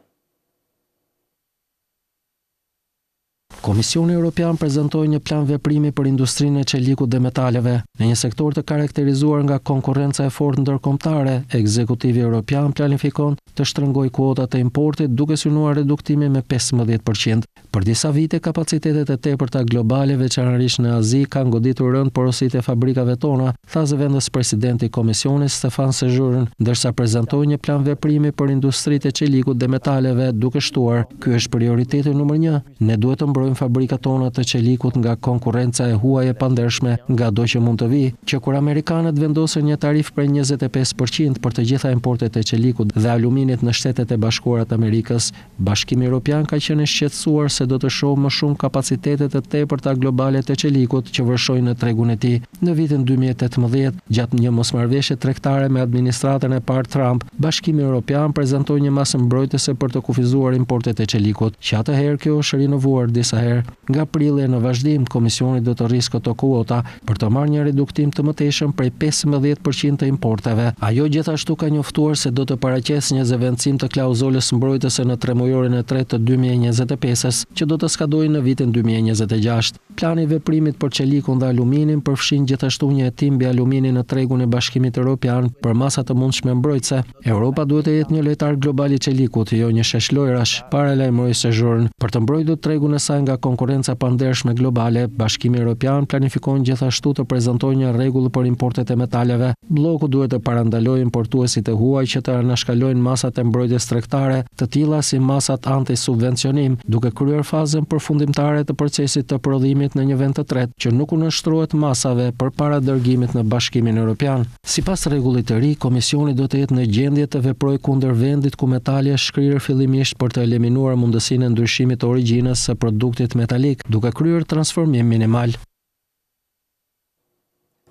Komisioni Evropian prezantoi një plan veprimi për industrinë e çelikut dhe metaleve. Në një sektor të karakterizuar nga konkurrenca e fortë ndërkombëtare, ekzekutivi evropian planifikon të shtrëngojë kuotat e importit duke synuar reduktimin me 15%. Për disa vite, kapacitetet e tepërta globale, veçanërisht në Azi, kanë goditur rënd porositë e fabrikave tona, tha zëvendës presidenti i Komisionit Stefan Sejourn, ndërsa prezantoi një plan veprimi për industritë e çelikut dhe metaleve, duke shtuar: "Ky është prioriteti numër 1. Ne duhet të mbrojmë fabrikat tona të çelikut nga konkurrenca e huaj e pandershme, ngado që mund të vijë që kur amerikanët vendosen një tarifë prej 25% për të gjitha importet e çelikut dhe aluminit në Shtetet e Bashkuara të Amerikës, Bashkimi Evropian ka qenë i shqetësuar se do të shohë më shumë kapacitete të tepërta globale të çelikut që vërshojnë në tregun e tij. Në vitin 2018, gjatë një mosmarrëveshje tregtare me administratën e parë Trump, Bashkimi Evropian prezantoi një masë mbrojtëse për të kufizuar importet e çelikut, që atëherë kjo është rinovuar disa herë. Nga prilli në vazhdim, Komisioni do të rrisë këto kuota për të marrë një reduktim të mëtejshëm prej 15% të importeve. Ajo gjithashtu ka njoftuar se do të paraqesë një zëvendësim të klauzulës mbrojtëse në tremujorin e tretë të 2025-s, që do të skadojë në vitin 2026. Plani veprimit për çelikun dhe aluminin përfshin gjithashtu një hetim mbi aluminin në tregun e Bashkimit Evropian për masa të mundshme mbrojtëse. Europa duhet të jetë një lojtar global i çelikut, jo një shesh lojrash, paralajmëroi Sejourn. Për të mbrojtur tregun e saj nga konkurrenca pandershme globale, Bashkimi Evropian planifikon gjithashtu të prezantojë një rregull për importet e metaleve. Bloku duhet të parandalojë importuesit e huaj që të anashkalojnë masat e mbrojtjes tregtare, të tilla si masat anti-subvencionim, duke kryer fazën përfundimtare të procesit të prodhimit në një vend të tretë që nuk u nënshtrohet masave përpara dërgimit në Bashkimin Evropian. Sipas rregullit të ri, Komisioni do të jetë në gjendje të veprojë kundër vendit ku metali është shkrirë fillimisht për të eliminuar mundësinë e ndryshimit të origjinës së produktit metalik, duke kryer transformim minimal.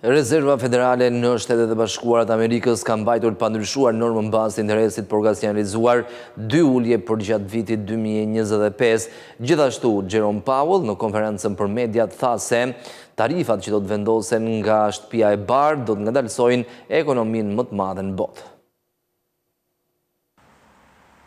Rezerva federale në Shtetet e Bashkuara të Amerikës ka mbajtur pa ndryshuar normën bazë të interesit, por ka sinjalizuar 2 ulje për gjatë vitit 2025. Gjithashtu, Jerome Powell në konferencën për mediat tha se tarifat që do të vendosen nga shtëpia e bardhë do të ngadalsojnë ekonominë më të madhe në botë.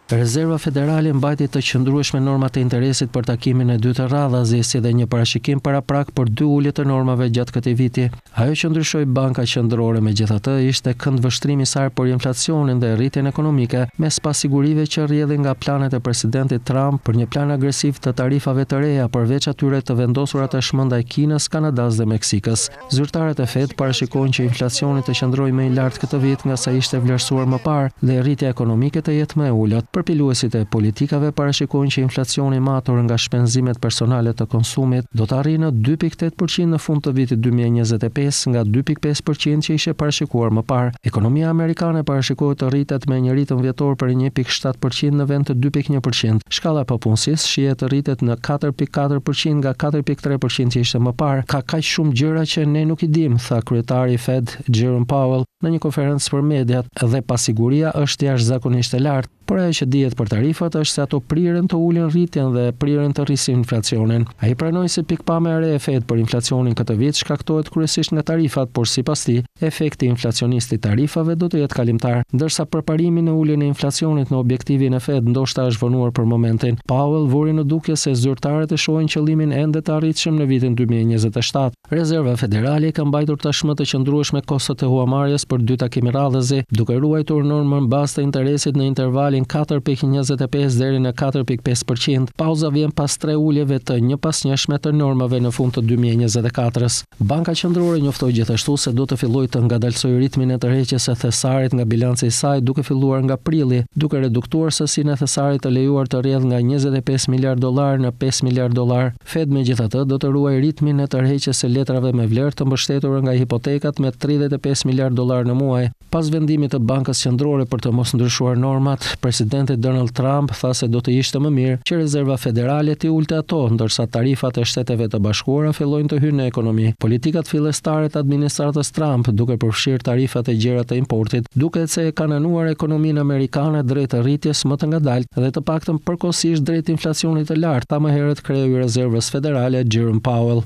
Rezerva Federale mbajti të qëndrueshme normat e interesit për takimin e dytë të radhës, si dhe një parashikim paraprak për 2 ulje të normave gjatë këtij viti. Ajo që ndryshoi Banka Qendrore megjithatë ishte këndvështrimi i saj për inflacionin dhe rritjen ekonomike, mes pasigurive që rrjedhin nga planet e presidentit Trump për një plan agresiv të tarifave të reja përveç atyre të vendosura tashmë ndaj Kinës, Kanadas dhe Meksikës. Zyrtarët e Fed parashikojnë që inflacioni të qëndrojë më i lartë këtë vit nga sa ishte vlerësuar më parë dhe rritja ekonomike të jetë më e ulët. Përpiluesit e politikave parashikojnë që inflacioni matur nga shpenzimet personale të konsumit do të arrijë në 2.8% në fund të vitit 2025 nga 2.5% që ishte parashikuar më parë. Ekonomia amerikane parashikohet të rritet me një ritëm vjetor për 1.7% në vend të 2.1%. Shkalla e papunësisë shihet të rritet në 4.4% nga 4.3% që ishte më parë. Ka kaq shumë gjëra që ne nuk i dim, tha kryetari i Fed Jerome Powell në një konferencë për mediat, dhe pasiguria është jashtëzakonisht e lartë. Por ajo që dihet për tarifat është se ato prirën të ulin rritjen dhe prirën të rrisin inflacionin. Ai pranoi se pikpamja e re e Fed për inflacionin këtë vit shkaktohet kryesisht nga tarifat, por sipas tij, efekti inflacionist i tarifave do të jetë kalimtar, ndërsa përparimi në uljen e inflacionit në objektivin e Fed ndoshta është vonuar për momentin. Powell vuri në dukje se zyrtarët e shohin qëllimin ende të arritshëm në vitin 2027. Rezerva Federale ka mbajtur tashmë të qëndrueshme kostot e huamarrjes për 2 takime radhëzi, duke ruajtur normën bazë të interesit në interval 4.25 deri në 4.5%. Pauza vjen pas 3 uljeve të njëpasnjëshme të normave në fund të 2024-s. Banka Qendrore njoftoi gjithashtu se do të fillojë të ngadalsojë ritmin e tërheqjes së thesarit nga bilanci i saj duke filluar nga prilli, duke reduktuar sësinë e thesarit të lejuar të rrjedhë nga 25 miliard dollar në 5 miliard dollar. Fed megjithatë do të ruajë ritmin e tërheqjes së letrave me vlerë të mbështetura nga hipotekat me 35 miliard dollar në muaj. Pas vendimit të Bankës Qendrore për të mos ndryshuar normat, presidenti Donald Trump tha se do të ishte më mirë që Rezerva Federale t'i ulte ato, ndërsa tarifat e Shteteve të Bashkuara fillojnë të hyjnë në ekonomi. Politikat fillestare të administratës Trump duke përfshirë tarifat e gjera të importit, duket se e kanë anuar ekonominë amerikane drejt rritjes më të ngadaltë dhe të paktën përkohësisht drejt inflacionit të lartë, tha më herët kreu i Rezervës Federale Jerome Powell.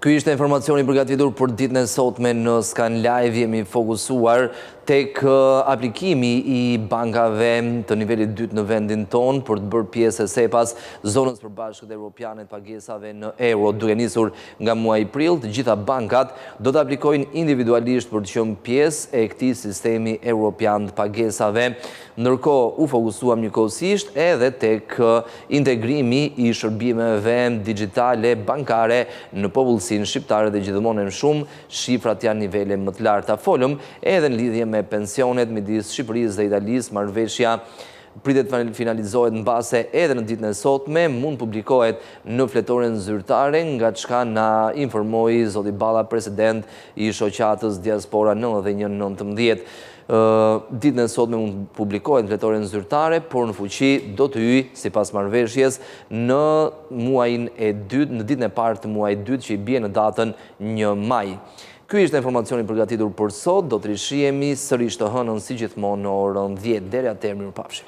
Ky ishte informacioni përgatitur për ditën e sotme në Skan Live. Jemi fokusuar tek aplikimi i bankave të nivelit 2 në vendin ton për të bërë pjesë e SEPA-s, zonës përbashkët europiane të pagesave në euro. Duke nisur nga muaji prill, të gjitha bankat do të aplikojnë individualisht për të qenë pjesë e këtij sistemi europian të pagesave. Ndërkohë u fokusuam njëkohësisht edhe tek integrimi i shërbimeve digjitale bankare në popullsinë shqiptare dhe gjithmonë më shumë shifrat janë nivele më të larta. Folëm edhe në lidhje me pensionet midis Shqipërisë dhe Italisë. Marrëveshja pritet finalizohet mbase edhe në ditën e sotme, mund publikohet në fletoren zyrtare, nga çka na informoi zoti Balla, president i shoqatës Diaspora 91-19. Ditën e sotme mund publikohet në fletoren zyrtare, por në fuqi do të hyjë sipas marrëveshjes në muajin e dytë, në ditën e parë të muajit dytë që i bie në datën 1 maj. Ky ishte informacioni përgatitur për sot. Do të rishihemi sërish të hënën si gjithmonë në orën 10. Deri atëherë, mirupafshim.